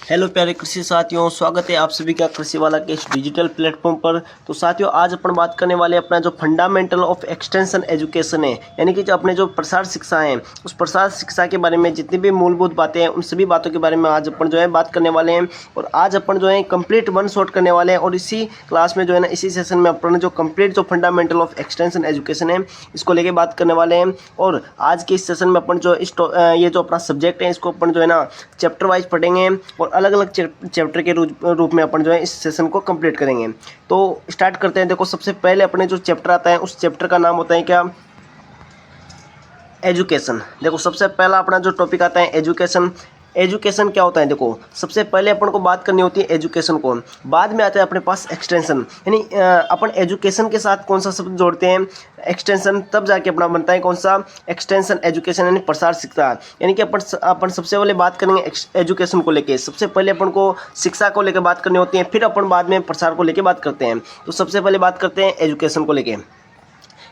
Hello प्यारे कृषि साथियों, स्वागत है आप सभी का कृषि वाला के इस डिजिटल प्लेटफॉर्म पर। तो साथियों, आज अपन बात करने वाले अपना जो फंडामेंटल ऑफ एक्सटेंशन एजुकेशन है, यानी कि जो अपने जो प्रसार शिक्षा है, उस प्रसार शिक्षा के बारे में जितनी भी मूलभूत बातें हैं, उन सभी बातों के बारे में आज अपन जो है बात करने वाले हैं। और आज अपन जो है कंप्लीट वन शॉट करने वाले हैं, और इसी क्लास में जो है ना, इसी सेशन में अपन जो कंप्लीट जो फंडामेंटल ऑफ एक्सटेंशन एजुकेशन है, इसको लेके बात करने वाले हैं। और आज के इस सेशन में अपन जो ये जो अपना सब्जेक्ट है, इसको अपन जो है ना चैप्टर वाइज पढ़ेंगे और अलग अलग चैप्टर के रूप में अपन जो है इस सेशन को कंप्लीट करेंगे। तो स्टार्ट करते हैं। देखो, सबसे पहले अपने जो चैप्टर आता है, उस चैप्टर का नाम होता है क्या? एजुकेशन। देखो, सबसे पहला अपना जो टॉपिक आता है एजुकेशन। एजुकेशन क्या होता है? देखो, सबसे पहले अपन को बात करनी होती है एजुकेशन को, बाद में आता है अपने पास एक्सटेंशन। यानी अपन एजुकेशन के साथ कौन सा शब्द जोड़ते हैं? एक्सटेंशन। तब जाके अपना बनता है कौन सा? एक्सटेंशन एजुकेशन, यानी प्रसार शिक्षा। यानी कि अपन सबसे पहले बात करेंगे एजुकेशन को लेके। सबसे पहले अपन को शिक्षा को लेकर बात करनी होती है, फिर अपन बाद में प्रसार को लेकर बात करते हैं। तो सबसे पहले बात करते हैं एजुकेशन को लेके।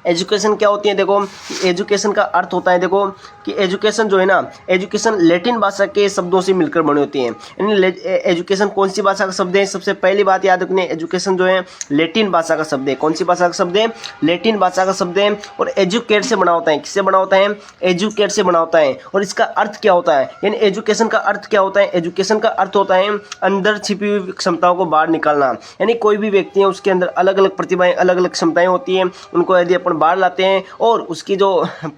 एजुकेशन क्या होती है? देखो, एजुकेशन का अर्थ होता है, देखो कि एजुकेशन जो है ना, एजुकेशन लैटिन भाषा के शब्दों से मिलकर बनी होती है। यानी एजुकेशन कौन सी भाषा का शब्द है? सबसे पहली बात याद रखनी है, एजुकेशन जो है लैटिन भाषा का शब्द है। कौन सी भाषा का शब्द है? लैटिन भाषा का शब्द है। और एजुकेट से बना होता है। किससे बना होता है? एजुकेट से बना होता है। और इसका अर्थ क्या होता है? यानी एजुकेशन का अर्थ क्या होता है? एजुकेशन का अर्थ होता है अंदर छिपी हुई क्षमताओं को बाहर निकालना। यानी कोई भी व्यक्ति है, उसके अंदर अलग अलग प्रतिभाएं, अलग अलग क्षमताएं होती हैं, उनको यदि अपन बाहर लाते हैं और उसकी जो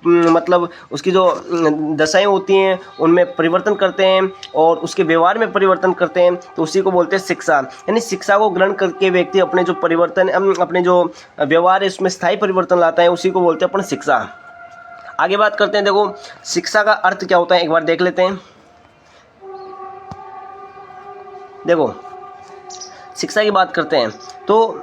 मतलब उसकी जो दशाएं होती हैं, उनमें परिवर्तन करते हैं और उसके व्यवहार में परिवर्तन करते हैं, तो उसी को बोलते हैं शिक्षा। यानी शिक्षा को ग्रहण करके व्यक्ति अपने जो परिवर्तन, अपने जो व्यवहार है, उसमें स्थायी परिवर्तन लाता है, उसी को बोलते हैं अपन शिक्षा। आगे बात करते हैं। देखो, शिक्षा का अर्थ क्या होता है, एक बार देख लेते हैं। देखो, शिक्षा की बात करते हैं तो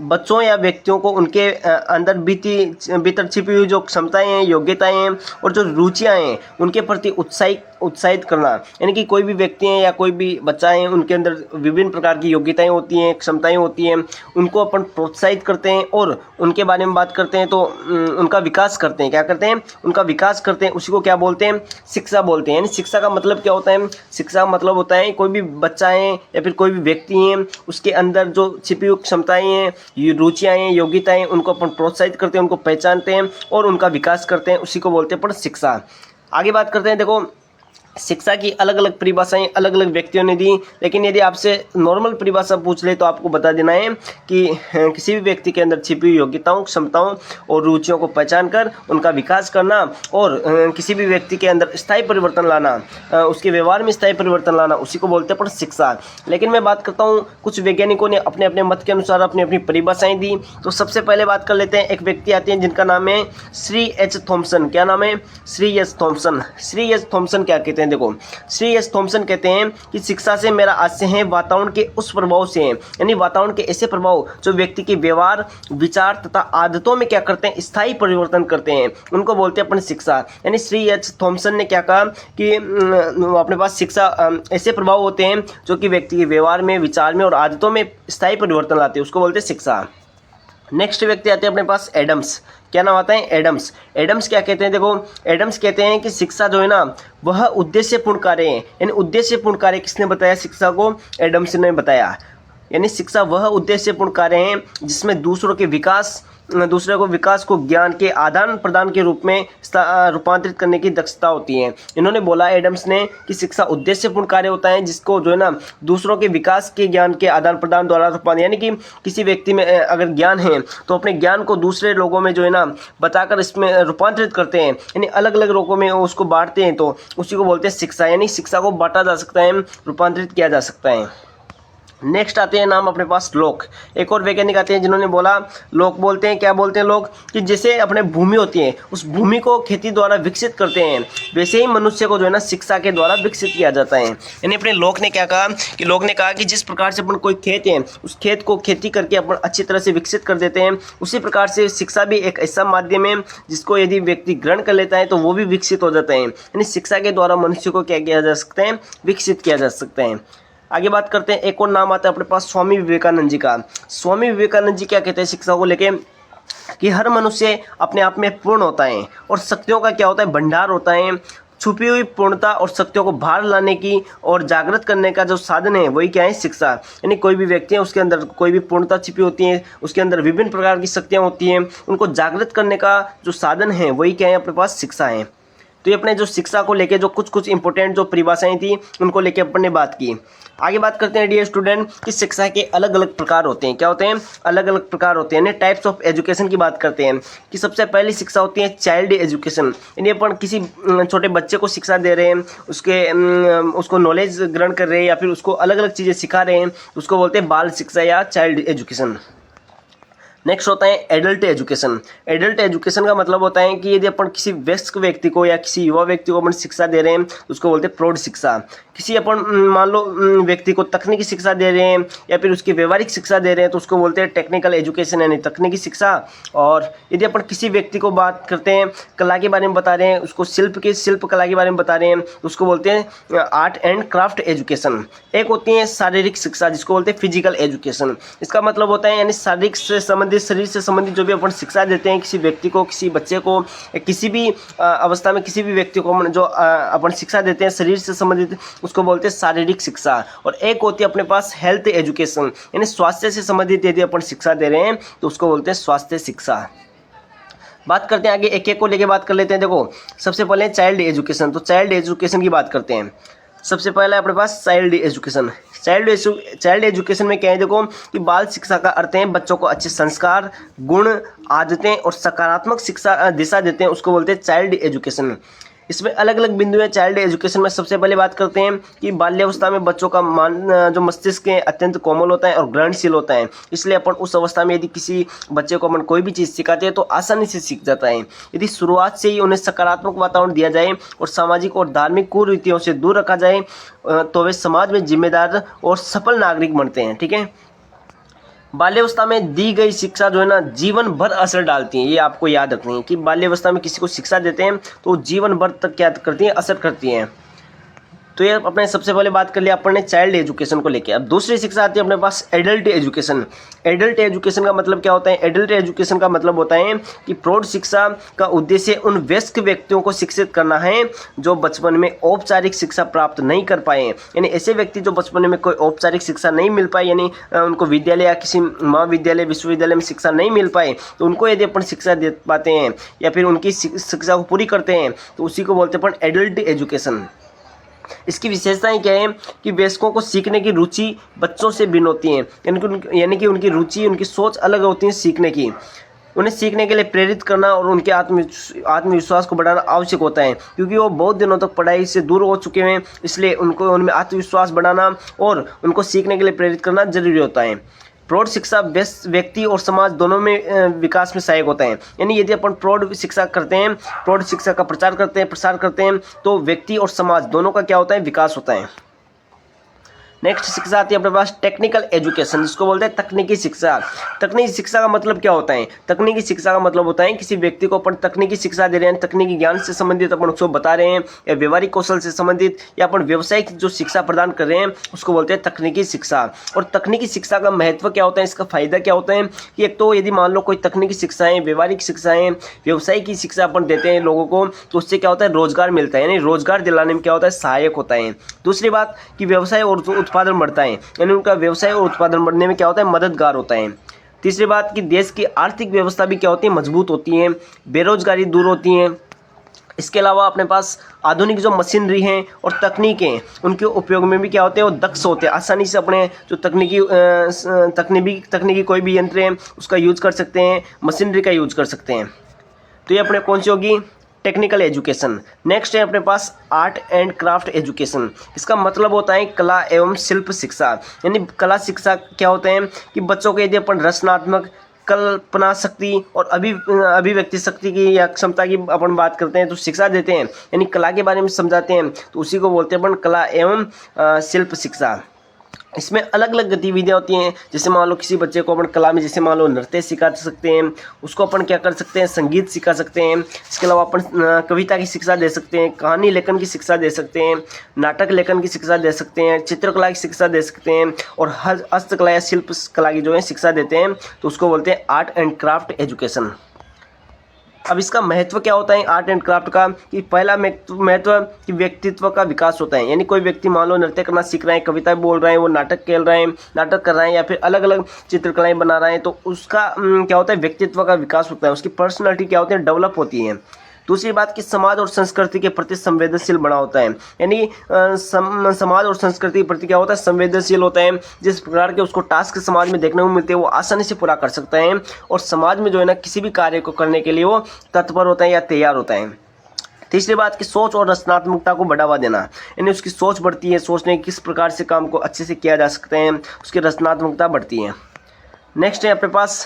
बच्चों या व्यक्तियों को उनके अंदर भीतर छिपी हुई जो क्षमताएं हैं, योग्यताएं हैं और जो रुचियां हैं, उनके प्रति उत्साहित करना। यानी कि कोई भी व्यक्ति हैं या कोई भी बच्चा है, उनके अंदर विभिन्न प्रकार की योग्यताएं होती हैं, क्षमताएं होती हैं, उनको अपन प्रोत्साहित करते हैं और उनके बारे में बात करते हैं, तो उनका विकास करते हैं। क्या करते हैं? उनका विकास करते हैं। उसी को क्या बोलते हैं? शिक्षा बोलते हैं। यानी शिक्षा का मतलब क्या होता है? शिक्षा का मतलब होता है कोई भी बच्चा है या फिर कोई भी व्यक्ति है, उसके अंदर जो छिपी हुई क्षमताएं हैं, रुचियां हैं, योग्यताएं, उनको अपन प्रोत्साहित करते हैं, उनको पहचानते हैं और उनका विकास करते हैं। उसी को बोलते हैं अपन शिक्षा। आगे बात करते हैं। देखो, शिक्षा की अलग अलग परिभाषाएं अलग अलग व्यक्तियों ने दी, लेकिन यदि आपसे नॉर्मल परिभाषा पूछ ले तो आपको बता देना है कि किसी भी व्यक्ति के अंदर छिपी हुई योग्यताओं, क्षमताओं और रुचियों को पहचान कर उनका विकास करना और किसी भी व्यक्ति के अंदर स्थायी परिवर्तन लाना, उसके व्यवहार में स्थायी परिवर्तन लाना, उसी को बोलते हैं पर शिक्षा। लेकिन मैं बात करता हूँ, कुछ वैज्ञानिकों ने अपने अपने मत के अनुसार अपनी अपनी परिभाषाएं दी। तो सबसे पहले बात कर लेते हैं, एक व्यक्ति आते हैं जिनका नाम है श्री एच थॉमसन। क्या नाम है? Shri H Thomson. Shri H Thomson क्या कहते हैं? देखो, श्री एच थॉमसन कहते हैं कि शिक्षा से मेरा आशय है वातावरण के उस प्रभाव से, यानी वातावरण के ऐसे प्रभाव जो व्यक्ति के व्यवहार, विचार तथा आदतों में क्या करते हैं? स्थायी परिवर्तन करते हैं, उनको बोलते हैं अपन शिक्षा। यानी श्री एच थॉमसन ने क्या कहा कि अपने पास शिक्षा ऐसे प्रभाव होते हैं जो कि व्यक्ति के व्यवहार में, विचार में और आदतों में स्थायी परिवर्तन लाते हैं, उसको बोलते हैं शिक्षा। नेक्स्ट व्यक्ति आते हैं अपने पास एडम्स। क्या नाम आता है? एडम्स। एडम्स क्या कहते हैं? देखो, एडम्स कहते हैं कि शिक्षा जो है ना, वह उद्देश्यपूर्ण कार्य है। यानी उद्देश्यपूर्ण कार्य किसने बताया शिक्षा को? एडम्स ने बताया। यानी शिक्षा वह उद्देश्यपूर्ण कार्य है जिसमें दूसरे को विकास को ज्ञान के आदान प्रदान के रूप में रूपांतरित करने की दक्षता होती है। इन्होंने बोला, एडम्स ने, कि शिक्षा उद्देश्यपूर्ण कार्य होता है जिसको जो है ना दूसरों के विकास के ज्ञान के आदान प्रदान द्वारा रूपांतरित, यानी कि किसी व्यक्ति में अगर ज्ञान है तो अपने ज्ञान को दूसरे लोगों में जो है ना बताकर इसमें रूपांतरित करते हैं, यानी अलग अलग लोगों में उसको बांटते हैं, तो उसी को बोलते हैं शिक्षा। यानी शिक्षा को बांटा जा सकता है, रूपांतरित किया जा सकता है। नेक्स्ट आते हैं नाम अपने पास लोक। एक और वैज्ञानिक आते हैं जिन्होंने बोला, लोक बोलते हैं, क्या बोलते हैं लोग, कि जैसे अपने भूमि होती है, उस भूमि को खेती द्वारा विकसित करते हैं, वैसे ही मनुष्य को जो है ना शिक्षा के द्वारा विकसित किया जाता है। यानी अपने लोक ने क्या कहा कि लोग ने कहा कि जिस प्रकार से अपन कोई खेत है, उस खेत को खेती करके अपन अच्छी तरह से विकसित कर देते हैं, उसी प्रकार से शिक्षा भी एक ऐसा माध्यम है जिसको यदि व्यक्ति ग्रहण कर लेता है तो वो भी विकसित हो जाता है। यानी शिक्षा के द्वारा मनुष्य को क्या किया जा सकता है? विकसित किया जा सकता है। आगे बात करते हैं, एक और नाम आता है अपने पास स्वामी विवेकानंद जी का। स्वामी विवेकानंद जी क्या कहते हैं शिक्षा को लेके? कि हर मनुष्य अपने आप में पूर्ण होता है और शक्तियों का क्या होता है? भंडार होता है। छुपी हुई पूर्णता और शक्तियों को बाहर लाने की और जागृत करने का जो साधन है वही क्या है, शिक्षा। यानी कोई भी व्यक्ति है उसके अंदर कोई भी पूर्णता छिपी होती है, उसके अंदर विभिन्न प्रकार की शक्तियाँ होती हैं, उनको जागृत करने का जो साधन है वही क्या है, अपने पास शिक्षा है। तो ये अपने जो शिक्षा को लेके जो कुछ इंपॉर्टेंट जो परिभाषाएं थी उनको लेके अपन ने बात की। आगे बात करते हैं डियर स्टूडेंट कि शिक्षा के अलग अलग प्रकार होते हैं। क्या होते हैं? अलग अलग प्रकार होते हैं। यानी टाइप्स ऑफ एजुकेशन की बात करते हैं कि सबसे पहली शिक्षा होती है चाइल्ड एजुकेशन। यानी अपन किसी छोटे बच्चे को शिक्षा दे रहे हैं, उसको नॉलेज ग्रहण कर रहे हैं या फिर उसको अलग अलग चीज़ें सिखा रहे हैं, उसको बोलते हैं बाल शिक्षा या चाइल्ड एजुकेशन। नेक्स्ट होता है एडल्ट एजुकेशन। एडल्ट एजुकेशन का मतलब होता है कि यदि अपन किसी वयस्क व्यक्ति को या किसी युवा व्यक्ति को अपन शिक्षा दे रहे हैं तो उसको बोलते हैं प्रौढ़ शिक्षा। किसी अपन मान लो व्यक्ति को तकनीकी शिक्षा दे रहे हैं या फिर उसकी व्यवहारिक शिक्षा दे रहे हैं तो उसको बोलते हैं टेक्निकल एजुकेशन यानी तकनीकी शिक्षा। और यदि अपन किसी व्यक्ति को बात करते हैं, कला के बारे में बता रहे हैं, उसको शिल्प कला के बारे में बता रहे हैं तो उसको बोलते हैं आर्ट एंड क्राफ्ट एजुकेशन। एक होती है शारीरिक शिक्षा जिसको बोलते हैं फिजिकल एजुकेशन। इसका मतलब होता है यानी शारीरिक से संबंधित, शरीर से संबंधित जो भी अपन शिक्षा देते हैं किसी व्यक्ति को, किसी बच्चे को, किसी भी अवस्था में किसी भी व्यक्ति को जो अपन शिक्षा देते हैं शरीर से संबंधित उसको बोलते हैं शारीरिक शिक्षा। और एक होती है अपने पास हेल्थ एजुकेशन यानी स्वास्थ्य से संबंधित यदि अपन शिक्षा दे रहे हैं तो उसको बोलते हैं स्वास्थ्य शिक्षा। बात करते हैं आगे, एक एक को लेके बात कर लेते हैं। देखो सबसे पहले चाइल्ड एजुकेशन। तो चाइल्ड एजुकेशन की बात करते हैं। सबसे पहला अपने पास चाइल्ड एजुकेशन। चाइल्ड एजुकेशन में क्या है, देखो कि बाल शिक्षा का अर्थ है बच्चों को अच्छे संस्कार, गुण, आदतें और सकारात्मक शिक्षा दिशा देते हैं, उसको बोलते हैं चाइल्ड एजुकेशन। इसमें अलग अलग बिंदु हैं चाइल्ड एजुकेशन में। सबसे पहले बात करते हैं कि बाल्यावस्था में बच्चों का जो मस्तिष्क है अत्यंत कोमल होता है और ग्रहणशील होता है, इसलिए अपन उस अवस्था में यदि किसी बच्चे को अपन कोई भी चीज़ सिखाते हैं तो आसानी से सीख जाता है। यदि शुरुआत से ही उन्हें सकारात्मक वातावरण दिया जाए और सामाजिक और धार्मिक कुरीतियों से दूर रखा जाए तो वे समाज में जिम्मेदार और सफल नागरिक बनते हैं। ठीक है, बाल्यावस्था में दी गई शिक्षा जो है ना जीवन भर असर डालती है। ये आपको याद रखनी है कि बाल्यावस्था में किसी को शिक्षा देते हैं तो जीवन भर तक क्या करती है, असर करती है। तो ये अपने सबसे पहले बात कर लिया अपन ने चाइल्ड एजुकेशन को लेके। अब दूसरी शिक्षा आती है अपने पास एडल्ट एजुकेशन। एडल्ट एजुकेशन का मतलब क्या होता है? एडल्ट एजुकेशन का मतलब होता है कि प्रौढ़ शिक्षा का उद्देश्य उन वयस्क व्यक्तियों को शिक्षित करना है जो बचपन में औपचारिक शिक्षा प्राप्त नहीं कर पाए। यानी ऐसे व्यक्ति जो बचपन में कोई औपचारिक शिक्षा नहीं मिल पाई, यानी उनको विद्यालय या किसी महाविद्यालय विश्वविद्यालय में शिक्षा नहीं मिल पाए, तो उनको यदि अपन शिक्षा दे पाते हैं या फिर उनकी शिक्षा को पूरी करते हैं तो उसी को बोलते हैं अपन एडल्ट एजुकेशन। इसकी विशेषताएं क्या है कि वयस्कों को सीखने की रुचि बच्चों से भिन्न होती है, यानी कि उनकी रुचि, उनकी सोच अलग होती है सीखने की। उन्हें सीखने के लिए प्रेरित करना और उनके आत्मविश्वास को बढ़ाना आवश्यक होता है, क्योंकि वो बहुत दिनों तक पढ़ाई से दूर हो चुके हैं, इसलिए उनमें आत्मविश्वास बढ़ाना और उनको सीखने के लिए प्रेरित करना जरूरी होता है। प्रौढ़ शिक्षा व्यक्ति और समाज दोनों में विकास में सहायक होता है। यानी यदि अपन प्रौढ़ शिक्षा करते हैं, प्रौढ़ शिक्षा का प्रसार करते हैं तो व्यक्ति और समाज दोनों का क्या होता है, विकास होता है। नेक्स्ट शिक्षा आती है अपने पास टेक्निकल एजुकेशन, जिसको बोलते हैं तकनीकी शिक्षा। तकनीकी शिक्षा का मतलब क्या होता है? तकनीकी शिक्षा का मतलब होता है किसी व्यक्ति को अपन तकनीकी शिक्षा दे रहे हैं, तकनीकी ज्ञान से संबंधित अपन उसको बता रहे हैं, या व्यवहारिक कौशल से संबंधित या अपन व्यवसायिक जो शिक्षा प्रदान कर रहे हैं उसको बोलते हैं तकनीकी शिक्षा। और तकनीकी शिक्षा का महत्व क्या होता है, इसका फायदा क्या होता है कि एक तो यदि मान लो कोई तकनीकी शिक्षाएं, व्यवहारिक शिक्षाएं, व्यवसाय की शिक्षा अपन देते हैं लोगों को तो उससे क्या होता है, रोजगार मिलता है, यानी रोजगार दिलाने में क्या होता है, सहायक होता है। दूसरी बात कि व्यवसाय और उत्पादन बढ़ता है, यानी उनका व्यवसाय और उत्पादन बढ़ने में क्या होता है, मददगार होता है। तीसरी बात कि देश की आर्थिक व्यवस्था भी क्या होती है, मजबूत होती है, बेरोजगारी दूर होती है। इसके अलावा अपने पास आधुनिक जो मशीनरी हैं और तकनीकें उनके उपयोग में भी क्या होते हैं, वो दक्ष होते हैं, आसानी से अपने जो तकनीकी कोई भी यंत्र है उसका यूज कर सकते हैं, मशीनरी का यूज कर सकते हैं। तो ये अपने कौन सी होगी, टेक्निकल एजुकेशन। नेक्स्ट है अपने पास आर्ट एंड क्राफ्ट एजुकेशन। इसका मतलब होता है कला एवं शिल्प शिक्षा। यानी कला शिक्षा क्या होते हैं कि बच्चों को यदि अपन रचनात्मक, कल्पना शक्ति और अभिव्यक्ति शक्ति की या क्षमता की अपन बात करते हैं तो शिक्षा देते हैं, यानी कला के बारे में समझाते हैं, तो उसी को बोलते हैं अपन कला एवं शिल्प शिक्षा। इसमें अलग अलग गतिविधियाँ होती हैं, जैसे मान लो किसी बच्चे को अपन कला में जैसे मान लो नृत्य सिखा सकते हैं, उसको अपन क्या कर सकते हैं, संगीत सिखा सकते हैं। इसके अलावा अपन कविता की शिक्षा दे सकते हैं, कहानी लेखन की शिक्षा दे सकते हैं, नाटक लेखन की शिक्षा दे सकते हैं, चित्रकला की शिक्षा दे सकते हैं और हस्तकला या शिल्प कला की जो है शिक्षा देते हैं, तो उसको बोलते हैं आर्ट एंड क्राफ्ट एजुकेशन। अब इसका महत्व क्या होता है आर्ट एंड क्राफ्ट का, कि पहला महत्व कि व्यक्तित्व का विकास होता है। यानी कोई व्यक्ति मान लो नृत्य करना सीख रहा है, कविता बोल रहे हैं, वो नाटक खेल रहे हैं, नाटक कर रहे हैं, या फिर अलग अलग चित्रकलाएं बना रहे हैं, तो उसका क्या होता है व्यक्तित्व का विकास होता है, उसकी पर्सनैलिटी क्या होती है डेवलप होती है। दूसरी बात कि समाज और संस्कृति के प्रति संवेदनशील बना होता है। यानी समाज और संस्कृति के प्रति क्या होता है संवेदनशील होता है। जिस प्रकार के उसको टास्क समाज में देखने को मिलते हैं वो आसानी से पूरा कर सकता है, और समाज में जो है ना किसी भी कार्य को करने के लिए वो तत्पर होता है या तैयार होता है। तीसरी बात कि सोच और रचनात्मकता को बढ़ावा देना, यानी उसकी सोच बढ़ती है, सोचने किस प्रकार से काम को अच्छे से किया जा सकते हैं, उसकी रचनात्मकता बढ़ती है। नेक्स्ट है अपने पास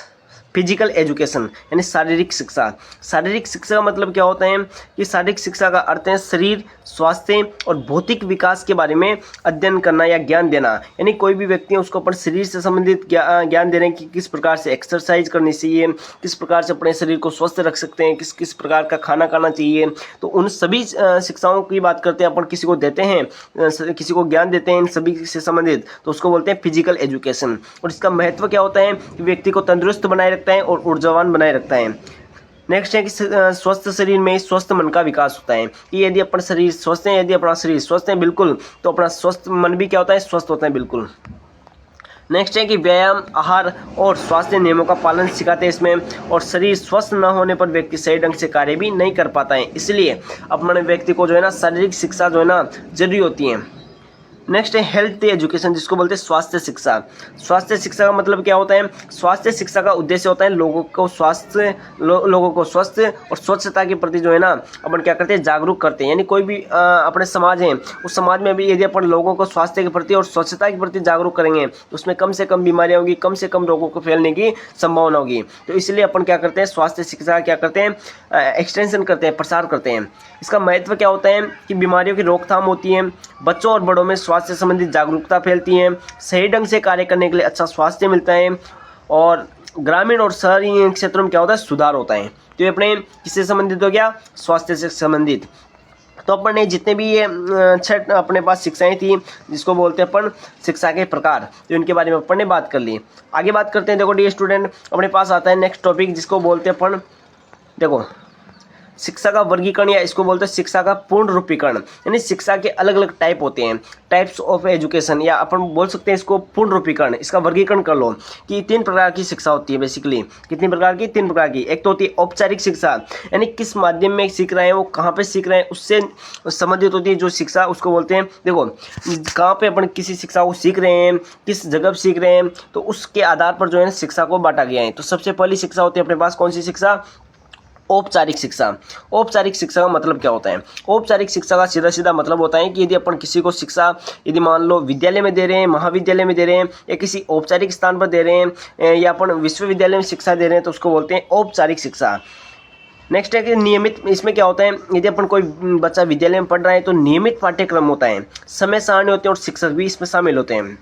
फिजिकल एजुकेशन, यानी शारीरिक शिक्षा। शारीरिक शिक्षा का मतलब क्या होता है कि शारीरिक शिक्षा का अर्थ है शरीर, स्वास्थ्य और भौतिक विकास के बारे में अध्ययन करना या ज्ञान देना। यानी कोई भी व्यक्ति है उसको अपन शरीर से संबंधित ज्ञान दे रहे हैं कि किस प्रकार से एक्सरसाइज करनी चाहिए, किस प्रकार से अपने शरीर को स्वस्थ रख सकते हैं, किस किस प्रकार का खाना खाना चाहिए। तो उन सभी शिक्षाओं की बात करते हैं अपन, किसी को देते हैं, किसी को ज्ञान देते हैं इन सभी से संबंधित, तो उसको बोलते हैं फिजिकल एजुकेशन। और इसका महत्व क्या होता है कि व्यक्ति को तंदुरुस्त बनाए रखता है और ऊर्जावान बनाए रखता है। नेक्स्ट है कि स्वस्थ शरीर में स्वस्थ मन का विकास होता है, कि यदि अपना शरीर स्वस्थ है, यदि अपना शरीर स्वस्थ है बिल्कुल, तो अपना स्वस्थ मन भी क्या होता है स्वस्थ होता है बिल्कुल। नेक्स्ट है कि व्यायाम, आहार और स्वास्थ्य नियमों का पालन सिखाते हैं इसमें, और शरीर स्वस्थ न होने पर व्यक्ति सही ढंग से कार्य भी नहीं कर पाता है, इसलिए अपने व्यक्ति को जो है ना शारीरिक शिक्षा जो है ना जरूरी होती है। नेक्स्ट है हेल्थ एजुकेशन, जिसको बोलते हैं स्वास्थ्य शिक्षा। स्वास्थ्य शिक्षा का मतलब क्या होता है, स्वास्थ्य शिक्षा का उद्देश्य होता है लोगों को स्वस्थ और स्वच्छता के प्रति जो है ना अपन क्या करते हैं जागरूक करते हैं। यानी कोई भी अपने समाज है उस समाज में भी यदि अपन लोगों को स्वास्थ्य के प्रति और स्वच्छता के प्रति जागरूक करेंगे तो उसमें कम से कम बीमारियां होगी, कम से कम रोगों को फैलने की संभावना होगी। तो इसलिए अपन क्या करते हैं स्वास्थ्य शिक्षा क्या करते हैं एक्सटेंशन करते हैं, प्रसार करते हैं। इसका महत्व क्या होता है कि बीमारियों की रोकथाम होती है, बच्चों और बड़ों में स्वास्थ्य से संबंधित जागरूकता फैलती है, सही ढंग से कार्य करने के लिए अच्छा स्वास्थ्य मिलता है, और ग्रामीण और शहरी क्षेत्रों में क्या होता है सुधार होता है। तो ये अपने किससे संबंधित हो गया स्वास्थ्य से संबंधित। तो अपन ने जितने भी ये 6 अपने पास शिक्षाएं थी जिसको बोलते हैं अपन शिक्षा के प्रकार, तो इनके बारे में अपन ने बात कर ली। आगे बात करते हैं, देखो डियर स्टूडेंट अपने पास आता है नेक्स्ट टॉपिक जिसको बोलते हैं अपन देखो शिक्षा का वर्गीकरण, या इसको बोलते हैं शिक्षा का पूर्ण रूपीकरण। यानी शिक्षा के अलग अलग टाइप होते हैं, टाइप्स ऑफ एजुकेशन, या अपन बोल सकते हैं इसको पूर्ण रूपीकरण। इसका वर्गीकरण कर लो कि 3 प्रकार की शिक्षा होती है बेसिकली। कितनी प्रकार की 3 प्रकार की। एक तो होती है औपचारिक शिक्षा, यानी किस माध्यम में सीख रहे हैं, वो कहाँ पे सीख रहे हैं उससे संबंधित होती है जो शिक्षा, उसको बोलते हैं देखो कहाँ पे अपन किसी शिक्षा को सीख रहे हैं, किस जगह पर सीख रहे हैं, तो उसके आधार पर जो है शिक्षा को बांटा गया है। तो सबसे पहली शिक्षा होती है अपने पास कौन सी शिक्षा, औपचारिक शिक्षा। औपचारिक शिक्षा का मतलब क्या होता है, औपचारिक शिक्षा का सीधा सीधा मतलब होता है कि यदि अपन किसी को शिक्षा यदि मान लो विद्यालय में दे रहे हैं, महाविद्यालय में दे रहे हैं, या किसी औपचारिक स्थान पर दे रहे हैं, या अपन विश्वविद्यालय में शिक्षा दे रहे हैं, तो उसको बोलते हैं औपचारिक शिक्षा। नेक्स्ट है कि नियमित, इसमें क्या होता है यदि अपन कोई बच्चा विद्यालय में पढ़ रहा है तो नियमित पाठ्यक्रम होता है, समय सारणी होती है, और शिक्षक भी इसमें शामिल होते हैं।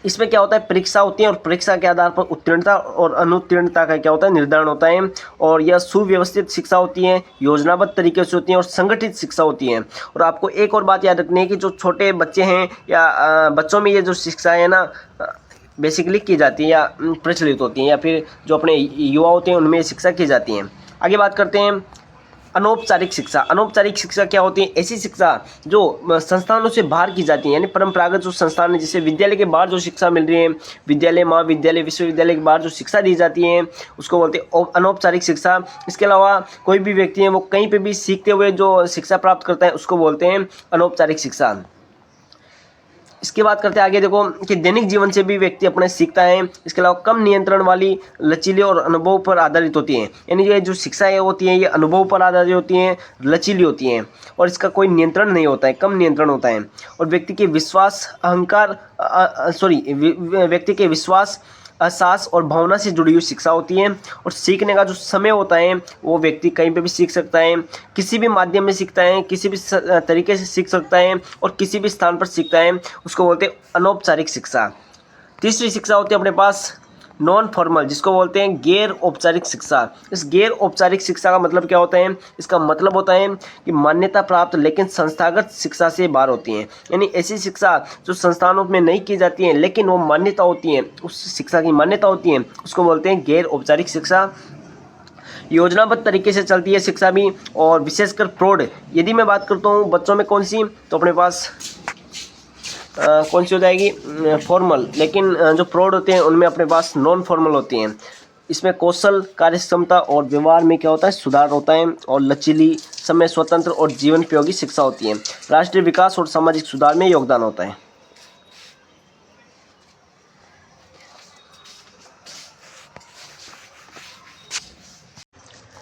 इसमें क्या होता है परीक्षा होती है, और परीक्षा के आधार पर उत्तीर्णता और अनुत्तीर्णता का क्या होता है निर्धारण होता है। और यह सुव्यवस्थित शिक्षा होती है, योजनाबद्ध तरीके से होती है, और संगठित शिक्षा होती है। और आपको एक और बात याद रखनी है कि जो छोटे बच्चे हैं या बच्चों में ये जो शिक्षा है ना बेसिकली की जाती है या प्रचलित होती है, या फिर जो अपने युवा होते हैं उनमें शिक्षा की जाती है। आगे बात करते हैं अनौपचारिक शिक्षा। अनौपचारिक शिक्षा क्या होती है, ऐसी शिक्षा जो संस्थानों से बाहर की जाती है, यानी परंपरागत जो संस्थान है, जैसे विद्यालय के बाहर जो शिक्षा मिल रही है, विद्यालय महाविद्यालय विश्वविद्यालय के बाहर जो शिक्षा दी जाती है उसको बोलते हैं अनौपचारिक शिक्षा। इसके अलावा कोई भी व्यक्ति है वो कहीं पे भी सीखते हुए जो शिक्षा प्राप्त करता है उसको बोलते हैं अनौपचारिक शिक्षा। इसकी बात करते हैं आगे, देखो कि दैनिक जीवन से भी व्यक्ति अपने सीखता है। इसके अलावा कम नियंत्रण वाली, लचीली और अनुभव पर आधारित होती है। यानी ये जो शिक्षाएं होती हैं ये अनुभव पर आधारित होती हैं, लचीली होती हैं, और इसका कोई नियंत्रण नहीं होता है, कम नियंत्रण होता है। और व्यक्ति के विश्वास व्यक्ति के विश्वास, एहसास और भावना से जुड़ी हुई शिक्षा होती है। और सीखने का जो समय होता है वो व्यक्ति कहीं पे भी सीख सकता है, किसी भी माध्यम में सीखता है, किसी भी तरीके से सीख सकता है, और किसी भी स्थान पर सीखता है, उसको बोलते हैं अनौपचारिक शिक्षा। तीसरी शिक्षा होती है अपने पास नॉन फॉर्मल, जिसको बोलते हैं गैर औपचारिक शिक्षा। इस गैर औपचारिक शिक्षा का मतलब क्या होता है, इसका मतलब होता है कि मान्यता प्राप्त लेकिन संस्थागत शिक्षा से बाहर होती है। यानी ऐसी शिक्षा जो संस्थानों में नहीं की जाती है लेकिन वो मान्यता होती है, उस शिक्षा की मान्यता होती है, उसको बोलते हैं गैर औपचारिक शिक्षा। योजनाबद्ध तरीके से चलती है शिक्षा भी। और विशेषकर प्रौढ़, यदि मैं बात करता हूँ बच्चों में कौन सी, तो अपने पास कौन सी हो जाएगी, फॉर्मल। लेकिन जो प्रौढ़ होते हैं उनमें अपने पास नॉन फॉर्मल होती हैं। इसमें कौशल, कार्यक्षमता और व्यवहार में क्या होता है, सुधार होता है। और लचीली, समय स्वतंत्र और जीवन उपयोगी शिक्षा होती है। राष्ट्रीय विकास और सामाजिक सुधार में योगदान होता है।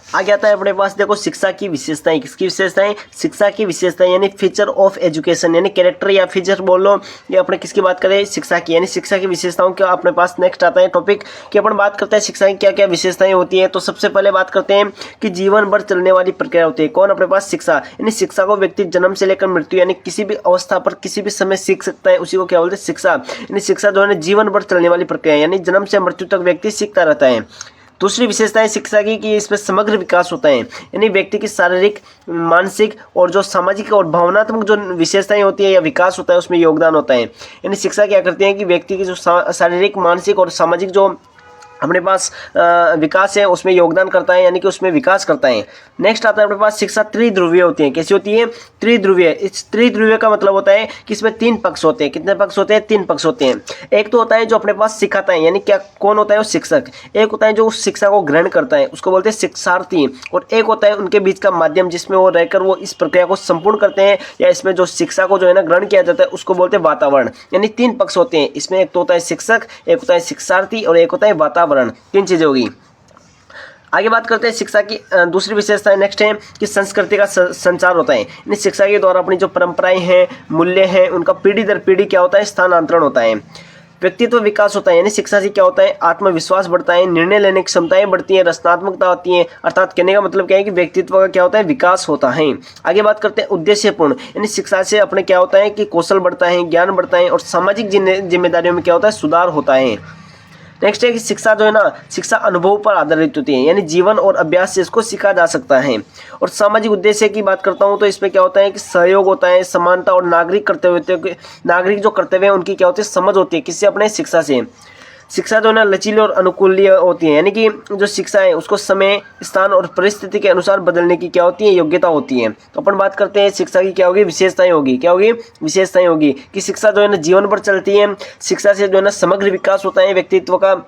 आगे आता है अपने पास, देखो शिक्षा की विशेषताएं। किसकी विशेषताएं, शिक्षा की विशेषताएं यानी फीचर ऑफ एजुकेशन, यानी कैरेक्टर या फीचर बोल लो। ये अपने किसकी बात करें, शिक्षा की, यानी शिक्षा की विशेषताओं का अपने पास नेक्स्ट आता है टॉपिक कि अपन बात करते हैं शिक्षा की क्या क्या विशेषताएं होती है। तो सबसे पहले बात करते हैं कि जीवन भर चलने वाली प्रक्रिया होती है। कौन, अपने पास शिक्षा, यानी शिक्षा को व्यक्ति जन्म से लेकर मृत्यु यानी किसी भी अवस्था पर किसी भी समय सीख सकता है, उसी को क्या बोलते हैं, शिक्षा। यानी शिक्षा जो है जीवन भर चलने वाली प्रक्रिया, यानी जन्म से मृत्यु तक व्यक्ति सीखता रहता है। दूसरी विशेषता है शिक्षा की कि इसमें समग्र विकास होता है, यानी व्यक्ति की शारीरिक, मानसिक और जो सामाजिक और भावनात्मक जो विशेषताएं होती है या विकास होता है उसमें योगदान होता है। यानी शिक्षा क्या करती है कि व्यक्ति की जो शारीरिक, मानसिक और सामाजिक जो अपने पास विकास है उसमें योगदान करता है, यानी कि उसमें विकास करता है। नेक्स्ट आता है अपने पास शिक्षा त्रिध्रुवीय होती है। कैसी होती है, त्रिध्रुवीय। इस त्रिध्रुवीय का मतलब होता है कि इसमें 3 पक्ष होते हैं। कितने पक्ष होते हैं, 3 पक्ष होते हैं। एक तो होता है जो अपने पास सिखाता है, यानी क्या, कौन होता है वो शिक्षक। एक होता है जो उस शिक्षा को ग्रहण करता है, उसको बोलते हैं शिक्षार्थी। और एक होता है उनके बीच का माध्यम जिसमें वो रहकर वो इस प्रक्रिया को संपूर्ण करते हैं, या इसमें जो शिक्षा को जो है ना ग्रहण किया जाता है उसको बोलते हैं वातावरण। यानी 3 पक्ष होते हैं इसमें, एक तो होता है शिक्षक, एक होता है शिक्षार्थी और एक होता है वातावरण। 3 चीजें होगी। आगे बात करते हैं शिक्षा की दूसरी विशेषता नेक्स्ट है कि संस्कृति का संचार होता है। यानी शिक्षा के द्वारा अपनी जो परंपराएं हैं, मूल्य हैं, उनका पीढ़ी दर पीढ़ी क्या होता है, स्थानांतरण होता है। व्यक्तित्व विकास होता है, यानी शिक्षा से क्या होता है, आत्मविश्वास बढ़ता है, निर्णय लेने की क्षमताएं बढ़ती हैं, रचनात्मकता होती है। अर्थात कहने का मतलब क्या है कि व्यक्तित्व का क्या होता है, विकास होता है। आगे बात करते हैं उद्देश्यपूर्ण, यानी शिक्षा से अपने क्या होता है कि कौशल बढ़ता है, ज्ञान बढ़ता है और सामाजिक जिम्मेदारियों में क्या होता है, सुधार होता है। नेक्स्ट है कि शिक्षा जो है ना, शिक्षा अनुभव पर आधारित होती है, यानी जीवन और अभ्यास से इसको सीखा जा सकता है। और सामाजिक उद्देश्य की बात करता हूँ तो इसमें क्या होता है कि सहयोग होता है, समानता और नागरिक जो कर्तव्य है उनकी क्या होती है, समझ होती है। किससे, अपने शिक्षा से। शिक्षा जो है ना लचीली और अनुकूलीय होती है, यानी कि जो शिक्षा है उसको समय, स्थान और परिस्थिति के अनुसार बदलने की क्या होती है, योग्यता होती है। तो अपन बात करते हैं शिक्षा की क्या होगी, विशेषताएं होगी। क्या होगी, विशेषताएं होगी कि शिक्षा जो है ना जीवन भर चलती है। शिक्षा से जो है ना समग्र विकास होता है व्यक्तित्व का।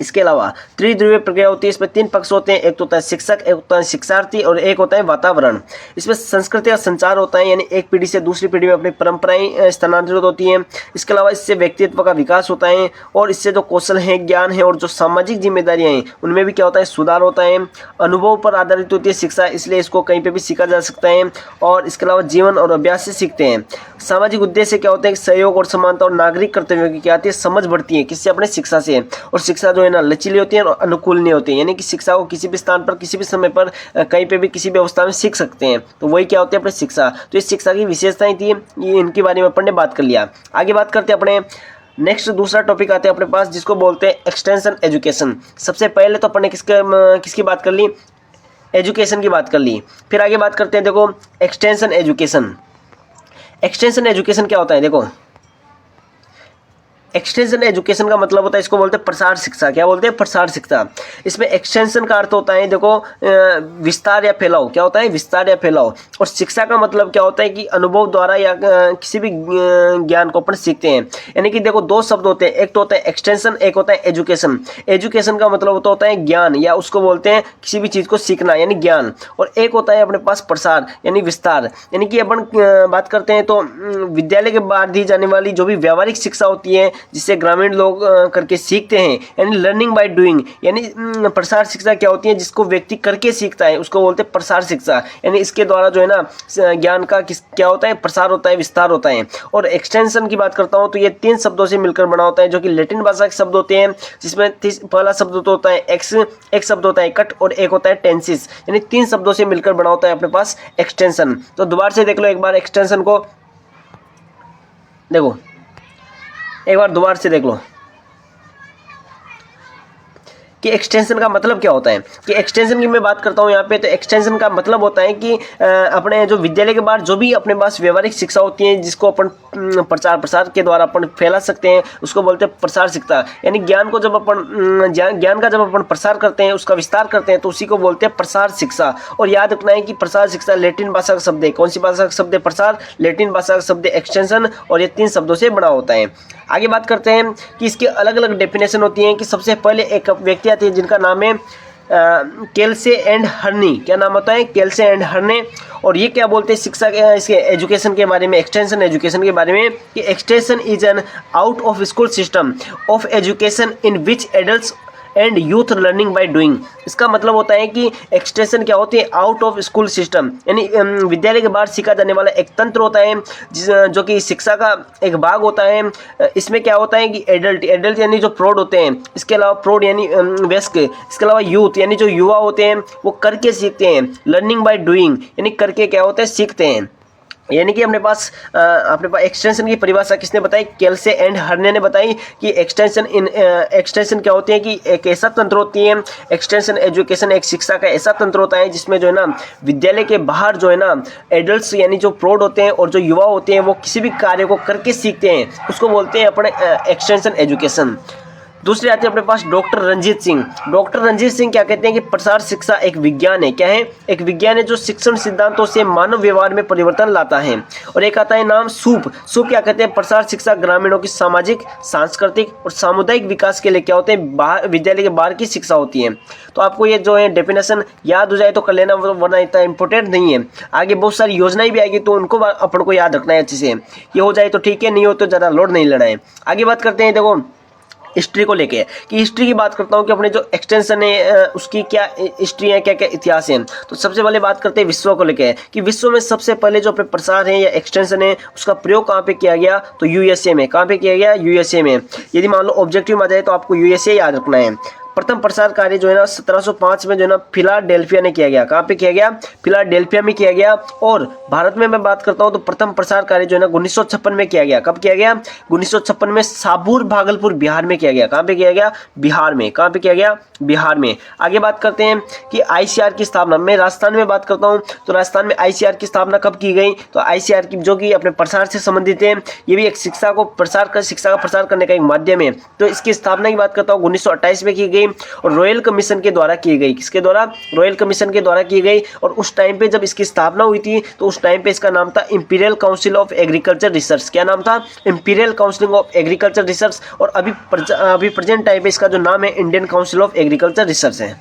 इसके अलावा त्रिध्रुवीय प्रक्रिया होती है, इसमें 3 पक्ष होते हैं, एक तो होता है शिक्षक, एक होता है शिक्षार्थी और एक होता है वातावरण। इसमें संस्कृति का संचार होता है, यानी एक पीढ़ी से दूसरी पीढ़ी में अपनी परंपराएं स्थानांतरित होती हैं। इसके अलावा इससे व्यक्तित्व का विकास होता है और इससे जो कौशल है, ज्ञान है और जो सामाजिक जिम्मेदारियां हैं उनमें भी क्या होता है, सुधार होता है। अनुभव पर आधारित होती है शिक्षा, इसलिए इसको कहीं पर भी सीखा जा सकता है। और इसके अलावा जीवन और अभ्यास से सीखते हैं। सामाजिक उद्देश्य क्या होता है, सहयोग और समानता और नागरिक कर्तव्यों की क्या आती है, समझ बढ़ती है। किससे, अपने शिक्षा से। और शिक्षा जो है ना लचीली होती है और अनुकूल नहीं होती है, यानी कि शिक्षा को किसी भी स्थान पर, किसी भी समय पर, कहीं पे भी, किसी भी अवस्था में सीख सकते हैं। तो वही क्या होती है, अपनी शिक्षा। तो इस शिक्षा की विशेषताएं थी, ये इनके बारे में अपन ने बात कर लिया। आगे बात करते हैं अपने नेक्स्ट दूसरा टॉपिक आते हैं अपने पास जिसको बोलते हैं एक्सटेंशन एजुकेशन। सबसे पहले तो अपन ने किसकी बात कर ली, एजुकेशन की बात कर ली। फिर आगे बात करते हैं, देखो एक्सटेंशन एजुकेशन। एक्सटेंशन एजुकेशन क्या होता है, देखो एक्सटेंशन एजुकेशन का मतलब होता है, इसको बोलते हैं प्रसार शिक्षा। क्या बोलते हैं, प्रसार शिक्षा। इसमें एक्सटेंशन का अर्थ होता है, देखो विस्तार या फैलाव। क्या होता है, विस्तार या फैलाव। और शिक्षा का मतलब क्या होता है कि अनुभव द्वारा या किसी भी ज्ञान को अपन सीखते हैं। यानी कि देखो 2 शब्द होते हैं, एक तो होता है एक्सटेंशन, एक होता है एजुकेशन। एजुकेशन का मतलब होता है ज्ञान, या उसको बोलते हैं किसी भी चीज़ को सीखना यानी ज्ञान। और एक होता है अपने पास प्रसार यानी विस्तार। यानी कि अपन बात करते हैं तो विद्यालय के बाद दी जाने वाली जो भी व्यावहारिक शिक्षा होती है जिससे ग्रामीण लोग करके सीखते हैं, यानी लर्निंग बाय डूइंग। यानी प्रसार शिक्षा क्या होती है, जिसको व्यक्ति करके सीखता है उसको बोलते हैं प्रसार शिक्षा। यानी इसके द्वारा जो है ना ज्ञान का क्या होता है, प्रसार होता है, विस्तार होता है। और एक्सटेंशन की बात करता हूँ तो ये 3 शब्दों से मिलकर बना होता है, जो कि लैटिन भाषा के शब्द होते हैं, जिसमें पहला शब्द तो होता है एक्स, एक शब्द होता है कट और एक होता है टेंसिस। यानी 3 शब्दों से मिलकर बना होता है अपने पास एक्सटेंशन। तो दोबारा से देख लो एक बार एक्सटेंशन को, देखो एक बार दोबारा से देख लो कि एक्सटेंशन का मतलब क्या होता है। कि एक्सटेंशन की मैं बात करता हूँ यहाँ पे, तो एक्सटेंशन का मतलब होता है कि अपने जो विद्यालय के बाद जो भी अपने पास व्यवहारिक शिक्षा होती है, जिसको अपन प्रचार प्रसार के द्वारा अपन फैला सकते हैं, उसको बोलते हैं प्रसार शिक्षा। यानी ज्ञान को जब अपन ज्ञान का जब अपन प्रसार करते हैं, उसका विस्तार करते हैं, तो उसी को बोलते हैं प्रसार शिक्षा। और याद रखना है कि प्रसार शिक्षा लैटिन भाषा का शब्द है। कौन सी भाषा का शब्द है? प्रसार। लैटिन भाषा का शब्द एक्सटेंशन, और ये 3 शब्दों से बना होता है। आगे बात करते हैं कि इसकी अलग अलग डेफिनेशन होती हैं। कि सबसे पहले एक व्यक्ति आते हैं जिनका नाम है केल्से एंड हर्नी। क्या नाम होता है? केल्से एंड हर्ने। और ये क्या बोलते हैं शिक्षा के, इसके एजुकेशन के बारे में, एक्सटेंशन एजुकेशन के बारे में, कि extension is an out of school system of education in which adults and youth learning by doing. इसका मतलब होता है कि एक्सटेंशन क्या होती है? आउट ऑफ स्कूल सिस्टम, यानी विद्यालय के बाहर सीखा जाने वाला एक तंत्र होता है जो कि शिक्षा का एक भाग होता है। इसमें क्या होता है कि एडल्ट यानी जो प्रौढ़ होते हैं, इसके अलावा प्रौढ़ यानी वयस्क, इसके अलावा यूथ यानी जो युवा होते हैं, वो करके सीखते हैं। लर्निंग बाय डूइंग यानी करके क्या होता है? सीखते हैं। यानी कि अपने पास एक्सटेंशन की परिभाषा किसने बताई? केल्से एंड हर्ने ने बताई कि एक्सटेंशन क्या होती है कि एक ऐसा तंत्र होती है, एक्सटेंशन एजुकेशन एक शिक्षा का ऐसा तंत्र होता है जिसमें जो है ना विद्यालय के बाहर जो है ना एडल्ट्स यानी जो प्रौढ़ होते हैं और जो युवा होते हैं, वो किसी भी कार्य को करके सीखते हैं, उसको बोलते हैं अपने एक्सटेंशन एजुकेशन। दूसरे आते हैं अपने पास डॉक्टर रंजीत सिंह। डॉक्टर रंजीत सिंह क्या कहते हैं कि प्रसार शिक्षा एक विज्ञान है। क्या है? एक विज्ञान है जो शिक्षण सिद्धांतों से मानव व्यवहार में परिवर्तन लाता है। और एक आता है नाम सूप। सूप क्या कहते हैं? प्रसार शिक्षा ग्रामीणों की सामाजिक, सांस्कृतिक और सामुदायिक विकास के लिए क्या होते हैं? बाहर, विद्यालय के बाहर की शिक्षा होती है। तो आपको ये जो है डेफिनेशन याद हो जाए तो कर लेना, वरना इतना इंपॉर्टेंट नहीं है। आगे बहुत सारी योजनाएं भी आएगी, तो उनको अपन को याद रखना है अच्छे से। ये हो जाए तो ठीक है, नहीं हो तो ज़्यादा लोड नहीं लेना है। आगे बात करते हैं, देखो हिस्ट्री को लेके, कि हिस्ट्री की बात करता हूँ कि अपने जो एक्सटेंशन है उसकी क्या हिस्ट्री है, क्या क्या इतिहास है। तो सबसे पहले बात करते हैं विश्व को लेके, कि विश्व में सबसे पहले जो प्रसार है या एक्सटेंशन है, उसका प्रयोग कहाँ पे किया गया? तो यूएसए में। कहाँ पे किया गया? यूएसए में। यदि मान लो ऑब्जेक्टिव में आ जाए तो आपको यूएसए याद रखना है। प्रथम प्रसार कार्य जो है ना 1705 में जो है ना फिलाडेल्फिया ने किया गया। कहाँ पे किया गया? फिलाडेल्फिया में किया गया। और भारत में मैं बात करता हूँ तो प्रथम प्रसार कार्य जो है ना 1956 में किया गया। कब किया गया? 1956 में साबुर भागलपुर बिहार में किया गया। कहाँ पे किया गया? बिहार में। कहाँ पे किया गया? बिहार में। आगे बात करते हैं कि आईसीआर की स्थापना, मैं राजस्थान में बात करता हूँ तो राजस्थान में आईसीआर की स्थापना कब की गई? तो आईसीआर की जो कि अपने प्रसार से संबंधित है, ये भी एक शिक्षा का प्रसार करने का एक माध्यम है। तो इसकी स्थापना की बात करता हूँ 1928 में की गई और रॉयल कमीशन के द्वारा की गई। किसके द्वारा? रॉयल कमीशन के द्वारा की गई। और उस टाइम पे जब इसकी स्थापना हुई थी तो उस टाइम पे इसका नाम था imperial council of agriculture research. क्या नाम था? Imperial council of agriculture research. और अभी प्रेजेंट टाइम पे इसका जो नाम है Indian council of agriculture research है।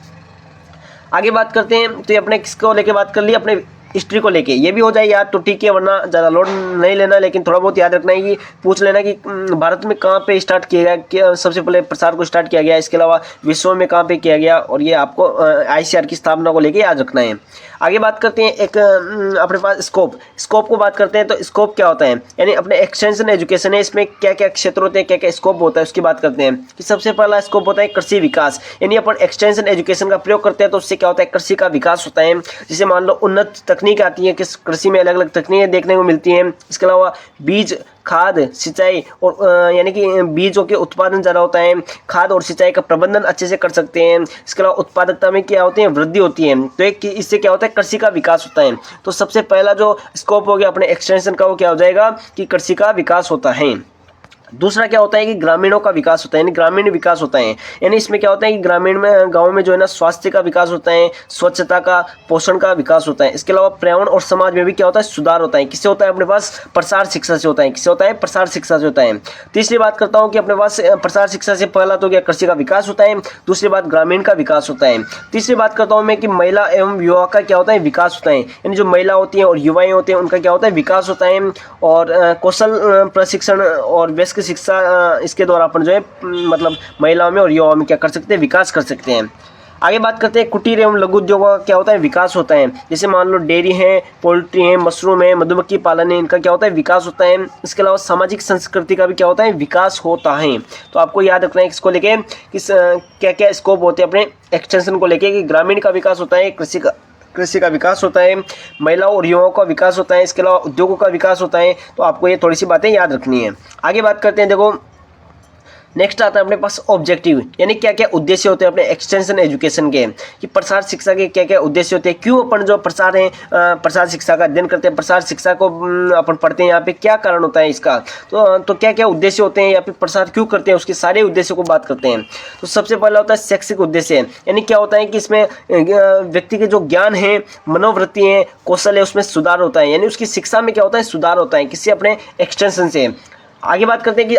आगे बात करते हैं, तो ये अपने किसको लेके बात कर ली? अपने हिस्ट्री को लेके। ये भी हो जाए याद तो ठीक है, वरना ज़्यादा लोड नहीं लेना, लेकिन थोड़ा बहुत याद रखना है कि पूछ लेना कि भारत में कहाँ पे स्टार्ट किया गया, सबसे पहले प्रसार को स्टार्ट किया गया, इसके अलावा विश्व में कहाँ पे किया गया, और ये आपको आईसीआर की स्थापना को लेके याद रखना है। आगे बात करते हैं एक अपने पास स्कोप को बात करते हैं। तो स्कोप क्या होता है? यानी अपने एक्सटेंशन एजुकेशन है, इसमें क्या क्या क्षेत्र होते हैं, क्या क्या स्कोप होता है, उसकी बात करते हैं। कि सबसे पहला स्कोप होता है कृषि विकास। यानी अपन एक्सटेंशन एजुकेशन का प्रयोग करते हैं तो उससे क्या होता है? कृषि का विकास होता है। जैसे मान लो उन्नत तकनीक आती है, किस कृषि में अलग अलग तकनीकें देखने को मिलती हैं। इसके अलावा बीज, खाद, सिंचाई और यानी कि बीजों के उत्पादन ज़्यादा होता है, खाद और सिंचाई का प्रबंधन अच्छे से कर सकते हैं। इसके अलावा उत्पादकता में क्या होती है? वृद्धि होती है। तो एक इससे क्या होता है? कृषि का विकास होता है। तो सबसे पहला जो स्कोप हो गया अपने एक्सटेंशन का, वो क्या हो जाएगा? कि कृषि का विकास होता है। दूसरा क्या होता है कि ग्रामीणों का विकास होता है, यानी ग्रामीण विकास होता है। यानी इसमें क्या होता है कि ग्रामीण में, गाँव में जो है ना स्वास्थ्य का विकास होता है, स्वच्छता का, पोषण का विकास होता है। इसके अलावा पर्यावरण और समाज में भी क्या होता है? सुधार होता है। किससे होता है? अपने पास प्रसार शिक्षा से होता है। किससे होता है? प्रसार शिक्षा से होता है। तीसरी बात करता हूँ कि अपने पास प्रसार शिक्षा से पहला तो क्या कृषि का विकास होता है, दूसरी बात ग्रामीण का विकास होता है। तीसरी बात करता हूँ मैं कि महिला एवं युवा का क्या होता है? विकास होता है। यानी जो महिला होती हैं और युवाएं होते हैं उनका क्या होता है? विकास होता है। और कौशल प्रशिक्षण और वयस्क शिक्षा, इसके द्वारा अपन जो है मतलब महिलाओं में और युवाओं में क्या कर सकते हैं? विकास कर सकते हैं। आगे बात करते हैं कुटीर एवं लघु उद्योगों का क्या होता है? विकास होता है। जैसे मान लो डेयरी है, पोल्ट्री है, मशरूम है, मधुमक्खी पालन है, इनका क्या होता है? विकास होता है। इसके अलावा सामाजिक संस्कृति का भी क्या होता है? विकास होता है। तो आपको याद रखना है इसको लेके किस क्या क्या स्कोप होते हैं अपने एक्सटेंशन को लेके, कि ग्रामीण का विकास होता है, कृषि का विकास होता है, महिलाओं और युवाओं का विकास होता है, इसके अलावा उद्योगों का विकास होता है। तो आपको ये थोड़ी सी बातें याद रखनी है। आगे बात करते हैं, देखो नेक्स्ट आता है अपने पास ऑब्जेक्टिव, यानी क्या क्या उद्देश्य होते हैं अपने एक्सटेंशन एजुकेशन के, कि प्रसार शिक्षा के क्या क्या उद्देश्य होते हैं, क्यों अपन जो प्रसार शिक्षा का अध्ययन करते हैं, प्रसार शिक्षा को अपन पढ़ते हैं, यहाँ पे क्या कारण होता है इसका, तो क्या क्या उद्देश्य होते हैं या फिर प्रसार क्यों करते हैं, उसके सारे उद्देश्यों को बात करते हैं। तो सबसे पहला होता है शैक्षिक उद्देश्य, यानी क्या होता है कि इसमें व्यक्ति के जो ज्ञान है, मनोवृत्ति है, कौशल है, उसमें सुधार होता है, यानी उसकी शिक्षा में क्या होता है, सुधार होता है किसी अपने एक्सटेंशन से। आगे बात करते हैं कि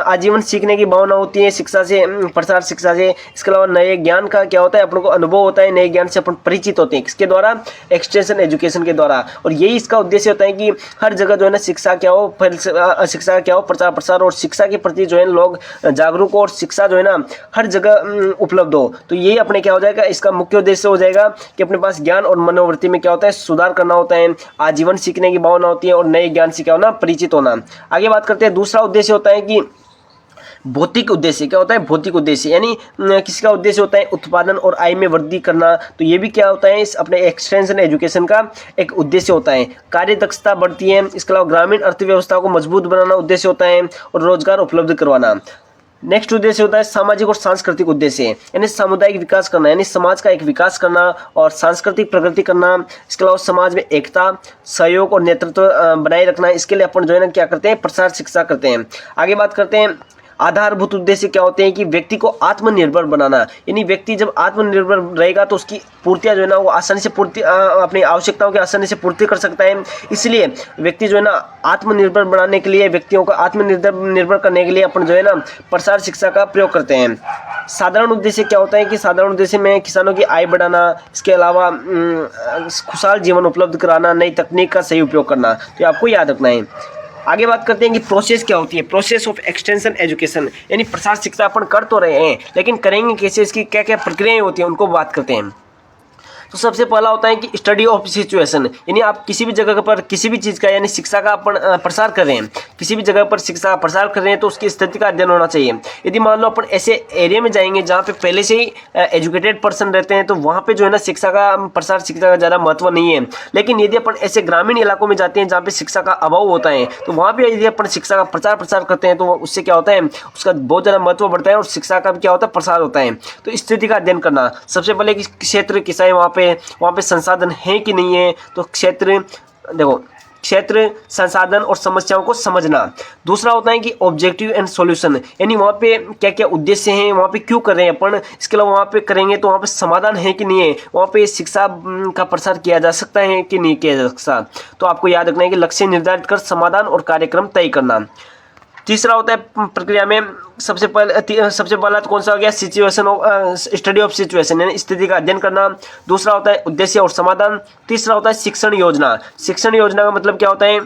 आजीवन सीखने की भावना होती है शिक्षा से, प्रसार शिक्षा से। इसके अलावा नए ज्ञान का क्या होता है, अपन को अनुभव होता है, नए ज्ञान से अपन परिचित होते हैं, किसके द्वारा, एक्सटेंशन एजुकेशन के द्वारा। और यही इसका उद्देश्य होता है कि हर जगह जो है ना शिक्षा क्या हो, शिक्षा क्या हो, प्रचार प्रसार, और शिक्षा के प्रति जो है लोग जागरूक हो, और शिक्षा जो है ना हर जगह उपलब्ध हो। तो यही अपने क्या हो जाएगा, इसका मुख्य उद्देश्य हो जाएगा कि अपने पास ज्ञान और मनोवृत्ति में क्या होता है, सुधार करना होता है, आजीवन सीखने की भावना होती है, और नए ज्ञान से क्या होना, परिचित होना। आगे बात करते हैं, दूसरा उद्देश्य होता है कि भौतिक उद्देश्य। क्या होता है, भौतिक उद्देश्य, यानी किसका उद्देश्य होता है, उत्पादन और आय में वृद्धि करना। तो ये भी क्या होता है, इस अपने एक्सटेंशन एजुकेशन का एक उद्देश्य होता है। कार्य दक्षता बढ़ती है। इसके अलावा ग्रामीण अर्थव्यवस्था को मजबूत बनाना उद्देश्य होता है, और रोजगार उपलब्ध करवाना। नेक्स्ट उद्देश्य होता है सामाजिक और सांस्कृतिक उद्देश्य, यानी सामुदायिक विकास करना, यानी समाज का एक विकास करना और सांस्कृतिक प्रगति करना। इसके अलावा समाज में एकता, सहयोग और नेतृत्व बनाए रखना। इसके लिए अपन जो है ना क्या करते हैं, प्रसार शिक्षा करते हैं। आगे बात करते हैं आधारभूत उद्देश्य क्या होते हैं, कि व्यक्ति को आत्मनिर्भर बनाना, यानी व्यक्ति जब आत्मनिर्भर रहेगा तो उसकी पूर्तियां जो है ना वो आसानी से अपनी आवश्यकताओं की आसानी से पूर्ति कर सकता है। इसलिए व्यक्ति जो है ना आत्मनिर्भर बनाने के लिए, व्यक्तियों को आत्मनिर्भर करने के लिए अपन जो है ना प्रसार शिक्षा का प्रयोग करते हैं। साधारण उद्देश्य क्या होता है, कि साधारण उद्देश्य में किसानों की आय बढ़ाना, इसके अलावा खुशहाल जीवन उपलब्ध कराना, नई तकनीक का सही उपयोग करना। तो ये आपको याद रखना है। आगे बात करते हैं कि प्रोसेस क्या होती है, प्रोसेस ऑफ एक्सटेंशन एजुकेशन, यानी प्रसार शिक्षा अपन कर तो रहे हैं लेकिन करेंगे कैसे, इसकी क्या क्या प्रक्रियाएं होती हैं उनको बात करते हैं। तो सबसे पहला होता है कि स्टडी ऑफ सिचुएशन, यानी आप किसी भी जगह पर किसी भी चीज़ का, यानी शिक्षा का अपन प्रसार कर रहे हैं, किसी भी जगह पर शिक्षा का प्रसार कर रहे हैं तो उसकी स्थिति का अध्ययन होना चाहिए। यदि मान लो अपन ऐसे एरिया में जाएंगे जहाँ पे पहले से ही एजुकेटेड पर्सन रहते हैं तो वहाँ पे जो है ना शिक्षा का प्रसार, शिक्षा का ज़्यादा महत्व नहीं है। लेकिन यदि अपन ऐसे ग्रामीण इलाकों में जाते हैं जहाँ पे शिक्षा का अभाव होता है तो वहाँ पे यदि अपन शिक्षा का प्रसार करते हैं तो उससे क्या होता है, उसका बहुत ज़्यादा महत्व बढ़ता है और शिक्षा का भी क्या होता है, प्रसार होता है। तो स्थिति का अध्ययन करना, सबसे पहले कि क्षेत्र कैसा है, वहाँ पे संसाधन है कि नहीं है, तो क्षेत्र संसाधन और समस्याओं को समझना। दूसरा होता है कि ऑब्जेक्टिव एंड सॉल्यूशन, यानी वहाँ पे क्या क्या उद्देश्य हैं, वहाँ पे क्यों कर रहे हैं अपन, इसके अलावा वहाँ पे करेंगे तो वहाँ पे समाधान है कि नहीं है, वहाँ पे शिक्षा का प्रसार किया जा सकता है कि नहीं किया जा सकता। तो आपको याद रखना है कि लक्ष्य निर्धारित कर समाधान और कार्यक्रम तय करना। तीसरा होता है प्रक्रिया में सबसे पहला तो कौन सा हो गया, situation of study of situation, यानी स्थिति का अध्ययन करना। दूसरा होता है उद्देश्य और समाधान। तीसरा होता है शिक्षण योजना। शिक्षण योजना का मतलब क्या होता है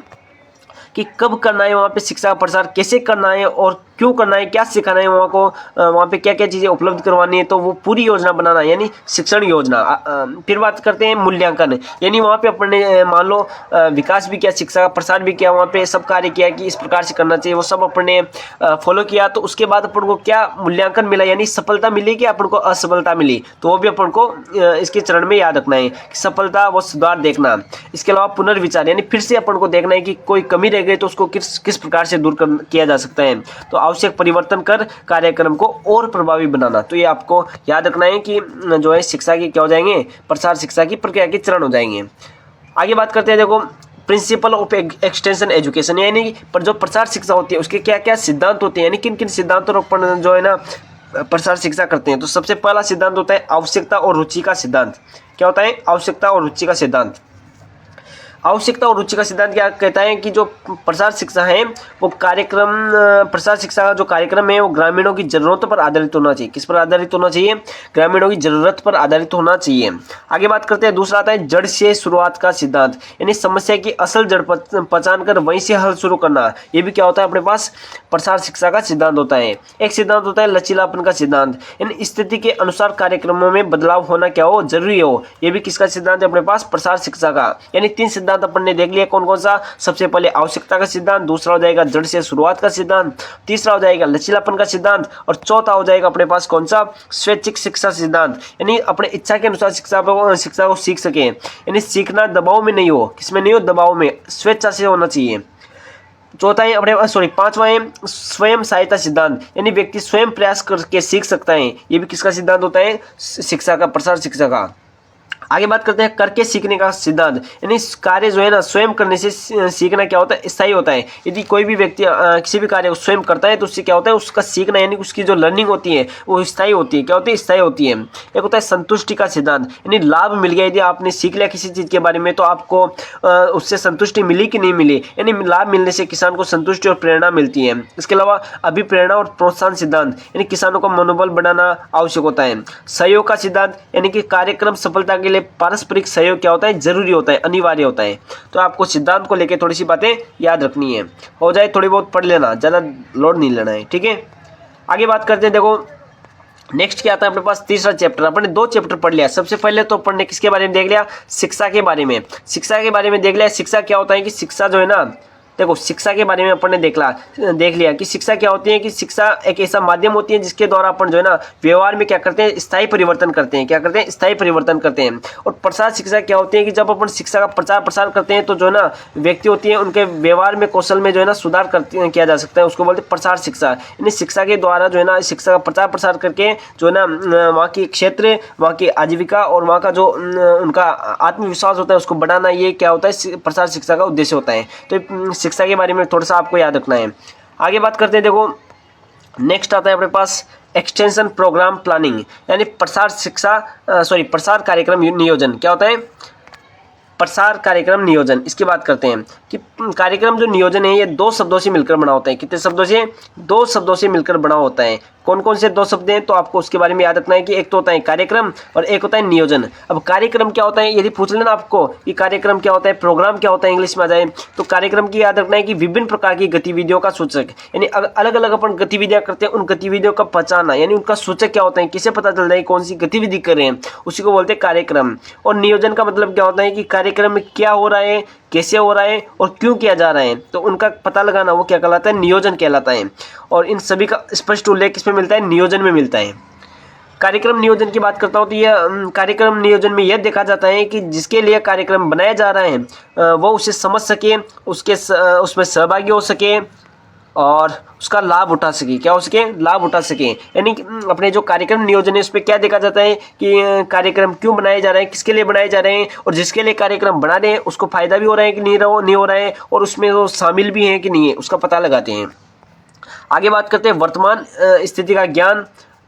कि कब करना है वहाँ पे शिक्षा का प्रसार, कैसे करना है और क्यों करना है, क्या सिखाना है वहाँ पे क्या क्या चीज़ें उपलब्ध करवानी है, तो वो पूरी योजना बनाना, यानी शिक्षण योजना। फिर बात करते हैं मूल्यांकन, यानी वहाँ पे अपने मान लो विकास भी किया, शिक्षा का प्रसार भी किया, वहाँ पे सब कार्य किया कि इस प्रकार से करना चाहिए, वो सब अपने फॉलो किया, तो उसके बाद अपन को क्या मूल्यांकन मिला, यानी सफलता मिली कि अपन को असफलता मिली, तो वो भी अपन को इसके चरण में याद रखना है। सफलता व सुधार देखना। इसके अलावा पुनर्विचार, यानी फिर से अपन को देखना है कि कोई कमी रह गई तो उसको किस प्रकार से दूर किया जा सकता है, तो आवश्यक परिवर्तन कर कार्यक्रम को और प्रभावी बनाना। तो ये आपको याद रखना है कि जो है शिक्षा के क्या हो जाएंगे, प्रसार शिक्षा की प्रक्रिया के चरण हो जाएंगे। आगे बात करते हैं, देखो प्रिंसिपल ऑफ एक्सटेंशन एजुकेशन, यानी पर जो प्रसार शिक्षा होती है उसके क्या क्या सिद्धांत होते हैं, यानी किन किन सिद्धांतों पर जो है ना प्रसार शिक्षा करते हैं। तो सबसे पहला सिद्धांत होता है आवश्यकता और रुचि का सिद्धांत। क्या होता है, आवश्यकता और रुचि का सिद्धांत। आवश्यकता और रुचि का सिद्धांत क्या कहता है कि जो प्रसार शिक्षा है वो कार्यक्रम, प्रसार शिक्षा का जो कार्यक्रम है वो ग्रामीणों की जरूरतों पर आधारित होना चाहिए। किस पर आधारित होना चाहिए, ग्रामीणों की जरूरत पर आधारित होना चाहिए। आगे बात करते हैं, दूसरा आता है जड़ से शुरुआत का सिद्धांत, यानी समस्या की असल जड़ पहचान कर वहीं से हल शुरू करना। ये भी क्या होता है, अपने पास प्रसार शिक्षा का सिद्धांत होता है। एक सिद्धांत होता है लचीलापन का सिद्धांत, यानी स्थिति के अनुसार कार्यक्रमों में बदलाव होना क्या हो, जरूरी हो। ये भी किसका सिद्धांत है, अपने पास प्रसार शिक्षा का। यानी तीन सिद्धांत अपन ने देख लिया, कौन कौन सा। सबसे पहले आवश्यकता का सिद्धांत, दूसरा हो जाएगा जड़ से शुरुआत का सिद्धांत, तीसरा हो जाएगा लचीलापन का सिद्धांत, और चौथा हो जाएगा अपने पास कौन सा, स्वैच्छिक शिक्षा सिद्धांत, यानी अपने इच्छा के अनुसार शिक्षा को सीख सके। यानी सीखना दबाव में नहीं हो, किसमें नहीं हो, दबाव में, स्वेच्छा से होना चाहिए। चौथा है अपने सॉरी पांचवा है स्वयं सहायता सिद्धांत, यानी व्यक्ति स्वयं प्रयास करके सीख सकता है। ये भी किसका सिद्धांत होता है? शिक्षा का, प्रसार शिक्षा का। आगे बात करते हैं करके सीखने का सिद्धांत, यानी कार्य जो है ना स्वयं करने से सीखना क्या होता है? स्थायी होता है। यदि कोई भी व्यक्ति किसी भी कार्य को स्वयं करता है तो उससे क्या होता है? उसका सीखना यानी उसकी जो लर्निंग होती है वो स्थायी होती है। क्या होती है? स्थायी होती है। एक होता है संतुष्टि का सिद्धांत, यानी लाभ मिल गया, यदि आपने सीख लिया किसी चीज़ के बारे में तो आपको उससे संतुष्टि मिली कि नहीं मिली, यानी लाभ मिलने से किसान को संतुष्टि और प्रेरणा मिलती है। इसके अलावा अभिप्रेरणा और प्रोत्साहन सिद्धांत, यानी किसानों का मनोबल बढ़ाना आवश्यक होता है। सहयोग का सिद्धांत, यानी कि कार्यक्रम सफलता के लिए पारस्परिक सहयोग क्या होता है? जरूरी होता है, अनिवार्य होता है। तो आपको सिद्धांत को लेकर थोड़ी सी बातें याद रखनी है, हो जाए थोड़ी बहुत पढ़ लेना, ज़्यादा लोड नहीं लेना है, ठीक है। आगे बात करते हैं, देखो नेक्स्ट क्या आता है अपने पास? तीसरा चैप्टर। अपने 2 चैप्टर पढ़ लिया। सबसे पहले तो अपन ने किसके बारे में देख लिया? शिक्षा के बारे में। शिक्षा के बारे में देख लिया। शिक्षा क्या होता है कि शिक्षा जो है ना, देखो शिक्षा के बारे में अपन ने देख लिया कि शिक्षा क्या होती है कि शिक्षा एक ऐसा माध्यम होती है जिसके द्वारा अपन जो है ना व्यवहार में क्या करते हैं? स्थायी परिवर्तन करते हैं। क्या करते हैं? स्थायी परिवर्तन करते हैं। और प्रसार शिक्षा क्या होती है कि जब अपन शिक्षा का प्रचार प्रसार करते हैं तो जो है ना व्यक्ति होती है उनके व्यवहार में, कौशल में जो है ना सुधार किया जा सकता है, उसको बोलते हैं प्रसार शिक्षा। यानी शिक्षा के द्वारा जो है ना शिक्षा का प्रचार प्रसार करके जो है ना वहाँ की क्षेत्र, वहाँ की आजीविका और वहाँ का जो उनका आत्मविश्वास होता है उसको बढ़ाना, ये क्या होता है? प्रसार शिक्षा का उद्देश्य होता है। तो शिक्षा के बारे में थोड़ा सा आपको याद रखना है। आगे बात करते हैं, देखो नेक्स्ट आता है अपने पास एक्सटेंशन प्रोग्राम प्लानिंग, यानी प्रसार प्रसार कार्यक्रम नियोजन। क्या होता है? प्रसार कार्यक्रम नियोजन। इसकी बात करते हैं कि कार्यक्रम जो नियोजन है ये 2 शब्दों से मिलकर बना होता है। कितने शब्दों से? 2 शब्दों से मिलकर बना होता है। कौन कौन से 2 शब्द हैं? तो आपको उसके बारे में याद रखना है कि एक तो होता है कार्यक्रम और एक होता है नियोजन। अब कार्यक्रम क्या होता है यदि पूछ लेना आपको कि कार्यक्रम क्या होता है, प्रोग्राम क्या होता है इंग्लिश में आ जाए, तो कार्यक्रम की याद रखना है कि विभिन्न प्रकार की गतिविधियों का सूचक, यानी अलग अलग अपन गतिविधियां करते हैं, उन गतिविधियों का पहचाना यानी उनका सूचक क्या होता है, किसे पता चल जाए कौन सी गतिविधि कर रहे हैं, उसी को बोलते हैं कार्यक्रम। और नियोजन का मतलब क्या होता है कि कार्यक्रम में क्या हो रहा है, कैसे हो रहा है और क्यों किया जा रहा है, तो उनका पता लगाना वो क्या कहलाता है? नियोजन कहलाता है। और इन सभी का स्पष्ट उल्लेख किसमें मिलता है? नियोजन में मिलता है। कार्यक्रम नियोजन की बात करता हूँ तो यह कार्यक्रम नियोजन में यह देखा जाता है कि जिसके लिए कार्यक्रम बनाया जा रहा है वो उसे समझ सके, उसमें सहभागी हो सके और उसका लाभ उठा सके। क्या हो सके? लाभ उठा सके। यानी अपने जो कार्यक्रम नियोजन है उस पर क्या देखा जाता है कि कार्यक्रम क्यों बनाए जा रहे हैं, किसके लिए बनाए जा रहे हैं और जिसके लिए कार्यक्रम बना रहे हैं उसको फायदा भी हो रहा है कि नहीं हो रहा है और उसमें वो शामिल भी है कि नहीं है, उसका पता लगाते हैं। आगे बात करते हैं वर्तमान स्थिति का ज्ञान,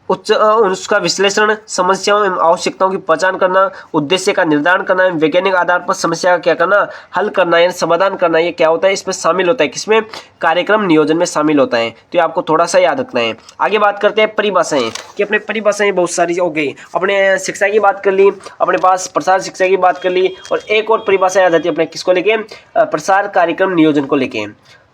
उसका विश्लेषण, समस्याओं एवं आवश्यकताओं की पहचान करना, उद्देश्य का निर्धारण करना, वैज्ञानिक आधार पर समस्या का क्या करना? हल करना या समाधान करना। ये क्या होता है? इसमें शामिल होता है। किसमें? कार्यक्रम नियोजन में शामिल होता है। तो ये आपको थोड़ा सा याद रखना है। आगे बात करते हैं परिभाषाएं, कि अपने परिभाषाएं बहुत सारी हो गई। अपने शिक्षा की बात कर ली, अपने पास प्रसार शिक्षा की बात कर ली और एक और परिभाषा याद आती है अपने किसको लेके? प्रसार कार्यक्रम नियोजन को लेके।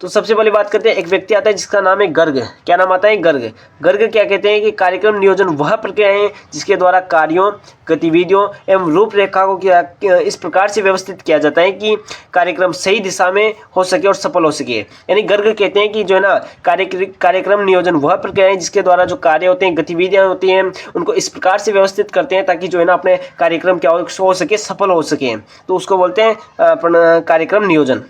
तो सबसे पहले बात करते हैं, एक व्यक्ति आता है जिसका नाम है गर्ग। क्या नाम आता है? गर्ग। गर्ग क्या कहते हैं कि कार्यक्रम नियोजन वह प्रक्रिया है जिसके द्वारा कार्यों, गतिविधियों एवं रूपरेखा को इस प्रकार से व्यवस्थित किया जाता है कि कार्यक्रम सही दिशा में हो सके और सफल हो सके। यानी गर्ग कहते हैं कि जो है ना कार्यक्रम नियोजन वह प्रक्रिया है जिसके द्वारा जो कार्य होते हैं, गतिविधियां होती हैं, उनको इस प्रकार से व्यवस्थित करते हैं ताकि जो है ना अपने कार्यक्रम क्या हो सके? सफल हो सके। तो उसको बोलते हैं कार्यक्रम नियोजन।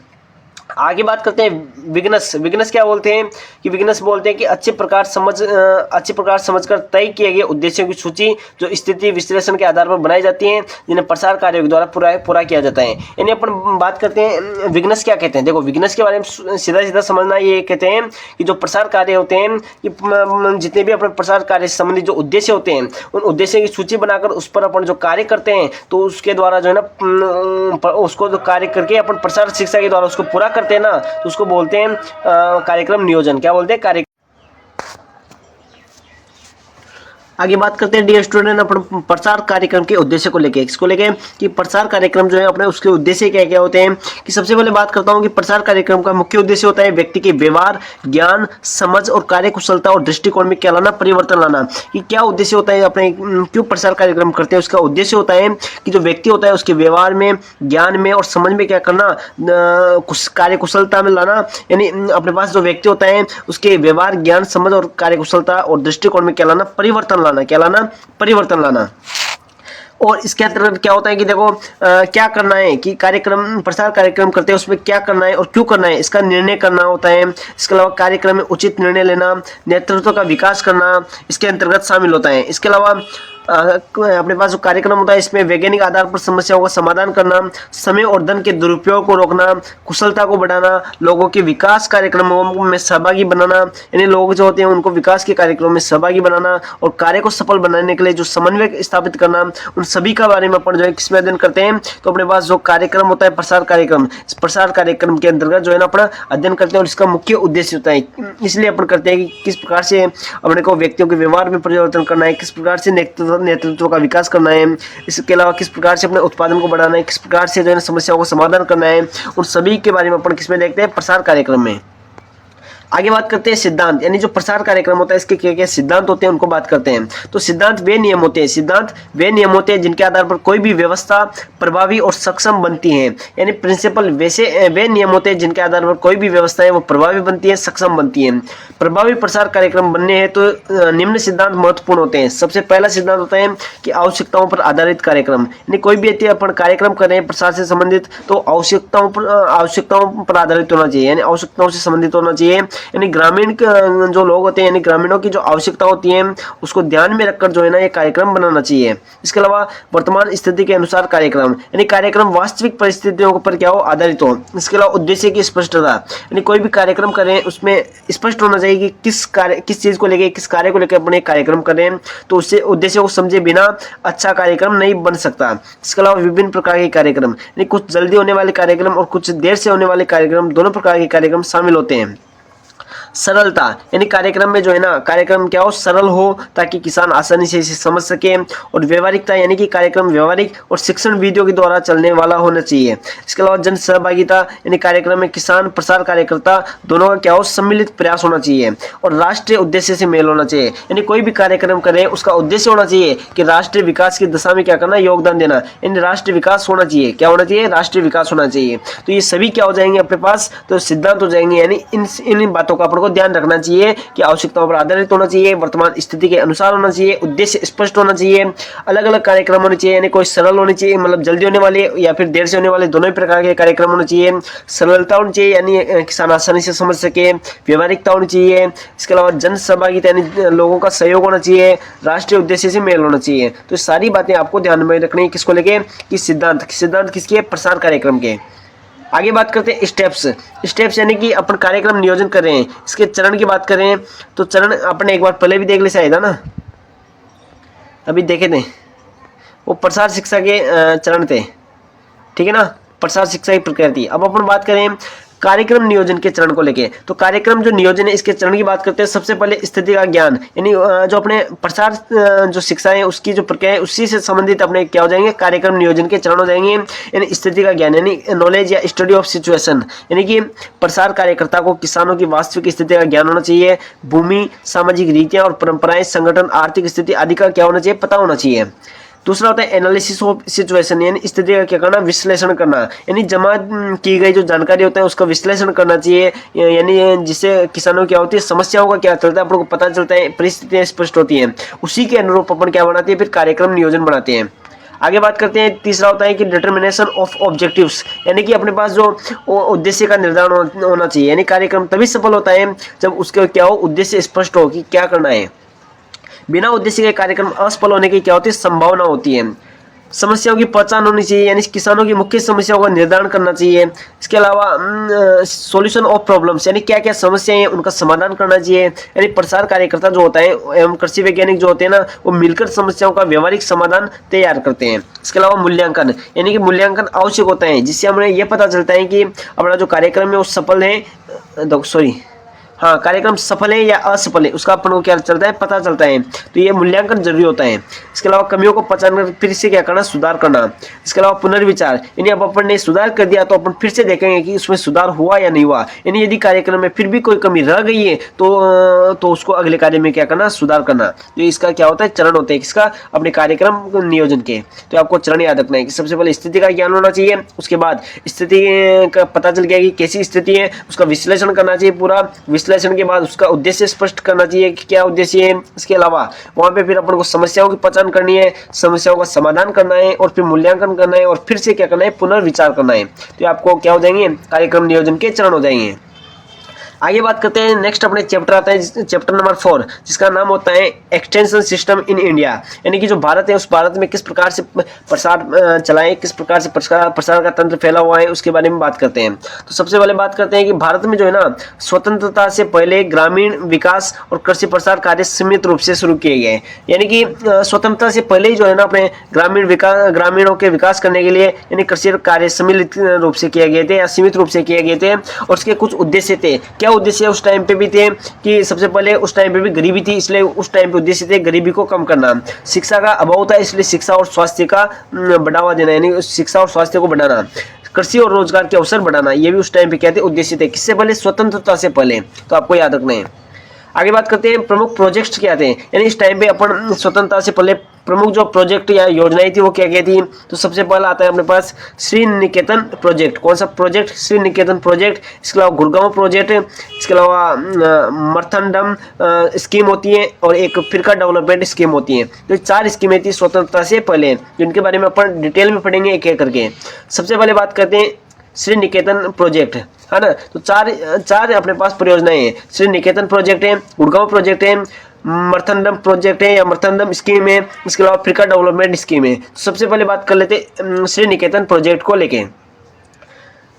आगे बात करते हैं विघ्नस। विघ्नस क्या बोलते हैं कि विघ्नस बोलते हैं कि अच्छे प्रकार समझकर तय किए गए उद्देश्यों की सूची जो स्थिति विश्लेषण के आधार पर बनाई जाती है, जिन्हें प्रसार कार्यों के द्वारा पूरा किया जाता है। यानी अपन बात करते हैं विघ्नस क्या कहते हैं। देखो विघ्नस के बारे में सीधा सीधा समझना, ये कहते हैं कि जो प्रसार कार्य होते हैं, कि जितने भी अपने प्रसार कार्य से संबंधित जो उद्देश्य होते हैं उन उद्देश्यों की सूची बनाकर उस पर अपन जो कार्य करते हैं तो उसके द्वारा जो है ना उसको जो कार्य करके अपन प्रसार शिक्षा के द्वारा उसको पूरा करते हैं ना, तो उसको बोलते हैं कार्यक्रम नियोजन। क्या बोलते हैं? आगे बात करते हैं डियर स्टूडेंट अपने प्रसार कार्यक्रम के उद्देश्य को लेके। इसको लेके कि प्रसार कार्यक्रम जो है अपने उसके उद्देश्य क्या क्या होते हैं, कि सबसे पहले बात करता हूं कि प्रसार कार्यक्रम का मुख्य उद्देश्य होता है व्यक्ति के व्यवहार, ज्ञान, समझ और कार्यकुशलता और दृष्टिकोण में क्या लाना? परिवर्तन लाना। कि क्या उद्देश्य होता है, अपने क्यों प्रसार कार्यक्रम करते हैं, उसका उद्देश्य होता है कि जो व्यक्ति होता है उसके व्यवहार में, ज्ञान में और समझ में क्या करना? कार्यकुशलता में लाना। यानी अपने पास जो व्यक्ति होता है उसके व्यवहार, ज्ञान, समझ और कार्यकुशलता और दृष्टिकोण में क्या लाना? परिवर्तन लाना। क्या लाना? परिवर्तन लाना। और इसके अंतर्गत क्या होता है कि देखो क्या करना है कि कार्यक्रम प्रसार कार्यक्रम करते हैं उसमें क्या करना है और क्यों करना है इसका निर्णय करना होता है। इसके अलावा कार्यक्रम में उचित निर्णय लेना, नेतृत्व का विकास करना इसके अंतर्गत शामिल होता है। इसके अलावा अपने पास जो कार्यक्रम होता है इसमें वैज्ञानिक आधार पर समस्याओं का समाधान करना, समय और धन के दुरुपयोग को रोकना, कुशलता को बढ़ाना, लोगों के विकास कार्यक्रमों में सहभागी बनाना, यानी लोग जो होते हैं उनको विकास के कार्यक्रमों में सहभागी बनाना और कार्य को सफल बनाने के लिए जो समन्वय स्थापित करना, उन सभी का बारे में अपन जो है किसमें अध्ययन करते हैं। तो अपने पास जो कार्यक्रम होता है प्रसार कार्यक्रम, इस प्रसार कार्यक्रम के अंतर्गत जो है ना अपना अध्ययन करते हैं और इसका मुख्य उद्देश्य होता है, इसलिए अपन करते हैं कि किस प्रकार से अपने को व्यक्तियों के व्यवहार में परिवर्तन करना है, किस प्रकार से नेतृत्व का विकास करना है, इसके अलावा किस प्रकार से अपने उत्पादन को बढ़ाना है, किस प्रकार से जो है समस्याओं का समाधान करना है, उन सभी के बारे में अपन किसमें देखते हैं प्रसार कार्यक्रम में। आगे बात करते हैं सिद्धांत, यानी जो प्रसार कार्यक्रम होता है इसके क्या क्या सिद्धांत होते हैं उनको बात करते हैं। तो सिद्धांत वे नियम होते हैं, सिद्धांत वे नियम होते हैं जिनके आधार पर कोई भी व्यवस्था प्रभावी और सक्षम बनती है, यानी प्रिंसिपल वैसे वे नियम होते हैं जिनके आधार पर कोई भी व्यवस्था है वो प्रभावी बनती है, सक्षम बनती है। प्रभावी प्रसार कार्यक्रम बनने हैं तो निम्न सिद्धांत महत्वपूर्ण होते हैं। सबसे पहला सिद्धांत होता है कि आवश्यकताओं पर आधारित कार्यक्रम, यानी कोई भी अपन कार्यक्रम कर रहे हैं प्रसार से संबंधित तो आवश्यकताओं पर आधारित होना चाहिए, यानी आवश्यकताओं से संबंधित होना चाहिए। यानी ग्रामीण जो लोग होते हैं, यानी ग्रामीणों की जो आवश्यकता होती है उसको ध्यान में रखकर जो है ना ये कार्यक्रम बनाना चाहिए। इसके अलावा वर्तमान स्थिति के अनुसार कार्यक्रम, यानी कार्यक्रम वास्तविक परिस्थितियों पर क्या हो आधारित हो। इसके अलावा उद्देश्य की स्पष्टता, यानी कोई भी कार्यक्रम करें उसमें स्पष्ट होना चाहिए कि किस चीज को लेकर, किस कार्य को लेकर अपने कार्यक्रम करें, तो उससे उद्देश्य को समझे बिना अच्छा कार्यक्रम नहीं बन सकता। इसके अलावा विभिन्न प्रकार के कार्यक्रम, यानी कुछ जल्दी होने वाले कार्यक्रम और कुछ देर से होने वाले कार्यक्रम, दोनों प्रकार के कार्यक्रम शामिल होते हैं। सरलता, यानी कार्यक्रम में जो है ना कार्यक्रम क्या हो सरल हो ताकि किसान आसानी से इसे समझ सके। और व्यवहारिकता, यानी कि कार्यक्रम व्यवहारिक और शिक्षण विधियों के द्वारा चलने वाला होना चाहिए। इसके अलावा जन सहभागिता, यानी कार्यक्रम में किसान प्रसार कार्यकर्ता दोनों का क्या हो सम्मिलित प्रयास होना चाहिए। और राष्ट्रीय उद्देश्य से मेल होना चाहिए, यानी कोई भी कार्यक्रम करें उसका उद्देश्य होना चाहिए कि राष्ट्रीय विकास की दिशा में क्या करना योगदान देना, यानी राष्ट्रीय विकास होना चाहिए। क्या होना चाहिए? राष्ट्रीय विकास होना चाहिए। तो ये सभी क्या हो जाएंगे अपने पास, तो सिद्धांत हो जाएंगे। यानी इन बातों का अपन को ध्यान रखना चाहिए कि आवश्यकताओं पर आधारित होना चाहिए, वर्तमान स्थिति के अनुसार होना चाहिए, उद्देश्य स्पष्ट होना चाहिए, अलग अलग कार्यक्रम होने चाहिए, यानी कोई सरल होने चाहिए मतलब जल्दी होने वाले या फिर देर से होने वाले दोनों ही प्रकार के कार्यक्रम होने चाहिए। सरलता होनी चाहिए यानी किसान आसानी से समझ सके, व्यवहारिकता होनी चाहिए, इसके अलावा जन सहभागिता यानी लोगों का सहयोग होना चाहिए, राष्ट्रीय उद्देश्य से मेल होना चाहिए। तो सारी बातें आपको ध्यान में रखनी है किसको लेके कि सिद्धांत किसके प्रसार कार्यक्रम के। आगे बात करते हैं स्टेप्स यानी कि अपन कार्यक्रम नियोजन कर रहे हैं, इसके चरण की बात करें तो चरण अपने एक बार पहले भी देख ले शायद है ना, अभी देखे थे वो प्रसार शिक्षा के चरण थे, ठीक है ना, प्रसार शिक्षा की प्रक्रिया थी। अब अपन बात करें कार्यक्रम नियोजन के चरण को लेके, तो कार्यक्रम जो नियोजन है इसके चरण की बात करते हैं। सबसे पहले स्थिति का ज्ञान, यानी जो अपने प्रसार जो शिक्षा है उसकी जो प्रक्रिया है उसी से संबंधित अपने क्या हो जाएंगे कार्यक्रम नियोजन के चरण हो जाएंगे। यानी स्थिति का ज्ञान यानी नॉलेज या स्टडी ऑफ सिचुएशन, यानी कि प्रसार कार्यकर्ता को किसानों की वास्तविक स्थिति का ज्ञान होना चाहिए, भूमि, सामाजिक रीतियां और परंपराएं, संगठन, आर्थिक स्थिति आदि का क्या होना चाहिए पता होना चाहिए। दूसरा होता है एनालिसिस ऑफ सिचुएशन, यानी स्थिति का क्या करना विश्लेषण करना, यानी जमा की गई जो जानकारी होता है उसका विश्लेषण करना चाहिए, यानी जिससे किसानों क्या होती है समस्याओं का क्या चलता है अपन को पता चलता है, परिस्थितियां स्पष्ट होती हैं, उसी के अनुरूप अपन क्या बनाते हैं फिर कार्यक्रम नियोजन बनाते हैं। आगे बात करते हैं तीसरा होता है कि डिटर्मिनेशन ऑफ ऑब्जेक्टिव्स, यानी कि अपने पास जो उद्देश्य का निर्धारण होना चाहिए, यानी कार्यक्रम तभी सफल होता है जब उसके क्या हो उद्देश्य स्पष्ट हो कि क्या करना है। बिना उद्देश्य के कार्यक्रम असफल होने की क्या होती है संभावना होती है। समस्याओं की पहचान होनी चाहिए, यानी किसानों की मुख्य समस्याओं का निर्धारण करना चाहिए। इसके अलावा सॉल्यूशन ऑफ प्रॉब्लम्स, यानी क्या क्या समस्याएं हैं उनका समाधान करना चाहिए। यानी प्रसार कार्यकर्ता जो होता है एवं कृषि वैज्ञानिक जो होते हैं ना वो मिलकर समस्याओं का व्यवहारिक समाधान तैयार करते हैं। इसके अलावा मूल्यांकन, यानी कि मूल्यांकन आवश्यक होता है जिससे हमें यह पता चलता है कि अपना जो कार्यक्रम है वो सफल है कार्यक्रम सफल है या असफल है उसका अपन को क्या चलता है पता चलता है, तो ये मूल्यांकन जरूरी होता है। इसके अलावा कमियों को पहचान कर फिर से क्या करना सुधार करना। इसके अलावा पुनर्विचार, यानी अब अपन ने सुधार कर दिया तो अपन फिर से देखेंगे कि उसमें सुधार हुआ या नहीं हुआ, यानी यदि कार्यक्रम में फिर भी कोई कमी रह गई है तो उसको अगले कार्य में क्या करना सुधार करना। तो इसका क्या होता है चरण होते हैं किसका अपने कार्यक्रम नियोजन के। तो आपको चरण याद रखना है कि सबसे पहले स्थिति का ज्ञान होना चाहिए, उसके बाद स्थिति का पता चल गया कि कैसी स्थिति है उसका विश्लेषण करना चाहिए, पूरा विश्लेषण के बाद उसका उद्देश्य स्पष्ट करना चाहिए कि क्या उद्देश्य है। इसके अलावा वहाँ पे फिर अपन को समस्याओं की पहचान करनी है, समस्याओं का समाधान करना है और फिर मूल्यांकन करना है और फिर से क्या करना है, पुनर्विचार करना है। तो आपको क्या हो जाएंगे, कार्यक्रम नियोजन के चरण हो जाएंगे। आगे बात करते हैं, नेक्स्ट अपने चैप्टर आता है चैप्टर नंबर 4, जिसका नाम होता है एक्सटेंशन सिस्टम इन इंडिया, यानी कि जो भारत है उस भारत में किस प्रकार से प्रसार चलाएं, किस प्रकार से प्रसार का तंत्र फैला हुआ है, उसके बारे में बात करते हैं। तो सबसे पहले बात करते हैं कि भारत में जो है ना, स्वतंत्रता से पहले ग्रामीण विकास और कृषि प्रसार कार्य सीमित रूप से शुरू किए गए, यानी कि स्वतंत्रता से पहले ही जो है ना अपने ग्रामीणों के विकास करने के लिए यानी कृषि कार्य सम्मिलित रूप से किए गए थे या सीमित रूप से किए गए थे। और उसके कुछ उद्देश्य थे। क्या उद्देश्य उस टाइम पे भी थे कि सबसे पहले उस टाइम पे भी गरीबी थी, इसलिए उस टाइम पे उद्देश्य थे गरीबी को कम करना। शिक्षा का अभाव था, इसलिए शिक्षा और स्वास्थ्य का बढ़ावा देना, यानी शिक्षा और स्वास्थ्य को बढ़ाना। कृषि और रोजगार के अवसर बढ़ाना, ये भी उस टाइम पे क्या थे, उद्देश्य थे। किससे पहले, स्वतंत्रता से पहले। तो आपको याद रखना है। आगे बात करते हैं प्रमुख प्रोजेक्ट्स क्या थे, यानी इस टाइम पे अपन स्वतंत्रता से पहले प्रमुख जो प्रोजेक्ट या योजनाएं थी वो क्या क्या थी। तो सबसे पहला आता है अपने पास श्री निकेतन प्रोजेक्ट। कौन सा प्रोजेक्ट, श्री निकेतन प्रोजेक्ट। इसके अलावा गुड़गांव प्रोजेक्ट, इसके अलावा मर्थनडम स्कीम होती है और एक फिरका डेवलपमेंट स्कीम होती है। तो 4 स्कीमें थी स्वतंत्रता से पहले, जिनके बारे में अपन डिटेल में पढ़ेंगे एक एक करके। सबसे पहले बात करते हैं श्री निकेतन प्रोजेक्ट, है ना। तो चार अपने पास परियोजनाएं हैं। श्री निकेतन प्रोजेक्ट है, गुड़गांव प्रोजेक्ट है, मर्थनडम प्रोजेक्ट है या मर्थनडम स्कीम है, इसके अलावा फ्रीका डेवलपमेंट स्कीम है। तो सबसे पहले बात कर लेते श्री निकेतन प्रोजेक्ट को लेके।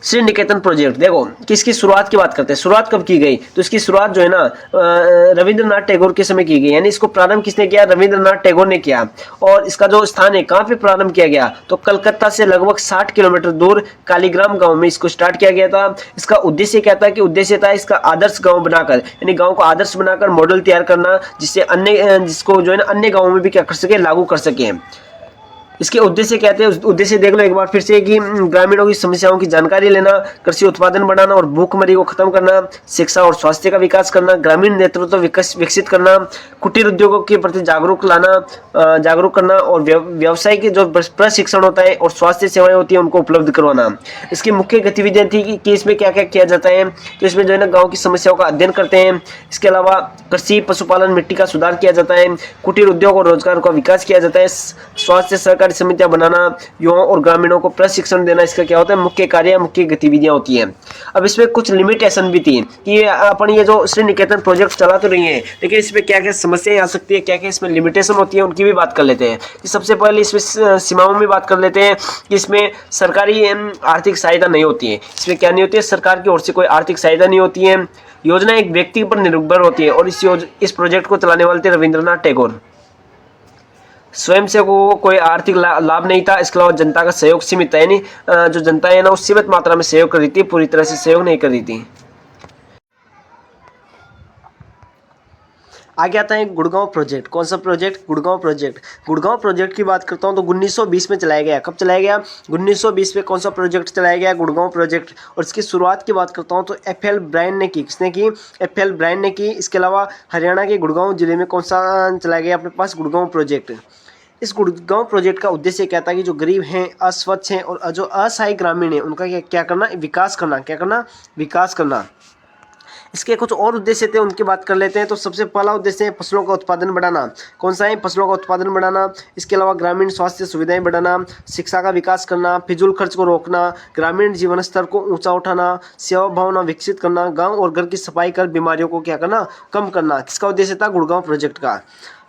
श्री निकेतन प्रोजेक्ट देखो किसकी शुरुआत की बात करते हैं, शुरुआत कब की गई। तो इसकी शुरुआत जो है ना रविंद्रनाथ टैगोर के समय की गई, यानी इसको प्रारंभ किसने किया, रविंद्रनाथ टैगोर ने किया। और इसका जो स्थान है कहाँ पे प्रारंभ किया गया, तो कलकत्ता से लगभग 60 किलोमीटर दूर कालीग्राम गांव में इसको स्टार्ट किया गया था। इसका उद्देश्य क्या था, कि उद्देश्य था इसका आदर्श गाँव बनाकर, यानी गाँव को आदर्श बनाकर मॉडल तैयार करना, जिससे अन्य जिसको जो है ना अन्य गाँवों में भी क्या कर सके, लागू कर सके। इसके उद्देश्य क्या थे, उद्देश्य देख लो एक बार फिर से, कि ग्रामीणों की समस्याओं की जानकारी लेना, कृषि उत्पादन बढ़ाना और भूखमरी को खत्म करना, शिक्षा और स्वास्थ्य का विकास करना, ग्रामीण नेतृत्व विकसित करना, कुटीर उद्योगों के प्रति जागरूक करना और व्यवसाय के जो प्रशिक्षण होता है और स्वास्थ्य सेवाएं होती है उनको उपलब्ध करवाना। इसकी मुख्य गतिविधियां थी कि इसमें क्या क्या किया जाता है। तो इसमें जो है ना गाँव की समस्याओं का अध्ययन करते हैं। इसके अलावा कृषि, पशुपालन, मिट्टी का सुधार किया जाता है, कुटीर उद्योग और रोजगार का विकास किया जाता है, स्वास्थ्य सहकारी समितियां बनाना, युवाओं और ग्रामीणों को प्रशिक्षण देना, इसका क्या होता है, मुख्य कार्य, मुख्य गतिविधियां होती हैं। अब इसमें कुछ लिमिटेशन भी थी कि अपन ये जो श्री निकेतन प्रोजेक्ट चला तो रही है, लेकिन इसमें क्या क्या समस्याएं आ सकती है, क्या क्या इसमें लिमिटेशन होती है, उनकी भी बात कर लेते हैं। कि सबसे पहले इसमें सीमाओं में बात कर लेते हैं कि इसमें सरकारी आर्थिक सहायता नहीं होती है। इसमें क्या नहीं होती है, सरकार की ओर से कोई आर्थिक सहायता नहीं होती है। योजना एक व्यक्ति पर निर्भर होती है और इस प्रोजेक्ट को चलाने वाले थे रविंद्रनाथ टैगोर। स्वयं से को कोई आर्थिक लाभ नहीं था। इसके अलावा जनता का सहयोग सीमित था, यानी जो जनता है ना वो सीमित मात्रा में सहयोग कर रही थी, पूरी तरह से सहयोग नहीं कर रही थी। आगे आता है गुड़गांव प्रोजेक्ट। कौन सा project, Gurgaon project. Gurgaon project की बात करता हूँ तो 1920 में चलाया गया। कब चलाया गया, 1920 में। कौन सा प्रोजेक्ट चलाया गया, गुड़गांव प्रोजेक्ट। और इसकी शुरुआत की बात करता हूँ तो FL ब्रायन ने की। किसने की, FL ब्रायन ने की। इसके अलावा हरियाणा के गुड़गांव जिले में कौन सा चलाया गया अपने पास, गुड़गांव प्रोजेक्ट। इस गुड़गांव प्रोजेक्ट का उद्देश्य क्या था कि जो गरीब हैं, अस्वच्छ हैं और जो असहाय ग्रामीण हैं उनका क्या करना, विकास करना। क्या करना, विकास करना। इसके कुछ और उद्देश्य थे, उनकी बात कर लेते हैं। तो सबसे पहला उद्देश्य है फसलों का उत्पादन बढ़ाना। कौन सा है, फसलों का उत्पादन बढ़ाना। इसके अलावा ग्रामीण स्वास्थ्य सुविधाएं बढ़ाना, शिक्षा का विकास करना, फिजूल खर्च को रोकना, ग्रामीण जीवन स्तर को ऊंचा उठाना, सेवा भावना विकसित करना, गाँव और घर की सफाई कर बीमारियों को क्या करना, कम करना। किसका उद्देश्य था, गुड़गांव प्रोजेक्ट का।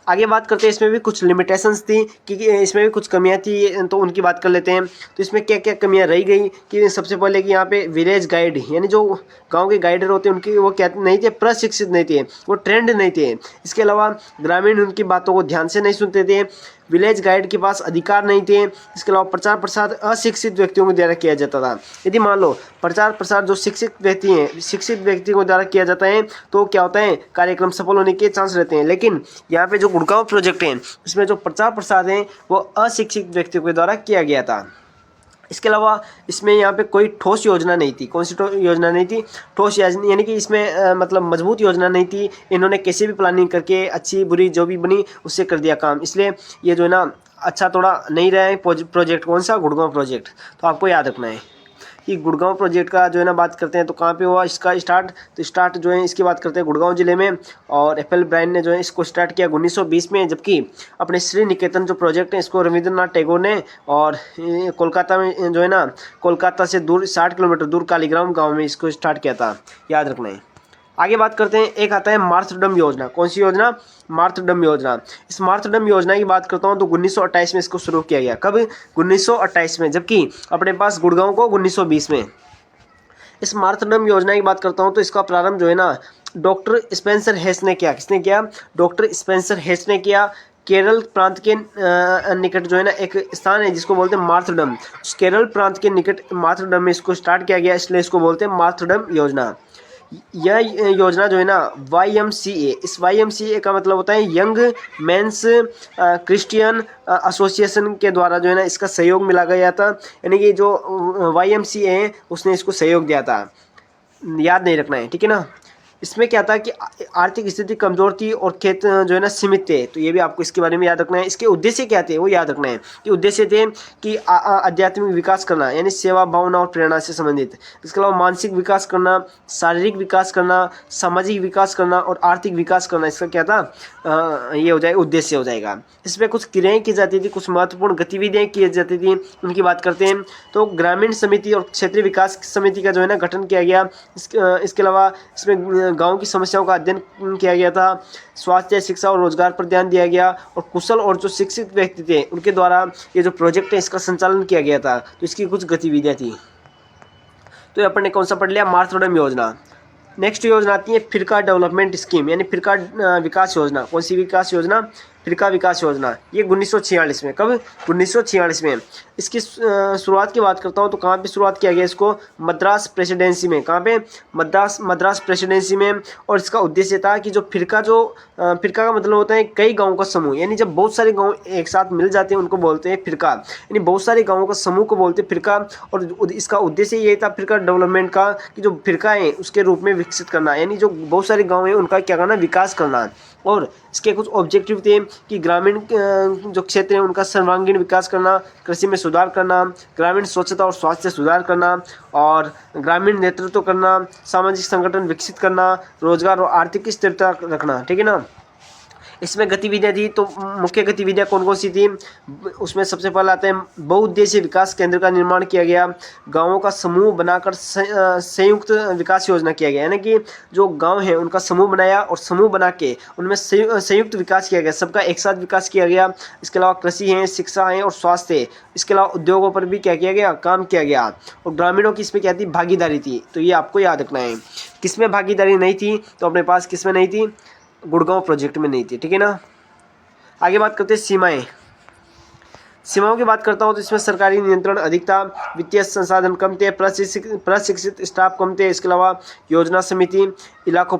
आगे बात करते हैं, इसमें भी कुछ लिमिटेशंस थी कि इसमें भी कुछ कमियां थी, तो उनकी बात कर लेते हैं। तो इसमें क्या क्या कमियां रही गई कि सबसे पहले कि यहाँ पे विलेज गाइड, यानी जो गांव के गाइडर होते हैं उनकी वो क्या नहीं थे, प्रशिक्षित नहीं थे, वो ट्रेंड नहीं थे। इसके अलावा ग्रामीण उनकी बातों को ध्यान से नहीं सुनते थे, विलेज गाइड के पास अधिकार नहीं थे। इसके अलावा प्रचार प्रसार अशिक्षित व्यक्तियों के द्वारा किया जाता था। यदि मान लो प्रचार प्रसार जो शिक्षित व्यक्ति हैं, शिक्षित व्यक्ति को द्वारा किया जाता है तो क्या होता है, कार्यक्रम सफल होने के चांस रहते हैं। लेकिन यहाँ पे जो गुड़गांव प्रोजेक्ट है इसमें जो प्रचार प्रसार है वो अशिक्षित व्यक्तियों के द्वारा किया गया था। इसके अलावा इसमें यहाँ पे कोई ठोस योजना नहीं थी। कौन सी योजना नहीं थी, ठोस, यानी कि इसमें मतलब मजबूत योजना नहीं थी। इन्होंने कैसे भी प्लानिंग करके अच्छी बुरी जो भी बनी उससे कर दिया काम, इसलिए ये जो है ना अच्छा थोड़ा नहीं रहा है प्रोजेक्ट। कौन सा, गुड़गांव प्रोजेक्ट। तो आपको याद रखना है। कि गुड़गांव प्रोजेक्ट का जो है ना बात करते हैं तो कहाँ पे हुआ इसका स्टार्ट, तो स्टार्ट जो है इसकी बात करते हैं गुड़गांव जिले में, और एफएल ब्रायन ने जो है इसको स्टार्ट किया 1920 में, जबकि अपने श्री निकेतन जो प्रोजेक्ट है इसको रविंद्रनाथ टैगोर ने, और कोलकाता में जो है ना, कोलकाता से दूर 60 किलोमीटर दूर कालीग्राम गाँव में इसको स्टार्ट किया था, याद रखना है। आगे बात करते हैं, एक आता है मार्तडम योजना। कौन सी योजना? मार्तडम योजना। इस मार्तडम योजना की बात करता हूँ तो 1928 में इसको शुरू किया गया। कब? 1928 में, जबकि अपने पास गुड़गांव को 1920 में। इस मार्तडम योजना की बात करता हूँ तो इसका प्रारंभ जो है ना डॉक्टर स्पेंसर हेस ने किया। किसने किया? डॉक्टर स्पेंसर हेस ने किया। केरल प्रांत के निकट जो है ना एक स्थान है जिसको बोलते हैं मार्तडम, केरल प्रांत के निकट मार्तडम में इसको स्टार्ट किया गया, इसलिए इसको बोलते हैं मार्तडम योजना। यह योजना जो है ना YMCA, इस YMCA का मतलब होता है यंग मेंस क्रिश्चियन एसोसिएशन के द्वारा जो है ना इसका सहयोग मिला गया था, यानी कि जो YMCA है उसने इसको सहयोग दिया था, याद नहीं रखना है, ठीक है ना। इसमें क्या था कि आर्थिक स्थिति कमजोर थी और खेत जो है ना सीमित थे, तो ये भी आपको इसके बारे में याद रखना है। इसके उद्देश्य क्या थे वो याद रखना है कि उद्देश्य थे कि आध्यात्मिक विकास करना, यानी सेवा भावना और प्रेरणा से संबंधित। इसके अलावा मानसिक विकास करना, शारीरिक विकास करना, सामाजिक विकास करना और आर्थिक विकास करना, इसका क्या था ये हो जाएगा, उद्देश्य हो जाएगा। इसमें कुछ क्रियाएं की जाती थी, कुछ महत्वपूर्ण गतिविधियाँ की जाती थी, उनकी बात करते हैं। तो ग्रामीण समिति और क्षेत्रीय विकास समिति का जो है ना गठन किया गया। इसके अलावा इसमें गांव की समस्याओं का अध्ययन किया गया था। स्वास्थ्य, शिक्षा और रोजगार पर ध्यान दिया गया, और कुशल और जो शिक्षित व्यक्ति थे उनके द्वारा ये जो प्रोजेक्ट है इसका संचालन किया गया था, तो इसकी कुछ गतिविधियां थी। तो अपन ने कौन सा पढ़ लिया? मार्तडम योजना। नेक्स्ट योजना आती है फिरका डेवलपमेंट स्कीम, यानी फिरका विकास योजना। कौन सी विकास योजना? फिरका विकास योजना। ये 1946 में। कब? 1946 में। इसकी शुरुआत की बात करता हूँ तो कहाँ पे शुरुआत किया गया इसको? मद्रास प्रेसिडेंसी में। कहाँ पे? मद्रास प्रेसिडेंसी में। और इसका उद्देश्य था कि जो फिरका का मतलब होता है कई गाँवों का समूह, यानी जब बहुत सारे गाँव एक साथ मिल जाते हैं उनको बोलते हैं फिरका, यानी बहुत सारे गाँवों का समूह को बोलते हैं फिरका। और इसका उद्देश्य ये था फिरका डेवलपमेंट का कि जो फिरका है उसके रूप में विकसित करना, यानी जो बहुत सारे गाँव हैं उनका क्या करना? विकास करना। और इसके कुछ ऑब्जेक्टिव थे कि ग्रामीण जो क्षेत्र है उनका सर्वांगीण विकास करना, कृषि में सुधार करना, ग्रामीण स्वच्छता और स्वास्थ्य सुधार करना, और ग्रामीण नेतृत्व करना, सामाजिक संगठन विकसित करना, रोजगार और आर्थिक स्थिरता रखना, ठीक है ना। इसमें गतिविधियाँ थी, तो मुख्य गतिविधियाँ कौन कौन सी थी? उसमें सबसे पहले आता है बहुउद्देशीय विकास केंद्र का निर्माण किया गया। गाँवों का समूह बनाकर संयुक्त विकास योजना किया गया, यानी कि जो गांव है उनका समूह बनाया और समूह बना के उनमें संयुक्त विकास किया गया, सबका एक साथ विकास किया गया। इसके अलावा कृषि है, शिक्षा है और स्वास्थ्य है। इसके अलावा उद्योगों पर भी क्या किया गया? काम किया गया। और ग्रामीणों की इसमें क्या थी? भागीदारी थी। तो ये आपको याद रखना है। किसमें भागीदारी नहीं थी? तो अपने पास किसमें नहीं थी? गुड़गांव प्रोजेक्ट में नहीं थी, ठीक है ना। आगे बात करते हैं सीमाएं। सीमाओं की बात करता हूँ तो इसमें सरकारी नियंत्रण अधिक था, वित्तीय संसाधन कम थे, प्रशिक्षित स्टाफ कम थे। इसके अलावा योजना समिति इलाकों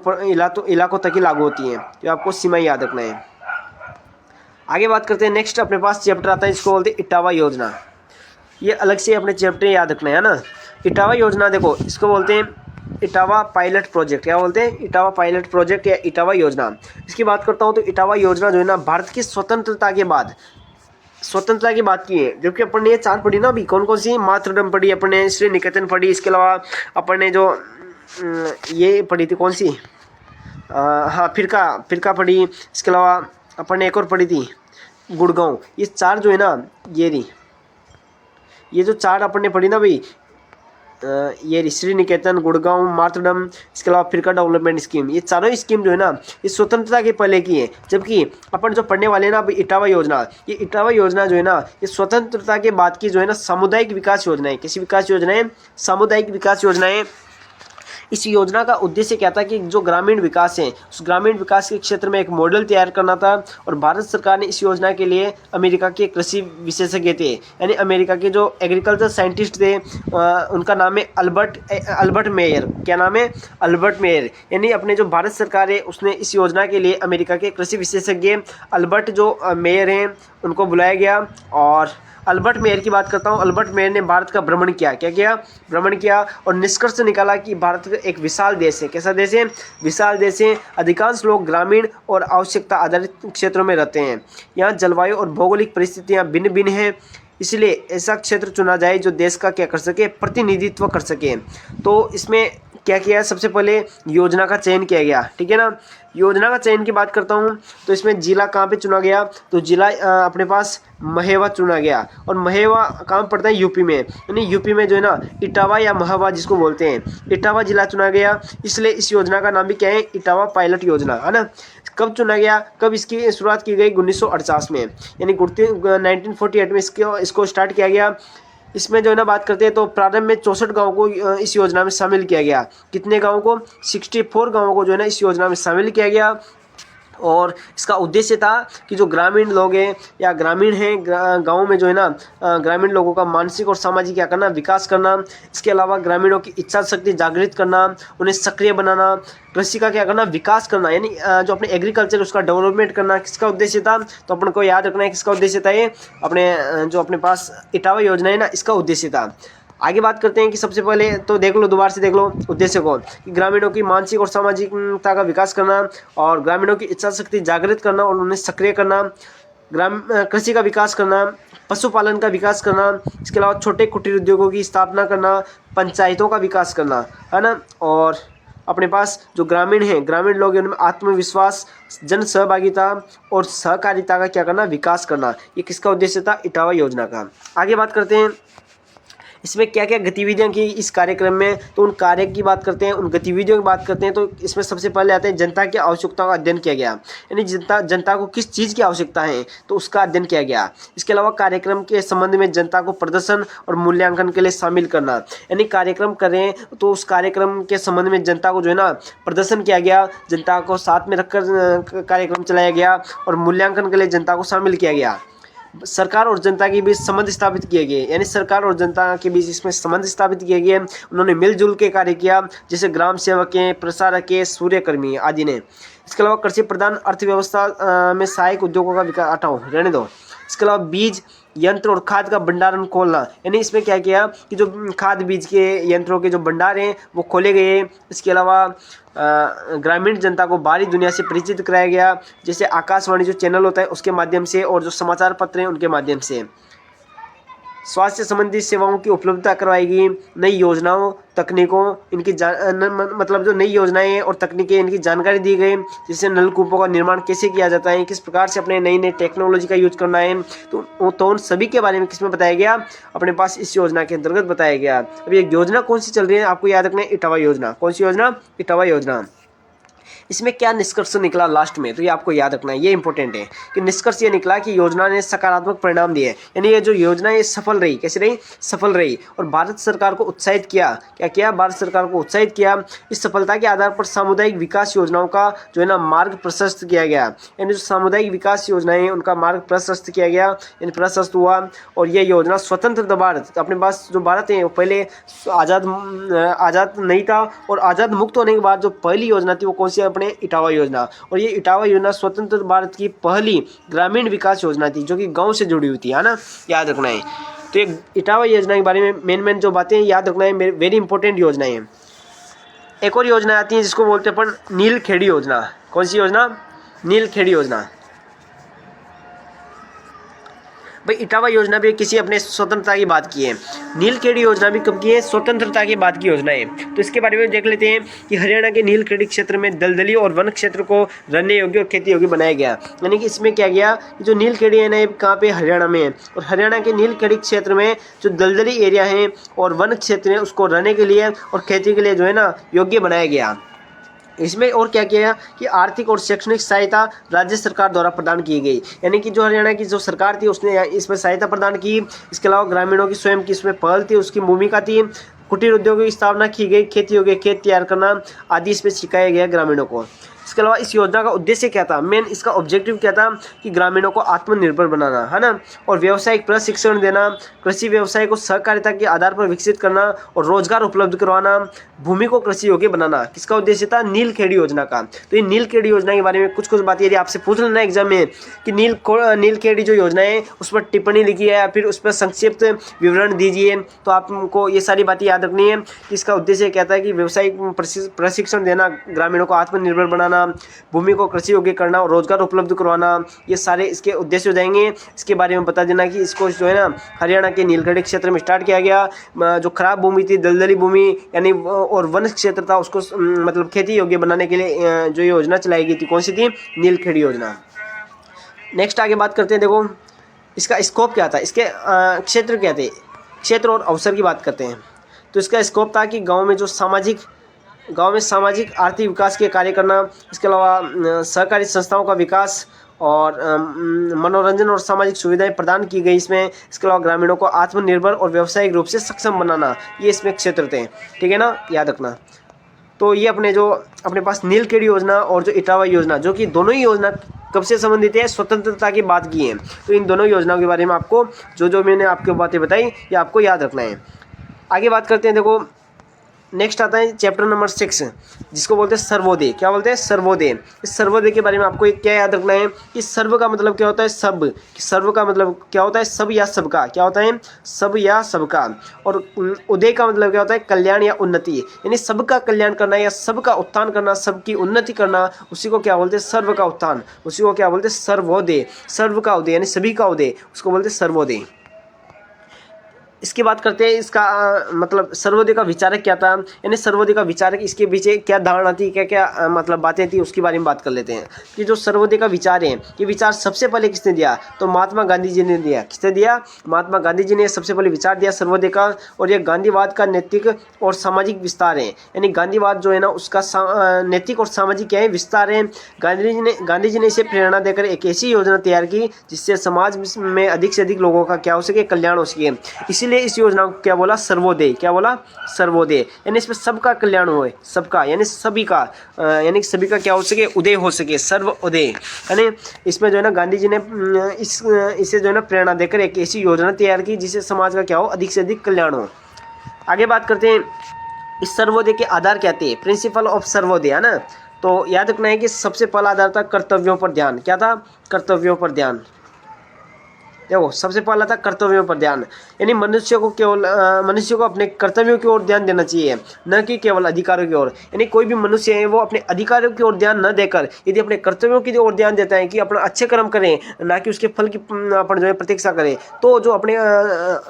तक ही लागू होती है, तो आपको सीमाएं याद रखना है। आगे बात करते हैं, नेक्स्ट अपने पास चैप्टर आता है, इसको बोलते हैं इटावा योजना। ये अलग से अपने चैप्टर याद रखना है ना। इटावा योजना देखो, इसको बोलते हैं इटावा पायलट प्रोजेक्ट। क्या बोलते हैं? इटावा पायलट प्रोजेक्ट या इटावा योजना। इसकी बात करता हूँ तो इटावा योजना जो है ना भारत की स्वतंत्रता के बाद की है, जबकि अपन ने ये 4 पढ़ी ना अभी। कौन कौन सी? मार्तडम पढ़ी, अपन ने श्री निकेतन पढ़ी, इसके अलावा अपन ने जो ये पढ़ी थी कौन सी, हाँ फिरका पढ़ी, इसके अलावा अपन ने एक और पढ़ी थी गुड़गांव। ये 4 जो है ना ये जो 4 अपन ने पढ़ी ना भाई, ये श्री निकेतन, गुड़गांव, मार्तडम, इसके अलावा फिरका डेवलपमेंट स्कीम, ये चारों स्कीम जो है ना ये स्वतंत्रता के पहले की है। जबकि अपन जो पढ़ने वाले हैं ना इटावा योजना, ये इटावा योजना जो है ना ये स्वतंत्रता के बाद की जो है ना सामुदायिक विकास योजना है। किसी विकास योजना है? सामुदायिक विकास योजना है। इस योजना का उद्देश्य क्या था कि जो ग्रामीण विकास है उस ग्रामीण विकास के क्षेत्र में एक मॉडल तैयार करना था। और भारत सरकार ने इस योजना के लिए अमेरिका के कृषि विशेषज्ञ थे, यानी अमेरिका के जो एग्रीकल्चर साइंटिस्ट थे, उनका नाम है अल्बर्ट मेयर। क्या नाम है? Albert Mayer. यानी अपने जो भारत सरकार है उसने इस योजना के लिए अमेरिका के कृषि विशेषज्ञ अल्बर्ट जो मेयर हैं उनको बुलाया गया। और अल्बर्ट मेयर की बात करता हूँ। अल्बर्ट मेयर ने भारत का भ्रमण किया। क्या किया? भ्रमण किया और निष्कर्ष निकाला कि भारत एक विशाल देश है। कैसा देश है? विशाल देश है। अधिकांश लोग ग्रामीण और आवश्यकता आधारित क्षेत्रों में रहते हैं। यहाँ जलवायु और भौगोलिक परिस्थितियाँ भिन्न भिन्न हैं। इसलिए ऐसा क्षेत्र चुना जाए जो देश का क्या कर सके, प्रतिनिधित्व कर सके। तो इसमें क्या किया, सबसे पहले योजना का चयन किया गया, ठीक है ना। योजना का चयन की बात करता हूँ तो इसमें जिला कहाँ पे चुना गया, तो जिला अपने पास महेवा चुना गया, और महेवा कहाँ पड़ता है, यूपी में, यानी यूपी में जो है ना इटावा या महोबा जिसको बोलते हैं, इटावा जिला चुना गया। इसलिए इस योजना का नाम भी क्या है, इटावा पायलट योजना, है ना। कब चुना गया, कब इसकी शुरुआत की गई, 1948 में, यानी 1948 में इसको स्टार्ट किया गया। इसमें जो है ना बात करते हैं तो प्रारंभ में 64 गाँव को इस योजना में शामिल किया गया। कितने गाँव को, 64 गाँवों को जो है ना इस योजना में शामिल किया गया। और इसका उद्देश्य था कि जो ग्रामीण लोग हैं या ग्रामीण हैं गाँव में जो है ना ग्रामीण लोगों का मानसिक और सामाजिक क्या करना, विकास करना। इसके अलावा ग्रामीणों की इच्छा शक्ति जागृत करना, उन्हें सक्रिय बनाना, कृषि का क्या करना, विकास करना, यानी जो अपने एग्रीकल्चर उसका डेवलपमेंट करना। किसका उद्देश्य था, तो अपन को याद रखना है किसका उद्देश्य था, ये अपने जो अपने पास इटावा योजना है ना, इसका उद्देश्य था। आगे बात करते हैं कि सबसे पहले तो देख लो, दोबारा से देख लो उद्देश्य को, कि ग्रामीणों की मानसिक और सामाजिकता का विकास करना, और ग्रामीणों की इच्छा शक्ति जागृत करना और उन्हें सक्रिय करना, कृषि का विकास करना, पशुपालन का विकास करना, इसके अलावा छोटे कुटीर उद्योगों की स्थापना करना, पंचायतों का विकास करना, है ना। और अपने पास जो ग्रामीण हैं, ग्रामीण लोग हैं, उनमें आत्मविश्वास, जन सहभागिता और सहकारिता का क्या करना, विकास करना। ये किसका उद्देश्य था, इटावा योजना का। आगे बात करते हैं इसमें क्या क्या गतिविधियां की इस कार्यक्रम में, तो उन कार्य की बात करते हैं, उन गतिविधियों की बात करते हैं। तो इसमें सबसे पहले आते हैं जनता की आवश्यकताओं का अध्ययन किया गया, यानी जनता को किस चीज़ की आवश्यकता है तो उसका अध्ययन किया गया। इसके अलावा कार्यक्रम के संबंध में जनता को प्रदर्शन और मूल्यांकन के लिए शामिल करना, यानी कार्यक्रम करें तो उस कार्यक्रम के संबंध में जनता को जो है ना प्रदर्शन किया गया, जनता को साथ में रखकर कार्यक्रम चलाया गया, और मूल्यांकन के लिए जनता को शामिल किया गया। सरकार और जनता के बीच संबंध स्थापित किए गए, यानी सरकार और जनता के बीच इसमें संबंध स्थापित किए गए। उन्होंने मिलजुल के कार्य किया, जैसे ग्राम सेवक हैं, प्रसारक हैं, सूर्यकर्मी आदि ने। इसके अलावा कृषि प्रधान अर्थव्यवस्था में सहायक उद्योगों का विकास, हटाओ रहने दो। इसके अलावा बीज, यंत्र और खाद का भंडारण खोलना, यानी इसमें क्या किया कि जो खाद बीज के यंत्रों के जो भंडार हैं वो खोले गए। इसके अलावा ग्रामीण जनता को बाहरी दुनिया से परिचित कराया गया, जैसे आकाशवाणी जो चैनल होता है उसके माध्यम से, और जो समाचार पत्र हैं उनके माध्यम से। स्वास्थ्य संबंधी सेवाओं की उपलब्धता करवाएगी, नई योजनाओं, तकनीकों, इनकी मतलब जो नई योजनाएं और तकनीकें इनकी जानकारी दी गई, जैसे नलकूपों का निर्माण कैसे किया जाता है, किस प्रकार से अपने नई नई टेक्नोलॉजी का यूज करना है, तो उन सभी के बारे में किसमें बताया गया, अपने पास इस योजना के अंतर्गत बताया गया। अभी एक योजना कौन सी चल रही है आपको याद रखना है, इटावा योजना। कौन सी योजना, इटावा योजना। इसमें क्या निष्कर्ष निकला लास्ट में, तो ये आपको याद रखना है, ये इंपॉर्टेंट है कि निष्कर्ष ये निकला कि योजना ने सकारात्मक परिणाम दिए, यानी ये जो योजना है सफल रही। कैसे रही, सफल रही। और भारत सरकार को उत्साहित किया, क्या किया, भारत सरकार को उत्साहित किया। इस सफलता के आधार पर सामुदायिक विकास योजनाओं का जो है ना मार्ग प्रशस्त किया गया, यानी जो सामुदायिक विकास योजनाएं हैं उनका मार्ग प्रशस्त किया गया, यानी प्रशस्त हुआ। और ये योजना स्वतंत्र भारत, अपने पास जो भारत है वो पहले आज़ाद नहीं था, और आज़ाद मुक्त होने के बाद जो पहली योजना थी वो कौन सी, अपने इटावा योजना। और ये इटावा योजना स्वतंत्र भारत की पहली ग्रामीण विकास योजना थी जो कि गांव से जुड़ी हुई थी, है ना, याद रखना है। तो ये इटावा योजना के बारे में मेन जो बातें याद रखना है, वेरी इंपॉर्टेंट योजना है। एक और योजना आती है जिसको बोलते हैं अपन नीलखेड़ी योजना। कौन सी योजना, नीलखेड़ी योजना। भाई इटावा योजना भी किसी अपने स्वतंत्रता की बात की है, नीलखेड़ी योजना भी कब की है, स्वतंत्रता के बाद की योजना है। तो इसके बारे में देख लेते हैं कि हरियाणा के नीलखेड़ी क्षेत्र में दलदली और वन क्षेत्र को रहने योग्य और खेती योग्य बनाया गया। यानी कि इसमें क्या गया कि जो नीलखेड़ी है ना, कहाँ पे, हरियाणा में है। और हरियाणा के नीलखेड़ी क्षेत्र में जो दलदली एरिया है और वन क्षेत्र है उसको रहने के लिए और खेती के लिए जो है ना योग्य बनाया गया। इसमें और क्या किया कि आर्थिक और शैक्षणिक सहायता राज्य सरकार द्वारा प्रदान की गई, यानी कि जो हरियाणा की जो सरकार थी उसने इसमें सहायता प्रदान की। इसके अलावा ग्रामीणों की स्वयं की इसमें पहल थी, उसकी भूमिका थी। कुटीर उद्योगों की स्थापना की गई, खेती योग्य खेत तैयार करना आदि इसमें सिखाया गया ग्रामीणों को। इसके अलावा इस योजना का उद्देश्य क्या था, मेन इसका ऑब्जेक्टिव क्या था कि ग्रामीणों को आत्मनिर्भर बनाना, है ना, और व्यावसायिक प्रशिक्षण देना, कृषि व्यवसाय को सहकारिता के आधार पर विकसित करना और रोजगार उपलब्ध करवाना, भूमि को कृषि योग्य बनाना। किसका उद्देश्य था, नीलखेड़ी योजना का। तो ये नीलखेड़ी योजना के बारे में कुछ बात यदि आपसे पूछ लेना एग्जाम में कि नीलखेड़ी जो योजना है उस पर टिप्पणी लिखी है या फिर उस पर संक्षिप्त विवरण दीजिए, तो आपको ये सारी बातें याद रखनी है कि इसका उद्देश्य क्या था कि व्यावसायिक प्रशिक्षण देना, ग्रामीणों को आत्मनिर्भर बनाना, करना, भूमि को कृषि योग्य करना और रोजगार उपलब्ध करवाना, ये सारे इसके उद्देश्य हो जाएंगे। इसके बारे में बता देना कि इसको जो है ना हरियाणा के नीलगढ़ क्षेत्र में स्टार्ट किया गया। जो खराब भूमि थी, दलदली भूमि यानी और वन क्षेत्र था, उसको मतलब खेती योग्य बनाने के लिए जो योजना चलाई गई थी, कौन सी थी? नीलखेड़ी योजना। नेक्स्ट आगे बात करते हैं। देखो इसका स्कोप क्या था, इसके क्षेत्र क्या थे, क्षेत्र और अवसर की बात करते हैं। तो इसका स्कोप था कि गांव में सामाजिक आर्थिक विकास के कार्य करना, इसके अलावा सहकारी संस्थाओं का विकास और मनोरंजन और सामाजिक सुविधाएं प्रदान की गई इसमें। इसके अलावा ग्रामीणों को आत्मनिर्भर और व्यावसायिक रूप से सक्षम बनाना, ये इसमें क्षेत्र थे। ठीक है ना, याद रखना। तो ये अपने पास नीलखेड़ी योजना और जो इटावा योजना, जो कि दोनों ही योजना कब से संबंधित है? स्वतंत्रता की बात की है। तो इन दोनों योजनाओं के बारे में आपको जो मैंने आपको बातें बताई, ये आपको याद रखना है। आगे बात करते हैं। देखो नेक्स्ट आता है चैप्टर नंबर 6, जिसको बोलते हैं सर्वोदय। क्या बोलते हैं? सर्वोदय। इस सर्वोदय के बारे में आपको क्या याद रखना है कि सर्व का मतलब क्या होता है? सब। सर्व का मतलब क्या होता है? सब या सबका। क्या होता है? सब या सबका। और उदय का मतलब क्या होता है? कल्याण या उन्नति, यानी सबका कल्याण करना या सबका उत्थान करना, सबकी उन्नति करना, उसी को क्या बोलते हैं? सर्व का उत्थान। उसी को क्या बोलते हैं? सर्वोदय। सर्व का उदय यानी सभी का उदय, उसको बोलते हैं सर्वोदय। इसकी बात करते हैं। इसका मतलब सर्वोदय का विचारक क्या था, यानी सर्वोदय का विचारक, इसके पीछे क्या धारणा थी, क्या क्या मतलब बातें थी, उसके बारे में बात कर लेते हैं। कि जो सर्वोदय का विचार है, ये विचार सबसे पहले किसने दिया? तो महात्मा गांधी जी ने दिया। किसने दिया? महात्मा गांधी जी ने सबसे पहले विचार दिया सर्वोदय का। और ये गांधीवाद का नैतिक और सामाजिक विस्तार है, यानी गांधीवाद जो है ना उसका नैतिक और सामाजिक क्या है? विस्तार है। गांधी जी ने इसे प्रेरणा देकर एक ऐसी योजना तैयार की जिससे समाज में अधिक से अधिक लोगों का क्या हो सके? कल्याण हो सके। इसीलिए इस योजना को क्या बोला? सर्वोदय। क्या बोला? सर्वोदय। यानी इसमें सबका कल्याण हो, सबका यानी सभी का, यानी सभी का क्या हो सके? उदय हो सके, सर्वोदय। यानी इसमें जो है ना गांधी जी ने इसे जो है ना प्रेरणा देकर एक ऐसी योजना तैयार की जिससे समाज का क्या हो? अधिक से अधिक कल्याण हो। आगे बात करते हैं। इस सर्वोदय के आधार क्या थे? प्रिंसिपल ऑफ सर्वोदय, है ना। तो याद रखना है कि सबसे पहला आधार था कर्तव्यों पर ध्यान। क्या था? कर्तव्यों पर ध्यान। देखो सबसे पहला था कर्तव्यों पर ध्यान, यानी मनुष्य को अपने कर्तव्यों की ओर ध्यान देना चाहिए, न कि केवल अधिकारों की ओर। यानी कोई भी मनुष्य है वो अपने अधिकारों की ओर ध्यान न देकर यदि अपने कर्तव्यों की ओर ध्यान देता है कि अपना अच्छे कर्म करें, ना कि उसके फल की अपन जो है प्रतीक्षा करें, तो जो अपने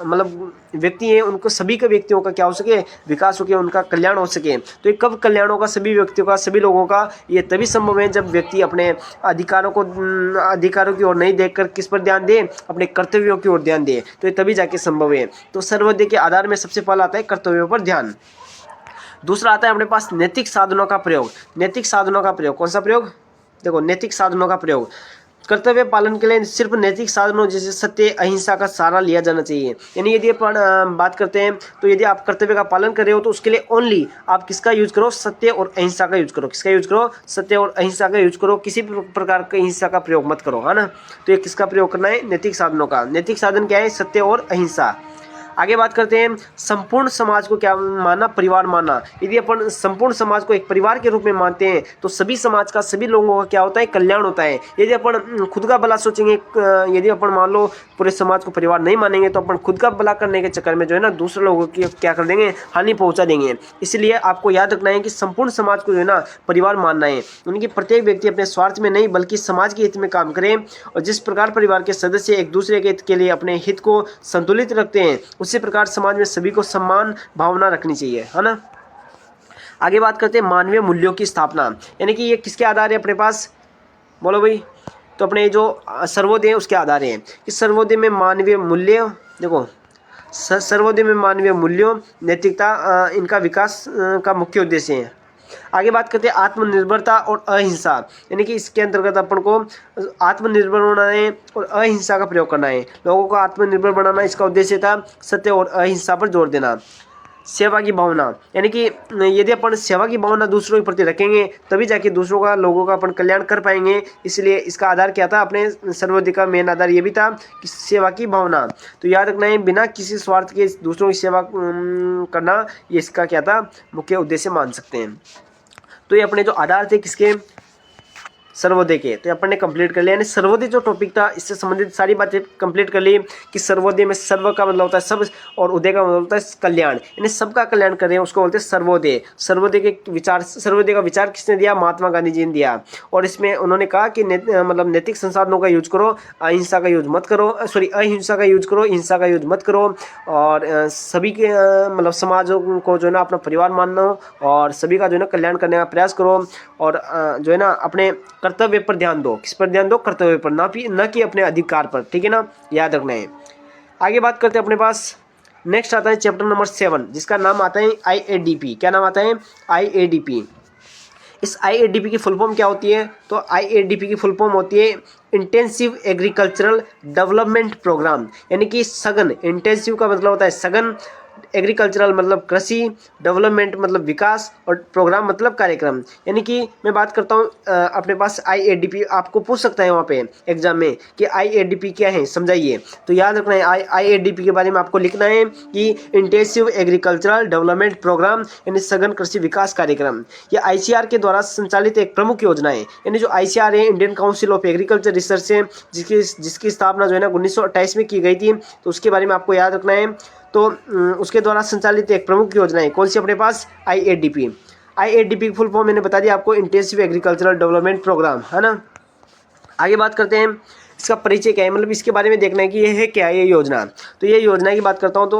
मतलब व्यक्ति हैं उनको सभी के व्यक्तियों का क्या हो सके? विकास हो सके, उनका कल्याण हो सके। तो ये कब कल्याण होगा सभी व्यक्तियों का, सभी लोगों का? ये तभी संभव है जब व्यक्ति अपने अधिकारों की ओर नहीं देखकर किस पर ध्यान दे? अपने कर्तव्यों की ओर ध्यान दे। तो ये तभी जाके संभव है। तो सर्वोदय के आधार में सबसे पहला आता है कर्तव्यों पर ध्यान। दूसरा आता है अपने पास नैतिक साधनों का प्रयोग। नैतिक साधनों का प्रयोग, कौन सा प्रयोग? देखो नैतिक साधनों का प्रयोग। कर्तव्य पालन के लिए सिर्फ नैतिक साधनों जैसे सत्य, अहिंसा का सहारा लिया जाना चाहिए। यानी यदि अपन बात करते हैं तो यदि आप कर्तव्य का पालन कर रहे हो तो उसके लिए ओनली आप किसका यूज करो? सत्य और अहिंसा का यूज करो। किसका यूज करो? सत्य और अहिंसा का यूज करो। किसी भी प्रकार का हिंसा का प्रयोग मत करो, है ना। तो ये किसका प्रयोग करना है? नैतिक साधनों का। नैतिक साधन क्या है? सत्य और अहिंसा। आगे बात करते हैं। संपूर्ण समाज को क्या माना? परिवार माना। यदि अपन संपूर्ण समाज को एक परिवार के रूप में मानते हैं तो सभी समाज का, सभी लोगों का क्या होता है? कल्याण होता है। यदि अपन खुद का भला सोचेंगे, यदि अपन मान लो पूरे समाज को परिवार नहीं मानेंगे तो अपन खुद का भला करने के चक्कर में जो है ना दूसरे लोगों की क्या कर देंगे? हानि पहुंचा देंगे। इसलिए आपको याद रखना है कि संपूर्ण समाज को जो है ना परिवार मानना है। उनकी प्रत्येक व्यक्ति अपने स्वार्थ में नहीं बल्कि समाज के हित में काम करें। और जिस प्रकार परिवार के सदस्य एक दूसरे के हित के लिए अपने हित को संतुलित रखते हैं, उसी प्रकार समाज में सभी को सम्मान भावना रखनी चाहिए, है ना। आगे बात करते हैं मानवीय मूल्यों की स्थापना, यानी कि ये किसके आधार है अपने पास? बोलो भाई। तो अपने जो सर्वोदय है उसके आधार है कि सर्वोदय में मानवीय मूल्य, देखो सर्वोदय में मानवीय मूल्यों, नैतिकता, इनका विकास का मुख्य उद्देश्य है। आगे बात करते हैं आत्मनिर्भरता और अहिंसा, यानी कि इसके अंतर्गत अपन को आत्मनिर्भर होना है और अहिंसा का प्रयोग करना है। लोगों को आत्मनिर्भर बनाना इसका उद्देश्य था। सत्य और अहिंसा पर जोर देना। सेवा की भावना, यानी कि यदि अपन सेवा की भावना दूसरों के प्रति रखेंगे तभी जाके दूसरों का, लोगों का अपन कल्याण कर पाएंगे। इसलिए इसका आधार क्या था? अपने सर्वोदय का मेन आधार ये भी था कि सेवा की भावना। तो याद रखना है बिना किसी स्वार्थ के दूसरों की सेवा करना, ये इसका क्या था? मुख्य उद्देश्य मान सकते हैं। तो ये अपने जो आधार थे किसके? सर्वोदय के। तो अपन ने कंप्लीट कर लिया, यानी सर्वोदय जो टॉपिक था इससे संबंधित सारी बातें कंप्लीट कर ली कि सर्वोदय में सर्व का मतलब होता है सब और उदय का मतलब होता है कल्याण, यानी सबका कल्याण कर रहे हैं उसको बोलते हैं सर्वोदय। सर्वोदय के विचार, सर्वोदय का विचार किसने दिया? महात्मा गांधी जी ने दिया। और इसमें उन्होंने कहा कि मतलब नैतिक संसाधनों का यूज करो, अहिंसा का यूज मत करो, अहिंसा का यूज करो, हिंसा का यूज मत करो, और सभी के मतलब समाज को जो है ना अपना परिवार मानना, और सभी का जो है ना कल्याण करने का प्रयास करो, और जो है ना अपने कर्तव्य पर ध्यान दो। किस पर ध्यान दो? कर्तव्य पर, ना कि अपने अधिकार पर, ठीक है ना, याद रखना है। आगे बात करते हैं अपने पास नेक्स्ट आता है चैप्टर नंबर 7 जिसका नाम आता है IADP। क्या नाम आता है? IADP। इस IADP की फुल फॉर्म क्या होती है? तो IADP की फुल फॉर्म होती है इंटेंसिव एग्रीकल्चरल डेवलपमेंट प्रोग्राम, यानी कि सघन। इंटेंसिव का मतलब होता है सघन, एग्रीकल्चरल मतलब कृषि, डेवलपमेंट मतलब विकास, और प्रोग्राम मतलब कार्यक्रम। यानी कि मैं बात करता हूँ अपने पास IADP, आपको पूछ सकता है वहाँ पे एग्जाम में कि IADP क्या है, समझाइए। तो याद रखना है IADP के बारे में आपको लिखना है कि इंटेंसिव एग्रीकल्चरल डेवलपमेंट प्रोग्राम, यानी सघन कृषि विकास कार्यक्रम। यह ICAR के द्वारा संचालित एक प्रमुख योजना है। यानी जो ICAR है, Indian council of agriculture research है, जिसकी स्थापना जो है ना 1928 में की गई थी। तो उसके बारे में आपको याद रखना है। तो उसके द्वारा संचालित एक प्रमुख योजना है कौन सी अपने पास? IADP। IADP की फुल फॉर्म मैंने बता दिया आपको, इंटेंसिव एग्रीकल्चरल डेवलपमेंट प्रोग्राम, है ना। आगे बात करते हैं इसका परिचय क्या है, मतलब इसके बारे में देखना है कि ये है क्या ये योजना। तो ये योजना की बात करता हूँ तो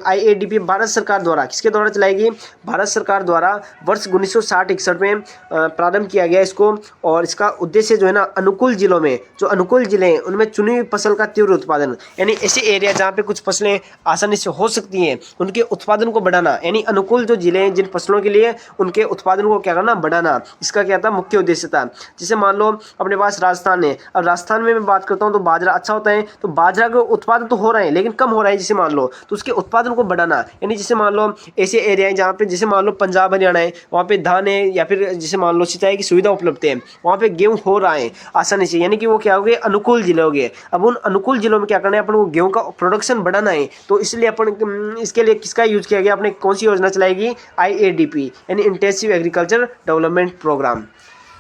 IADP भारत सरकार द्वारा, किसके द्वारा चलाएगी? भारत सरकार द्वारा वर्ष 1960-61 में प्रारंभ किया गया इसको। और इसका उद्देश्य जो है ना अनुकूल जिलों में, जो अनुकूल जिले हैं उनमें चुनी हुई फसल का तीव्र उत्पादन, यानी ऐसे एरिया जहाँ पे कुछ फसलें आसानी से हो सकती हैं उनके उत्पादन को बढ़ाना, यानी अनुकूल जो जिले हैं जिन फसलों के लिए उनके उत्पादन को क्या करना? बढ़ाना। इसका क्या था? मुख्य उद्देश्य था। जैसे मान लो अपने पास राजस्थान है, अब राजस्थान में मैं बात करता हूँ तो बाजरा अच्छा होता है, तो बाजरा का उत्पादन तो हो रहा है लेकिन कम हो रहा है, जैसे मान लो, तो उसके उत्पादन को बढ़ाना। यानी जैसे मान लो ऐसे एरिया है जहाँ पे, जैसे मान लो पंजाब हरियाणा है, वहाँ पे धान है, या फिर जैसे मान लो सिंचाई की सुविधा उपलब्ध है, वहाँ पे गेहूँ हो रहा है आसानी से, यानी कि वो क्या हो गए? अनुकूल जिले हो गए। अब उन अनुकूल जिलों में क्या करना है? अपन को गेहूँ का प्रोडक्शन बढ़ाना है। तो इसलिए अपन इसके लिए किसका यूज किया गया? अपने कौन सी योजना चलाएगी? IADP, यानी इंटेंसिव एग्रीकल्चर डेवलपमेंट प्रोग्राम।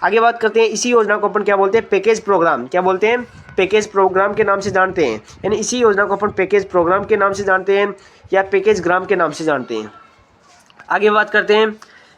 आगे बात करते हैं, इसी योजना को अपन क्या बोलते हैं? Package programme. क्या बोलते हैं? पैकेज प्रोग्राम के नाम से जानते हैं। यानी इसी योजना को अपन पैकेज प्रोग्राम के नाम से जानते हैं या पैकेज ग्राम के नाम से जानते हैं। आगे बात करते हैं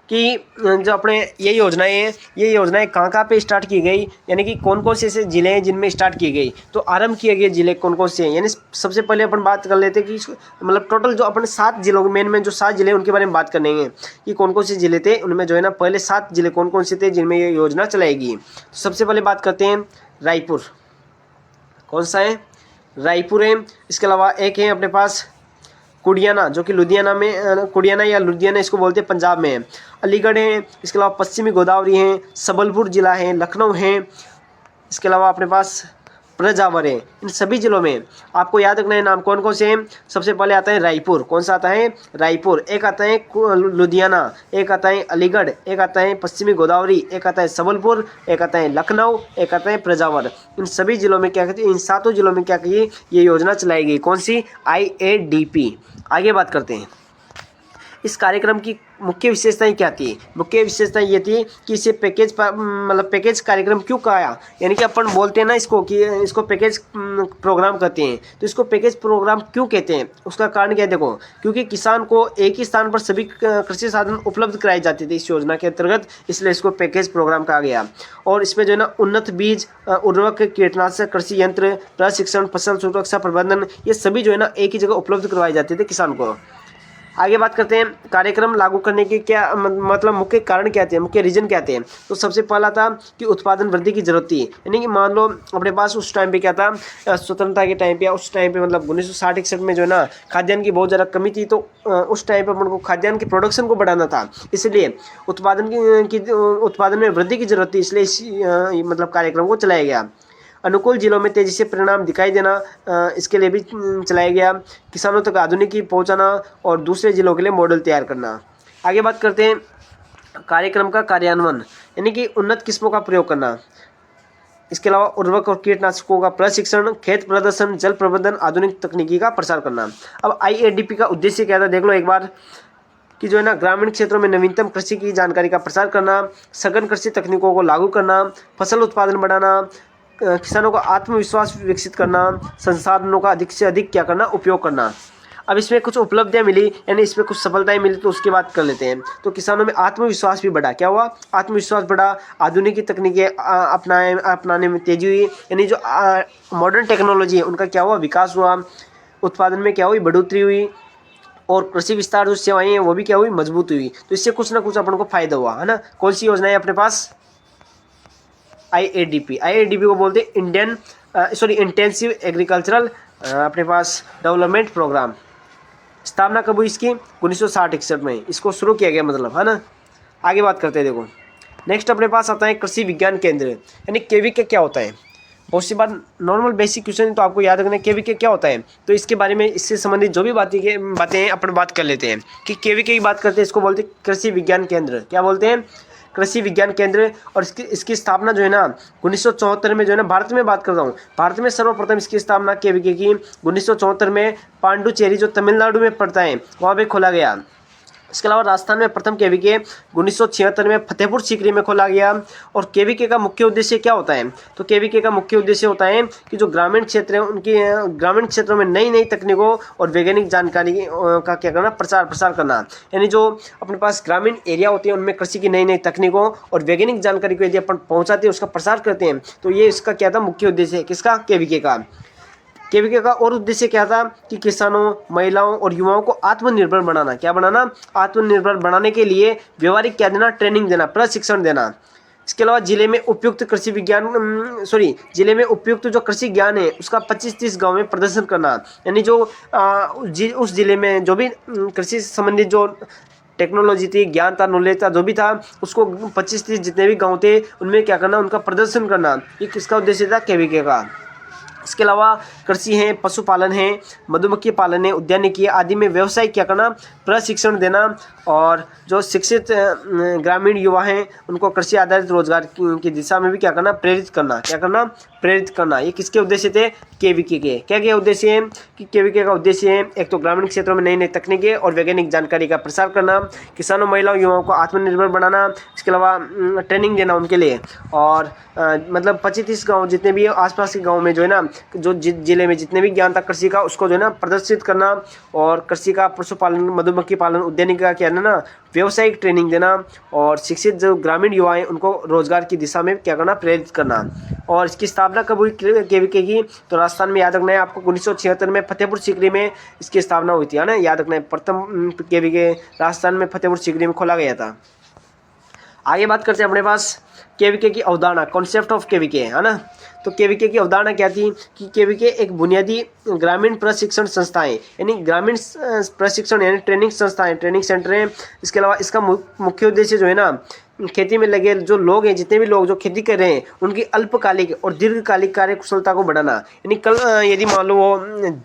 कि जो अपने ये योजनाएं कहाँ पे स्टार्ट की गई, यानी कि कौन कौन से ऐसे ज़िले हैं जिनमें स्टार्ट की गई। तो आरंभ किए गए ज़िले कौन कौन से हैं, यानी सबसे पहले अपन बात कर लेते हैं कि मतलब टोटल जो अपन 7 जिलों में जो 7 जिले उनके बारे में बात करने हैं कि कौन कौन से ज़िले थे। उनमें जो है ना पहले 7 जिले कौन कौन से थे जिनमें ये योजना चलाएगी। तो सबसे पहले बात करते हैं रायपुर। कौन सा है? रायपुर है। इसके अलावा एक है अपने पास कुडियाना, जो कि लुधियाना में, कुडियाना या लुधियाना इसको बोलते हैं, पंजाब में है। अलीगढ़ है। इसके अलावा पश्चिमी गोदावरी है, सबलपुर जिला है, लखनऊ है। इसके अलावा अपने पास प्रजावर है। इन सभी जिलों में आपको याद रखना है नाम कौन कौन से हैं। सबसे पहले आता है रायपुर। कौन सा आता है? रायपुर। एक आता है लुधियाना, एक आता है अलीगढ़, एक आता है पश्चिमी गोदावरी, एक आता है सबलपुर, एक आता है लखनऊ, एक आता है प्रजावर। इन सभी जिलों में क्या कहती है? इन 7 जिलों में क्या कही? ये योजना चलाई गई। कौन सी? IADP। आगे बात करते हैं इस कार्यक्रम की मुख्य विशेषताएं क्या थी। मुख्य विशेषताएं ये थी कि इसे पैकेज मतलब पैकेज कार्यक्रम क्यों कहा, यानी कि अपन बोलते हैं ना इसको कि इसको पैकेज प्रोग्राम कहते हैं। तो इसको पैकेज प्रोग्राम क्यों कहते हैं? उसका कारण क्या है? देखो, क्योंकि किसान को एक ही स्थान पर सभी कृषि साधन उपलब्ध कराए जाते थे इस योजना के अंतर्गत, इसलिए इसको पैकेज प्रोग्राम कहा गया। और इसमें जो है ना उन्नत बीज, उर्वरक, कीटनाशक, कृषि यंत्र, प्रशिक्षण, फसल सुरक्षा प्रबंधन, ये सभी जो है ना एक ही जगह उपलब्ध करवाए जाते थे किसान को। आगे बात करते हैं कार्यक्रम लागू करने के क्या मतलब मुख्य कारण क्या थे, मुख्य रीजन क्या थे। तो सबसे पहला था कि उत्पादन वृद्धि की जरूरत थी। यानी कि मान लो अपने पास उस टाइम पे क्या था, स्वतंत्रता के टाइम पे या उस टाइम पे मतलब 1960-61 में जो है ना खाद्यान्न की बहुत ज़्यादा कमी थी। तो उस टाइम पे अपन को खाद्यान्न के प्रोडक्शन को बढ़ाना था, इसलिए उत्पादन में वृद्धि की जरूरत थी, इसलिए इस मतलब कार्यक्रम को चलाया गया। अनुकूल जिलों में तेजी से परिणाम दिखाई देना, इसके लिए भी चलाया गया। किसानों तक आधुनिकी पहुंचाना और दूसरे जिलों के लिए मॉडल तैयार करना। आगे बात करते हैं कार्यक्रम का कार्यान्वयन, यानी कि उन्नत किस्मों का प्रयोग करना। इसके अलावा उर्वरक और कीटनाशकों का प्रशिक्षण, खेत प्रदर्शन, जल प्रबंधन, आधुनिक तकनीकी का प्रसार करना। अब IADP का उद्देश्य क्या था देख लो एक बार। कि जो है ना ग्रामीण क्षेत्रों में नवीनतम कृषि की जानकारी का प्रसार करना, सघन कृषि तकनीकों को लागू करना, फसल उत्पादन बढ़ाना, किसानों का आत्मविश्वास विकसित करना, संसाधनों का अधिक से अधिक क्या करना, उपयोग करना। अब इसमें कुछ उपलब्धियां मिली, यानी इसमें कुछ सफलताएं मिली, तो उसकी बात कर लेते हैं। तो किसानों में आत्मविश्वास भी बढ़ा। क्या हुआ? आत्मविश्वास बढ़ा, आधुनिक तकनीकें अपनाने में तेजी हुई, यानी जो मॉडर्न टेक्नोलॉजी है उनका क्या हुआ, विकास हुआ। उत्पादन में क्या हुई, बढ़ोतरी हुई, और कृषि विस्तार जो सेवाएं हैं वो भी क्या हुई, मजबूत हुई। तो इससे कुछ ना कुछ अपन को फायदा हुआ, है ना। कौन सी योजना है अपने पास? IADP को बोलते हैं इंटेंसिव एग्रीकल्चरल अपने पास डेवलपमेंट प्रोग्राम। स्थापना कब हुई इसकी? 1960-61 में इसको शुरू किया गया, मतलब, है ना। आगे बात करते हैं। देखो नेक्स्ट अपने पास आता है कृषि विज्ञान केंद्र, यानी KVK क्या होता है। बहुत सी बार नॉर्मल बेसिक क्वेश्चन, तो आपको याद रखना है KVK क्या होता है। तो इसके बारे में, इससे संबंधित जो भी बातें हैं अपन बात कर लेते हैं कि KVK की बात करते हैं। इसको बोलते हैं कृषि विज्ञान केंद्र। क्या बोलते हैं? कृषि विज्ञान केंद्र। और इसकी स्थापना जो है ना 1974 में, जो है ना भारत में बात कर रहा हूँ, भारत में सर्वप्रथम इसकी स्थापना KVK की 1974 में पांडुचेरी जो तमिलनाडु में पड़ता है वहाँ पे खोला गया। इसके अलावा राजस्थान में प्रथम KVK 1976 में फतेहपुर सीकरी में खोला गया। और KVK का मुख्य उद्देश्य क्या होता है? तो KVK का मुख्य उद्देश्य होता है कि जो ग्रामीण क्षेत्र है उनकी ग्रामीण क्षेत्रों में नई नई तकनीकों और वैज्ञानिक जानकारी का क्या करना, प्रचार प्रसार करना। यानी जो अपने पास ग्रामीण एरिया होते हैं उनमें कृषि की नई नई तकनीकों और वैज्ञानिक जानकारी को यदि अपन पहुँचाते हैं, उसका प्रसार करते हैं, तो ये इसका क्या था, मुख्य उद्देश्य है। किसका? KVK का। KVK का और उद्देश्य क्या था कि किसानों, महिलाओं और युवाओं को आत्मनिर्भर बनाना। क्या बनाना? आत्मनिर्भर बनाने के लिए व्यवहारिक क्या देना, ट्रेनिंग देना, प्रशिक्षण देना। इसके अलावा जिले में उपयुक्त जो कृषि ज्ञान है उसका 25-30 गाँव में प्रदर्शन करना। यानी जो उस जिले में जो भी कृषि से संबंधित जो टेक्नोलॉजी थी, ज्ञान था, नॉलेज था, जो भी था, उसको 25-30 जितने भी गाँव थे उनमें क्या करना, उनका प्रदर्शन करना। ये किसका उद्देश्य था? KVK का। इसके अलावा कृषि है, पशुपालन है, मधुमक्खी पालन है, उद्यानिकी आदि में व्यवसाय क्या करना, प्रशिक्षण देना। और जो शिक्षित ग्रामीण युवा हैं उनको कृषि आधारित रोजगार की दिशा में भी क्या करना, प्रेरित करना। क्या करना? प्रेरित करना। ये किसके उद्देश्य थे? KVK के। क्या क्या उद्देश्य है कि KVK का उद्देश्य है, एक तो ग्रामीण क्षेत्रों में नई नई तकनीकें और वैज्ञानिक जानकारी का प्रसार करना, किसानों, महिलाओं, युवाओं को आत्मनिर्भर बनाना, इसके अलावा ट्रेनिंग देना उनके लिए। और मतलब 25-30 गाँव जितने भी आसपास के गाँव में जो है ना, जो जिले में जितने भी ज्ञान था कृषि का, उसको जो है ना प्रदर्शित करना। और कृषि का, पशुपालन, मधुमक्खी पालन, उद्यानिकी का क्या है ना, व्यावसायिक ट्रेनिंग देना। और शिक्षित जो ग्रामीण युवा हैं उनको रोजगार की दिशा में क्या करना, प्रेरित करना। और इसकी स्थापना कब हुई KVK की? तो राजस्थान में, याद रखना है आपको, 1976 में फतेहपुर सीकरी में इसकी स्थापना हुई थी, है ना। याद रखना है, प्रथम KVK राजस्थान में फतेहपुर सीकरी में खोला गया था। आगे बात करते हैं अपने पास KVK की अवधारणा, कॉन्सेप्ट ऑफ KVK, है ना। तो KVK की अवधारणा क्या थी कि KVK एक बुनियादी ग्रामीण प्रशिक्षण संस्था है, यानी ग्रामीण प्रशिक्षण यानी ट्रेनिंग संस्था है, ट्रेनिंग सेंटर है। इसके अलावा इसका मुख्य उद्देश्य जो है ना, खेती में लगे जो लोग हैं, जितने भी लोग जो खेती कर रहे हैं, उनकी अल्पकालिक और दीर्घकालिक कार्य कुशलता को बढ़ाना। यानी कल यदि मान लो वो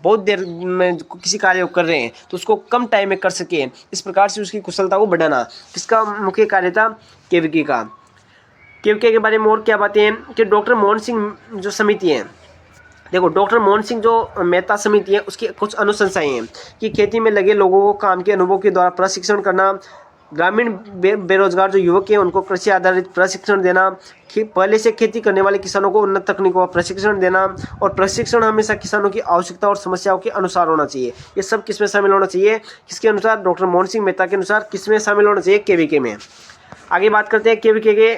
बहुत देर में किसी कार्य को कर रहे हैं तो उसको कम टाइम में कर सके, इस प्रकार से उसकी कुशलता को बढ़ाना, किसका मुख्य कार्य था? KVK का। KVK के बारे में और क्या बातें हैं कि डॉक्टर मोहन सिंह जो समिति है, देखो डॉक्टर मोहन सिंह जो मेहता समिति है उसकी कुछ अनुशंसाएं हैं कि खेती में लगे लोगों को काम के अनुभव के द्वारा प्रशिक्षण करना, ग्रामीण बेरोजगार जो युवक हैं उनको कृषि आधारित प्रशिक्षण देना, पहले से खेती करने वाले किसानों को उन्नत तकनीकों का प्रशिक्षण देना। और प्रशिक्षण हमेशा किसानों की आवश्यकता और समस्याओं के अनुसार होना चाहिए। ये सब किसमें शामिल होना चाहिए? किसके अनुसार? डॉक्टर मोहन सिंह मेहता के अनुसार किसमें शामिल होना चाहिए? KVK में। आगे बात करते हैं KVK के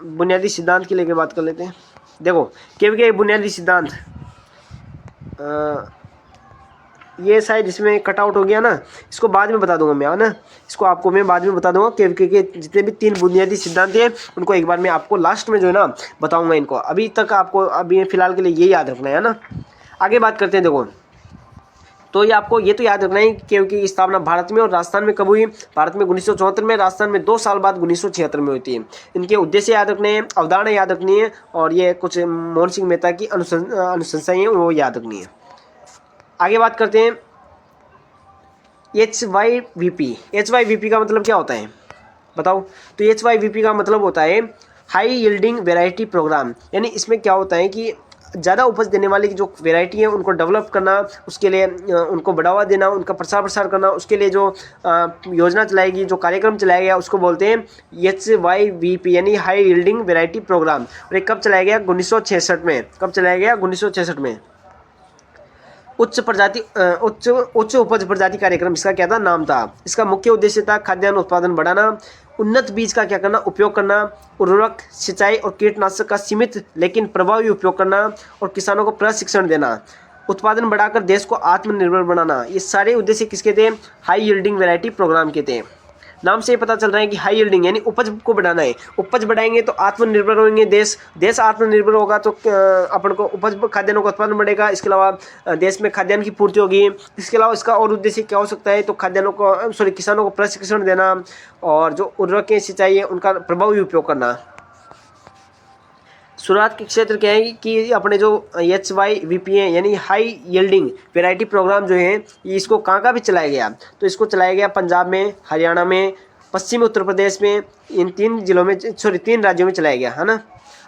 बुनियादी सिद्धांत की लेकर बात कर लेते हैं। देखो KVK के बुनियादी सिद्धांत, ये शायद इसमें कटआउट हो गया ना, इसको बाद में बता दूंगा मैं, है ना। इसको आपको मैं बाद में बता दूंगा। KVK के जितने भी 3 बुनियादी सिद्धांत हैं उनको एक बार मैं आपको लास्ट में जो है ना बताऊंगा इनको। अभी तक आपको अभी फिलहाल के लिए ये याद रखना है ना। आगे बात करते हैं। देखो तो ये आपको ये तो याद रखना है कि KVK की स्थापना भारत में और राजस्थान में कब हुई? भारत में 1974 में, राजस्थान में 2 साल बाद 1976 में हुई थी। इनके उद्देश्य याद रखने हैं, अवधारणा याद रखनी है, और ये कुछ मोहन सिंह मेहता की अनुशंसाएं हैं वो याद रखनी है। आगे बात करते हैं HYVP। HYVP का मतलब क्या होता है बताओ? तो HYVP का मतलब होता है हाई यील्डिंग वैरायटी प्रोग्राम। यानी इसमें क्या होता है कि ज़्यादा उपज देने वाली जो वैरायटी है उनको डेवलप करना, उसके लिए उनको बढ़ावा देना, उनका प्रसार प्रसार करना, उसके लिए जो योजना चलाएगी, जो कार्यक्रम चलाया गया उसको बोलते हैं HYVP यानी हाई यील्डिंग वैरायटी प्रोग्राम। और ये कब चलाया गया? 1966 में। कब चलाया गया? 1966 में। उच्च उपज प्रजाति कार्यक्रम इसका क्या था? नाम था। इसका मुख्य उद्देश्य था खाद्यान्न उत्पादन बढ़ाना, उन्नत बीज का क्या करना? उपयोग करना, उर्वरक, सिंचाई और कीटनाशक का सीमित लेकिन प्रभावी उपयोग करना और किसानों को प्रशिक्षण देना, उत्पादन बढ़ाकर देश को आत्मनिर्भर बनाना। ये सारे उद्देश्य किसके थे? हाई यील्डिंग वैरायटी प्रोग्राम के थे। नाम से ही पता चल रहा है कि हाई यील्डिंग यानी उपज को बढ़ाना है। उपज बढ़ाएंगे तो आत्मनिर्भर होंगे देश आत्मनिर्भर होगा तो अपन को उपज खाद्यान्नों का उत्पादन बढ़ेगा। इसके अलावा देश में खाद्यान्न की पूर्ति होगी। इसके अलावा इसका और उद्देश्य क्या हो सकता है? तो किसानों को प्रशिक्षण देना और जो उर्वरकें, सिंचाई है उनका प्रभावी उपयोग करना। शुरुआत के क्षेत्र क्या है कि अपने जो HYVP है यानी हाई यील्डिंग वैरायटी प्रोग्राम जो है ये इसको कहाँ भी चलाया गया? तो इसको चलाया गया पंजाब में, हरियाणा में, पश्चिमी उत्तर प्रदेश में, इन 3 राज्यों में चलाया गया है ना।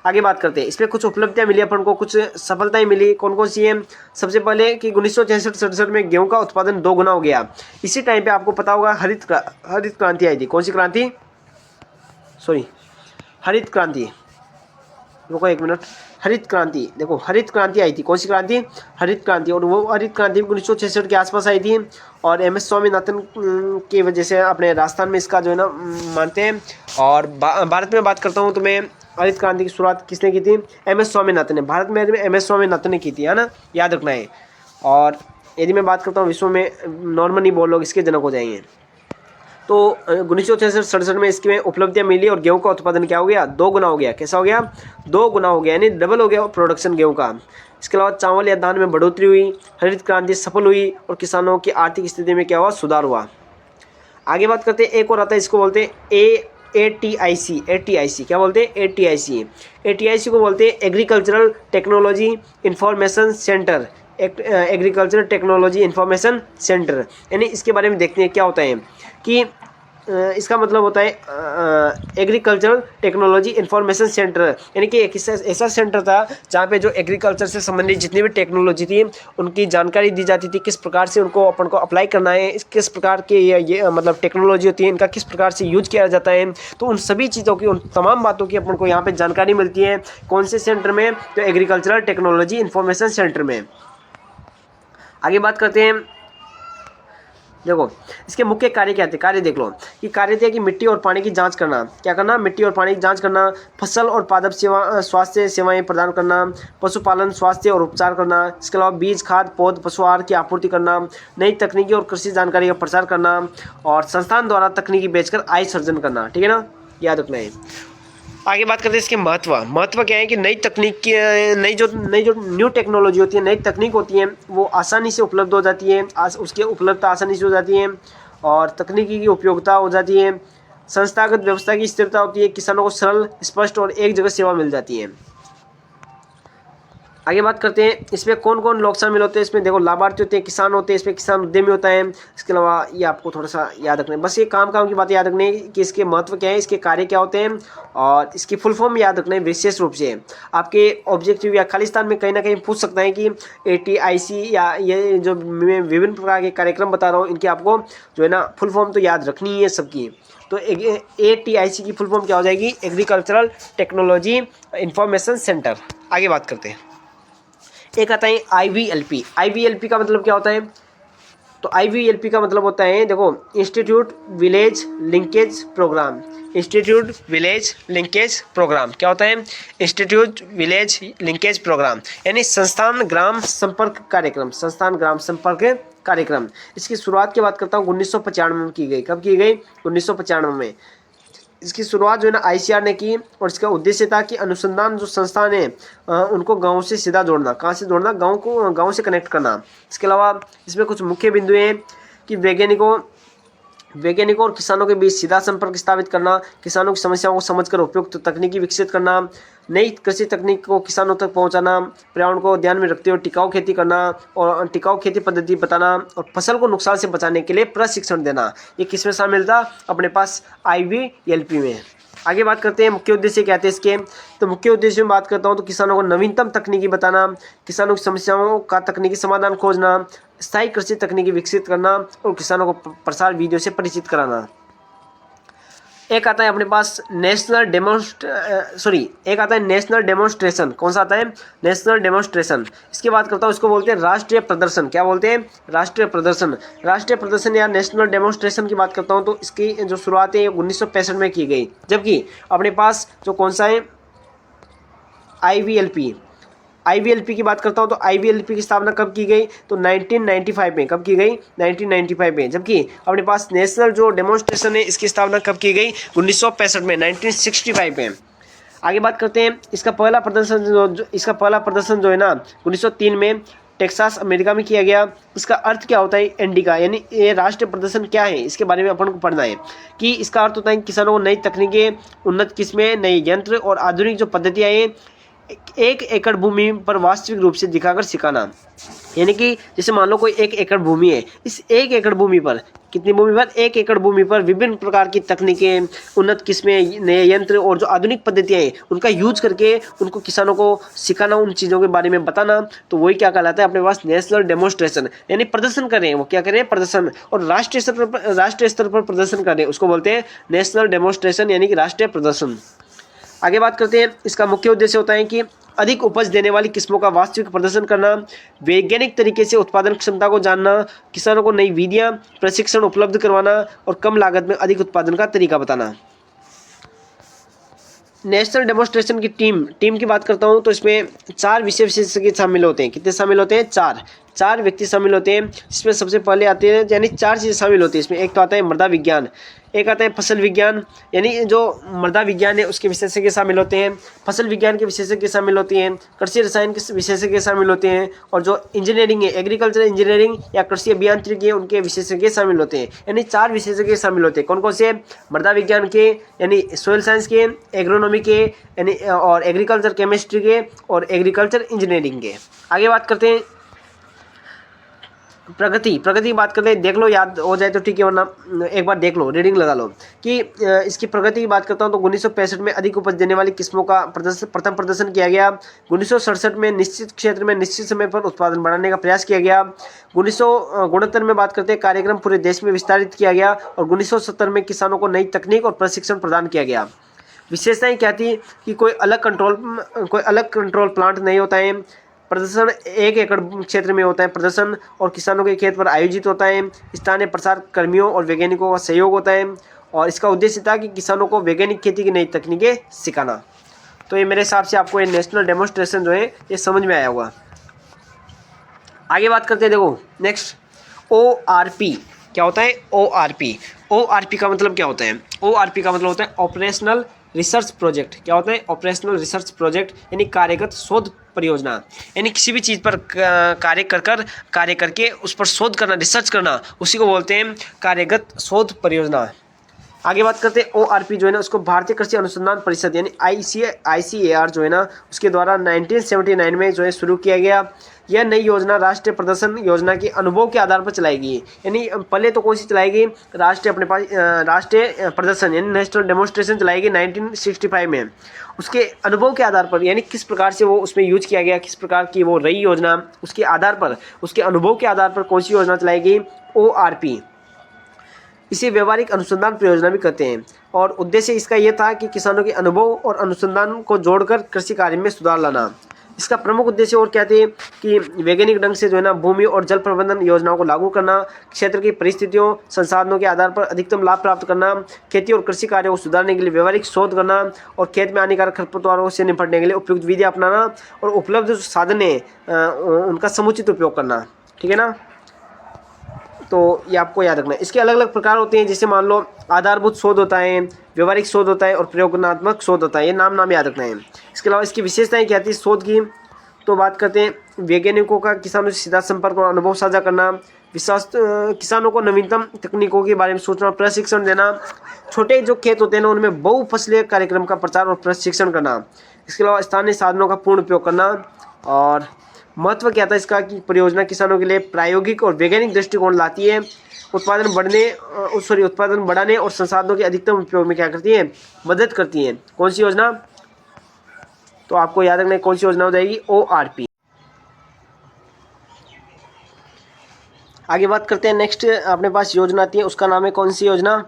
आगे बात करते हैं। इसमें कुछ उपलब्धियां मिली अपन को, कुछ सफलताएं मिली। कौन कौन सी है? सबसे पहले कि 1966-67 में गेहूं का उत्पादन 2 गुना हो गया। इसी टाइम पे आपको पता होगा हरित क्रांति आई थी। कौन सी क्रांति? हरित क्रांति। रुको 1 मिनट। हरित क्रांति, देखो हरित क्रांति आई थी। कौन सी क्रांति? हरित क्रांति। और वो हरित क्रांति 1966 के आसपास आई थी और MS स्वामीनाथन की वजह से अपने राजस्थान में इसका जो है ना मानते हैं। और भारत में बात करता हूँ तो मैं हरित क्रांति की शुरुआत किसने की थी? MS स्वामीनाथन ने। भारत में MS स्वामीनाथन ने की थी, है ना, याद रखना है। और यदि मैं बात करता हूँ विश्व में, नॉर्मनी बोर्लाग इसके जनक हो जाएंगे। तो 1966-67 में इसकी उपलब्धियां मिली और गेहूं का उत्पादन क्या हो गया? 2 गुना हो गया। कैसा हो गया? 2 गुना हो गया, यानी डबल हो गया प्रोडक्शन गेहूं का। इसके अलावा चावल या दाल में बढ़ोतरी हुई, हरित क्रांति सफल हुई और किसानों की आर्थिक स्थिति में क्या हुआ? सुधार हुआ। आगे बात करते हैं। एक और आता है, इसको बोलते हैं ATIC। क्या बोलते हैं? ATIC को बोलते हैं agricultural technology information centre. Agriculture technology information centre, यानी इसके बारे में देखते हैं क्या होता है कि इसका मतलब होता है एग्रीकल्चरल टेक्नोलॉजी इंफॉर्मेशन सेंटर, यानी कि एक ऐसा सेंटर था जहाँ पे जो एग्रीकल्चर से संबंधित जितनी भी टेक्नोलॉजी थी उनकी जानकारी दी जाती थी, किस प्रकार से उनको अपन को अप्लाई करना है, किस प्रकार के ये मतलब टेक्नोलॉजी होती है, इनका किस प्रकार से यूज किया जाता है। तो उन सभी चीज़ों की, उन तमाम बातों की अपन को यहाँ पर जानकारी मिलती है। कौन से सेंटर में? तो एग्रीकल्चरल टेक्नोलॉजी इंफॉर्मेशन सेंटर में। आगे बात करते हैं। देखो इसके मुख्य कार्य क्या थे? कार्य देख लो कि कार्य थे कि मिट्टी और पानी की जांच करना। क्या करना? मिट्टी और पानी की जांच करना, फसल और पादप स्वास्थ्य सेवाएं प्रदान करना, पशुपालन स्वास्थ्य और उपचार करना, इसके अलावा बीज, खाद, पौध, पशु आहार की आपूर्ति करना, नई तकनीकी और कृषि जानकारी का प्रसार करना और संस्थान द्वारा तकनीकी बेचकर आय सर्जन करना। ठीक है ना, याद रखना है। आगे बात करते हैं इसके महत्व क्या है कि नई तकनीक की नई जो न्यू टेक्नोलॉजी होती है, नई तकनीक होती है, वो आसानी से उपलब्ध हो जाती है, उसकी उपलब्धता आसानी से हो जाती है और तकनीकी की उपयोगिता हो जाती है। संस्थागत व्यवस्था की स्थिरता होती है, किसानों को सरल, स्पष्ट और एक जगह सेवा मिल जाती है। आगे बात करते हैं इसमें कौन कौन लोग शामिल होते हैं। इसमें देखो लाभार्थी होते हैं, किसान होते हैं, इसमें किसान उद्यमी होता है। इसके अलावा ये आपको थोड़ा सा याद रखना है, बस ये काम की बात याद रखनी है कि इसके महत्व क्या है, इसके कार्य क्या होते हैं और इसकी फुल फॉर्म याद रखना है विशेष रूप से। आपके ऑब्जेक्टिव या खालिस्तान में कहीं ना कहीं पूछ सकता है कि ATIC या ये जो मैं विभिन्न प्रकार के कार्यक्रम बता रहा हूँ इनकी आपको जो है ना फुल फॉर्म तो याद रखनी है सबकी। तो ATIC की फुल फॉर्म क्या हो जाएगी? Agricultural technology information centre. आगे बात करते हैं। एक आता है IVLP का मतलब क्या होता है? तो IVLP का मतलब होता है, देखो institute village linkage programme. Institute village linkage programme क्या होता है? इंस्टीट्यूट विलेज लिंकेज प्रोग्राम यानी संस्थान ग्राम संपर्क कार्यक्रम। संस्थान ग्राम संपर्क कार्यक्रम। इसकी शुरुआत की बात करता हूँ 1995 में की गई। कब की गई? 1995 में। इसकी शुरुआत जो है ना ICR ने की और इसका उद्देश्य था कि अनुसंधान जो संस्थान है उनको गांव से सीधा जोड़ना। कहाँ से जोड़ना? गांव से कनेक्ट करना। इसके अलावा इसमें कुछ मुख्य बिंदु हैं कि वैज्ञानिकों और किसानों के बीच सीधा संपर्क स्थापित करना, किसानों की समस्याओं को समझकर उपयुक्त तकनीकी विकसित करना, नई कृषि तकनीक को किसानों तक पहुंचाना, पर्यावरण को ध्यान में रखते हुए टिकाऊ खेती करना और टिकाऊ खेती पद्धति बताना और फसल को नुकसान से बचाने के लिए प्रशिक्षण देना। ये किसमें शामिल था? अपने पास IVLP में। आगे बात करते हैं मुख्य उद्देश्य क्या थे इसके। तो मुख्य उद्देश्य में बात करता हूँ तो किसानों को नवीनतम तकनीकी बताना, किसानों की समस्याओं का तकनीकी समाधान खोजना, स्थायी कृषि तकनीकी विकसित करना और किसानों को प्रसार वीडियो से परिचित कराना। एक आता है अपने पास एक आता है नेशनल डेमोन्स्ट्रेशन। कौन सा आता है? National demonstration. इसकी बात करता हूँ, इसको बोलते हैं राष्ट्रीय प्रदर्शन। क्या बोलते हैं? राष्ट्रीय प्रदर्शन। राष्ट्रीय प्रदर्शन या नेशनल डेमोन्स्ट्रेशन की बात करता हूँ तो इसकी जो शुरुआत है 1965 में की गई, जबकि अपने पास जो कौन सा है आईवीएलपी की बात करता हूँ तो आईवीएलपी की स्थापना कब की गई? तो 1995 में। कब की गई? 1995 में। जबकि अपने पास नेशनल जो डेमोन्स्ट्रेशन है इसकी स्थापना कब की गई? 1965 में, 1965 में। आगे बात करते हैं इसका पहला प्रदर्शन जो है ना 1903 में टेक्सास अमेरिका में किया गया। इसका अर्थ क्या होता है? इंडिका, यानी ये राष्ट्रीय प्रदर्शन क्या है इसके बारे में अपन को पढ़ना है कि इसका अर्थ होता है किसानों को नई तकनीकें, उन्नत किस्में, नए यंत्र और आधुनिक जो पद्धतियाँ हैं 1 एकड़ भूमि पर वास्तविक रूप से दिखाकर सिखाना। यानी कि जैसे मान लो कोई 1 एकड़ भूमि है, इस 1 एकड़ भूमि पर कितनी भूमि पर? 1 एकड़ भूमि पर विभिन्न प्रकार की तकनीकें, उन्नत किस्में, नए यंत्र और जो आधुनिक पद्धतियाँ हैं उनका यूज करके उनको किसानों को सिखाना, उन चीज़ों के बारे में बताना। तो वही क्या कहलाता है अपने पास? National demonstration. यानी प्रदर्शन कर रहे हैं वो, क्या कर रहे हैं? प्रदर्शन। और राष्ट्रीय स्तर पर प्रदर्शन कर रहे हैं उसको बोलते हैं नेशनल डेमोन्स्ट्रेशन, यानी कि राष्ट्रीय प्रदर्शन। आगे बात करते हैं इसका मुख्य उद्देश्य होता है कि अधिक उपज देने वाली किस्मों का वास्तविक प्रदर्शन करना, वैज्ञानिक तरीके से उत्पादन क्षमता को जानना, किसानों को नई विधियां, प्रशिक्षण उपलब्ध करवाना और कम लागत में अधिक उत्पादन का तरीका बताना। नेशनल डेमोन्स्ट्रेशन की टीम की बात करता हूँ तो इसमें 4 विषय विशेषज्ञ शामिल होते हैं। कितने शामिल होते हैं? 4 व्यक्ति शामिल होते हैं। इसमें सबसे पहले आते हैं, यानी 4 चीज़ें शामिल होती है इसमें। एक तो आता है मृदा विज्ञान, एक आता है फसल विज्ञान, यानी जो मृदा विज्ञान है उसके विशेषज्ञ शामिल होते हैं, फसल विज्ञान के विशेषज्ञ शामिल होती हैं, कृषि रसायन के विशेषज्ञ शामिल होते हैं, और जो इंजीनियरिंग है, एग्रीकल्चर इंजीनियरिंग या कृषि अभियांत्रिकी है उनके विशेषज्ञ शामिल होते हैं। यानी 4 विशेषज्ञ शामिल होते हैं। कौन कौन से? मृदा विज्ञान के, यानी सोइल साइंस के, एग्रोनॉमी के, यानी और एग्रीकल्चर केमिस्ट्री के, और एग्रीकल्चर इंजीनियरिंग के। आगे बात करते हैं प्रगति की बात करते हैं। देख लो, याद हो जाए तो ठीक है, वरना एक बार देख लो, रीडिंग लगा लो कि इसकी प्रगति की बात करता हूँ तो 1965 में अधिक उपज देने वाली किस्मों का प्रथम प्रदर्शन किया गया। 1967 में निश्चित क्षेत्र में निश्चित समय पर उत्पादन बढ़ाने का प्रयास किया गया। 1969 में बात करते हैं कार्यक्रम पूरे देश में विस्तारित किया गया। और 1970 में किसानों को नई तकनीक और प्रशिक्षण प्रदान किया गया। विशेषताएं क्या थी कि कोई अलग कंट्रोल प्लांट नहीं होता है, प्रदर्शन 1 एकड़ क्षेत्र में होता है प्रदर्शन, और किसानों के खेत पर आयोजित होता है। स्थानीय प्रसार कर्मियों और वैज्ञानिकों का सहयोग होता है, और इसका उद्देश्य था कि किसानों को वैज्ञानिक खेती की नई तकनीकें सिखाना। तो ये मेरे हिसाब से आपको ये नेशनल डेमोन्स्ट्रेशन जो है ये समझ में आया होगा। आगे बात करते हैं, देखो नेक्स्ट ORP क्या होता है? ORP का मतलब क्या होता है? ORP का मतलब होता है ऑपरेशनल रिसर्च प्रोजेक्ट। क्या होता है? ऑपरेशनल रिसर्च प्रोजेक्ट, यानी कार्यगत शोध परियोजना। यानी किसी भी चीज़ पर कार्य करके उस पर शोध करना, रिसर्च करना, उसी को बोलते हैं कार्यगत शोध परियोजना। आगे बात करते हैं ORP जो है ना उसको भारतीय कृषि अनुसंधान परिषद यानी ICAR जो है ना उसके द्वारा 1979 में जो है शुरू किया गया। यह नई योजना राष्ट्रीय प्रदर्शन योजना के अनुभव के आधार पर चलाई गई। यानी पहले तो कौन सी चलाई गई? राष्ट्रीय प्रदर्शन यानी नेशनल डेमोन्स्ट्रेशन चलाई गई 1965 में। उसके अनुभव के आधार पर, यानी किस प्रकार से वो उसमें यूज किया गया, किस प्रकार की वो रही योजना, उसके आधार पर, उसके अनुभव के आधार पर कौन सी योजना चलाई गई? ORP। इसे व्यवहारिक अनुसंधान परियोजना भी कहते हैं, और उद्देश्य इसका यह था कि किसानों के अनुभव और अनुसंधान को जोड़कर कृषि कार्य में सुधार लाना। इसका प्रमुख उद्देश्य और क्या थे कि वैज्ञानिक ढंग से जो है ना भूमि और जल प्रबंधन योजनाओं को लागू करना, क्षेत्र की परिस्थितियों संसाधनों के आधार पर अधिकतम लाभ प्राप्त करना, खेती और कृषि कार्यों को सुधारने के लिए व्यवहारिक शोध करना, और खेत में हानिकारक खरपतवारों से निपटने के लिए उपयुक्त विधि अपनाना, और उपलब्ध साधन उनका समुचित उपयोग करना। ठीक है ना? तो ये आपको याद रखना है। इसके अलग अलग प्रकार होते हैं, जैसे मान लो आधारभूत शोध होता है, व्यवहारिक शोध होता है, और प्रयोगात्मक शोध होता है। ये नाम याद रखना है। इसके अलावा इसकी विशेषताएं क्या थी शोध की? तो बात करते हैं वैज्ञानिकों का किसानों से सीधा संपर्क और अनुभव साझा करना, किसानों को नवीनतम तकनीकों के बारे में सोचना, प्रशिक्षण देना, छोटे जो खेत होते हैं ना उनमें बहुफसलीय कार्यक्रम का प्रचार और प्रशिक्षण करना। इसके अलावा स्थानीय साधनों का पूर्ण उपयोग करना। और महत्व क्या था इसका कि परियोजना किसानों के लिए प्रायोगिक और वैज्ञानिक दृष्टिकोण लाती है, उत्पादन बढ़ाने और संसाधनों के अधिकतम उपयोग में क्या करती है, मदद करती है। कौन सी योजना, तो आपको याद रखना है कौन सी योजना हो जाएगी, ORP। आगे बात करते हैं, नेक्स्ट अपने पास योजना आती है, उसका नाम है कौन सी योजना,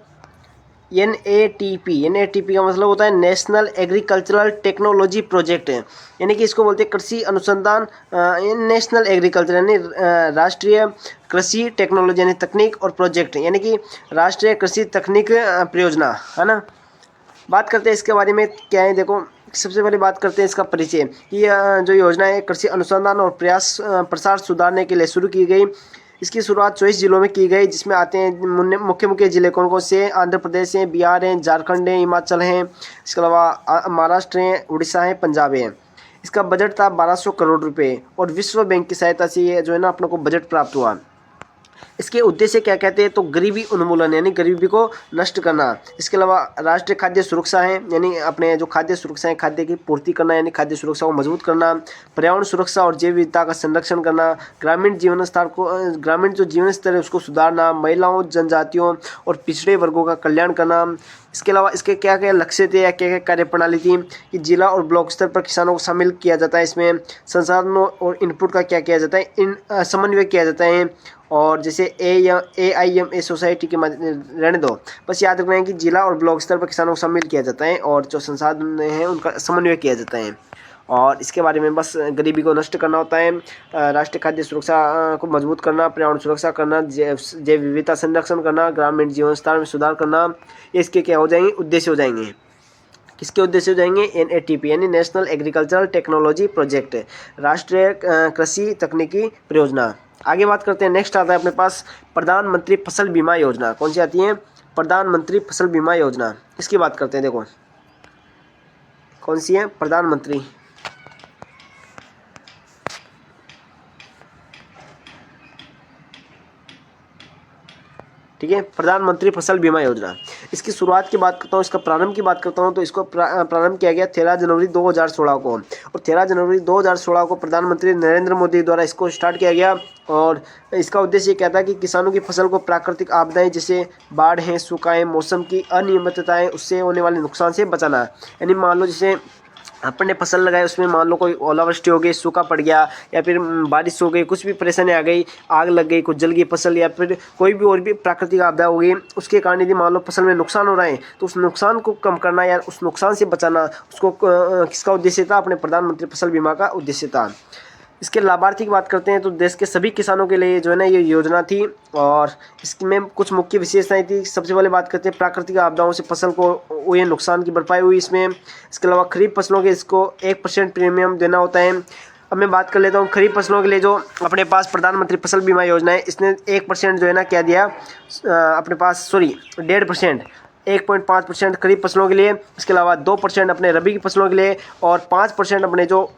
NATP। NATP का मतलब होता है नेशनल एग्रीकल्चरल टेक्नोलॉजी प्रोजेक्ट है, यानी कि इसको बोलते हैं कृषि अनुसंधान, नेशनल एग्रीकल्चर यानी राष्ट्रीय कृषि टेक्नोलॉजी यानी तकनीक और प्रोजेक्ट यानी कि राष्ट्रीय कृषि तकनीक परियोजना, है ना। बात करते हैं इसके बारे में क्या है, देखो सबसे पहले बात करते हैं इसका परिचय कि जो योजना है कृषि अनुसंधान और प्रयास प्रसार सुधारने के लिए शुरू की गई। इसकी शुरुआत 24 जिलों में की गई, जिसमें आते हैं मुख्य जिले कौन कौन से, आंध्र प्रदेश हैं, बिहार हैं, झारखंड है, हिमाचल हैं, इसके अलावा महाराष्ट्र हैं, उड़ीसा है, पंजाब है। इसका बजट था 1200 करोड़ रुपए और विश्व बैंक की सहायता से ये जो है ना अपने को बजट प्राप्त हुआ। इसके उद्देश्य क्या कहते हैं, तो गरीबी उन्मूलन यानी गरीबी को नष्ट करना। इसके अलावा राष्ट्रीय खाद्य सुरक्षा है, यानी अपने जो खाद्य सुरक्षा है खाद्य की पूर्ति करना यानी खाद्य सुरक्षा को मजबूत करना। पर्यावरण सुरक्षा और जैव विविधता का संरक्षण करना। ग्रामीण जो जीवन स्तर है उसको सुधारना। महिलाओं, जनजातियों और पिछड़े वर्गों का कल्याण करना। इसके अलावा इसके क्या क्या लक्ष्य थे या क्या क्या कार्यप्रणाली थी कि जिला और ब्लॉक स्तर पर किसानों को शामिल किया जाता है। इसमें संसाधनों और इनपुट का क्या किया जाता है, इन समन्वय किया जाता है। और जैसे AIMA सोसाइटी के रहने दो, बस याद रखना है कि जिला और ब्लॉक स्तर पर किसानों को शामिल किया जाता है और जो संसाधन हैं उनका समन्वय किया जाता है। और इसके बारे में बस गरीबी को नष्ट करना होता है, राष्ट्रीय खाद्य सुरक्षा को मजबूत करना, पर्यावरण सुरक्षा करना, जैव विविधता संरक्षण करना, ग्रामीण जीवन स्तर में सुधार करना, ये इसके क्या हो जाएंगे, उद्देश्य हो जाएंगे। किसके उद्देश्य हो जाएंगे, NATP यानी नेशनल एग्रीकल्चरल टेक्नोलॉजी प्रोजेक्ट, राष्ट्रीय कृषि तकनीकी परियोजना। आगे बात करते हैं, नेक्स्ट आता है अपने पास प्रधानमंत्री फसल बीमा योजना। कौन सी आती है, प्रधानमंत्री फसल बीमा योजना। इसकी बात करते हैं, देखो कौन सी है, प्रधानमंत्री ठीक है, प्रधानमंत्री फसल बीमा योजना। इसकी शुरुआत की बात करता हूँ, इसका प्रारंभ की बात करता हूँ, तो इसको प्रारंभ किया गया 13 जनवरी 2016 को, और 13 जनवरी 2016 को प्रधानमंत्री नरेंद्र मोदी द्वारा इसको स्टार्ट किया गया। और इसका उद्देश्य क्या था कि किसानों की फसल को प्राकृतिक आपदाएं जैसे बाढ़ है, सूखाएं, मौसम की अनियमितताएं, उससे होने वाले नुकसान से बचाना। यानी मान लो जैसे अपन ने फसल लगाई, उसमें मान लो कोई ओलावृष्टि हो गई, सूखा पड़ गया, या फिर बारिश हो गई, कुछ भी परेशानी आ गई, आग लग गई, कुछ जल गई फसल, या फिर कोई भी और भी प्राकृतिक आपदा हो गई, उसके कारण यदि मान लो फसल में नुकसान हो रहा है तो उस नुकसान को कम करना या उस नुकसान से बचाना, उसको किसका उद्देश्य था, अपने प्रधानमंत्री फसल बीमा का उद्देश्य था। इसके लाभार्थी की बात करते हैं तो देश के सभी किसानों के लिए जो है ना ये योजना थी, और इसमें कुछ मुख्य विशेषताएं थी। सबसे पहले बात करते हैं प्राकृतिक आपदाओं से फसल को हुए नुकसान की भरपाई हुई इसमें। इसके अलावा खरीफ फसलों के इसको 1% प्रीमियम देना होता है। अब मैं बात कर लेता हूँ खरीफ फसलों के लिए जो अपने पास प्रधानमंत्री फसल बीमा योजना है, इसने 1% जो है ना क्या दिया अपने पास, 1.5%, 1.5% खरीफ फसलों के लिए। इसके अलावा 2% अपने रबी की फसलों के लिए और 5% अपने जो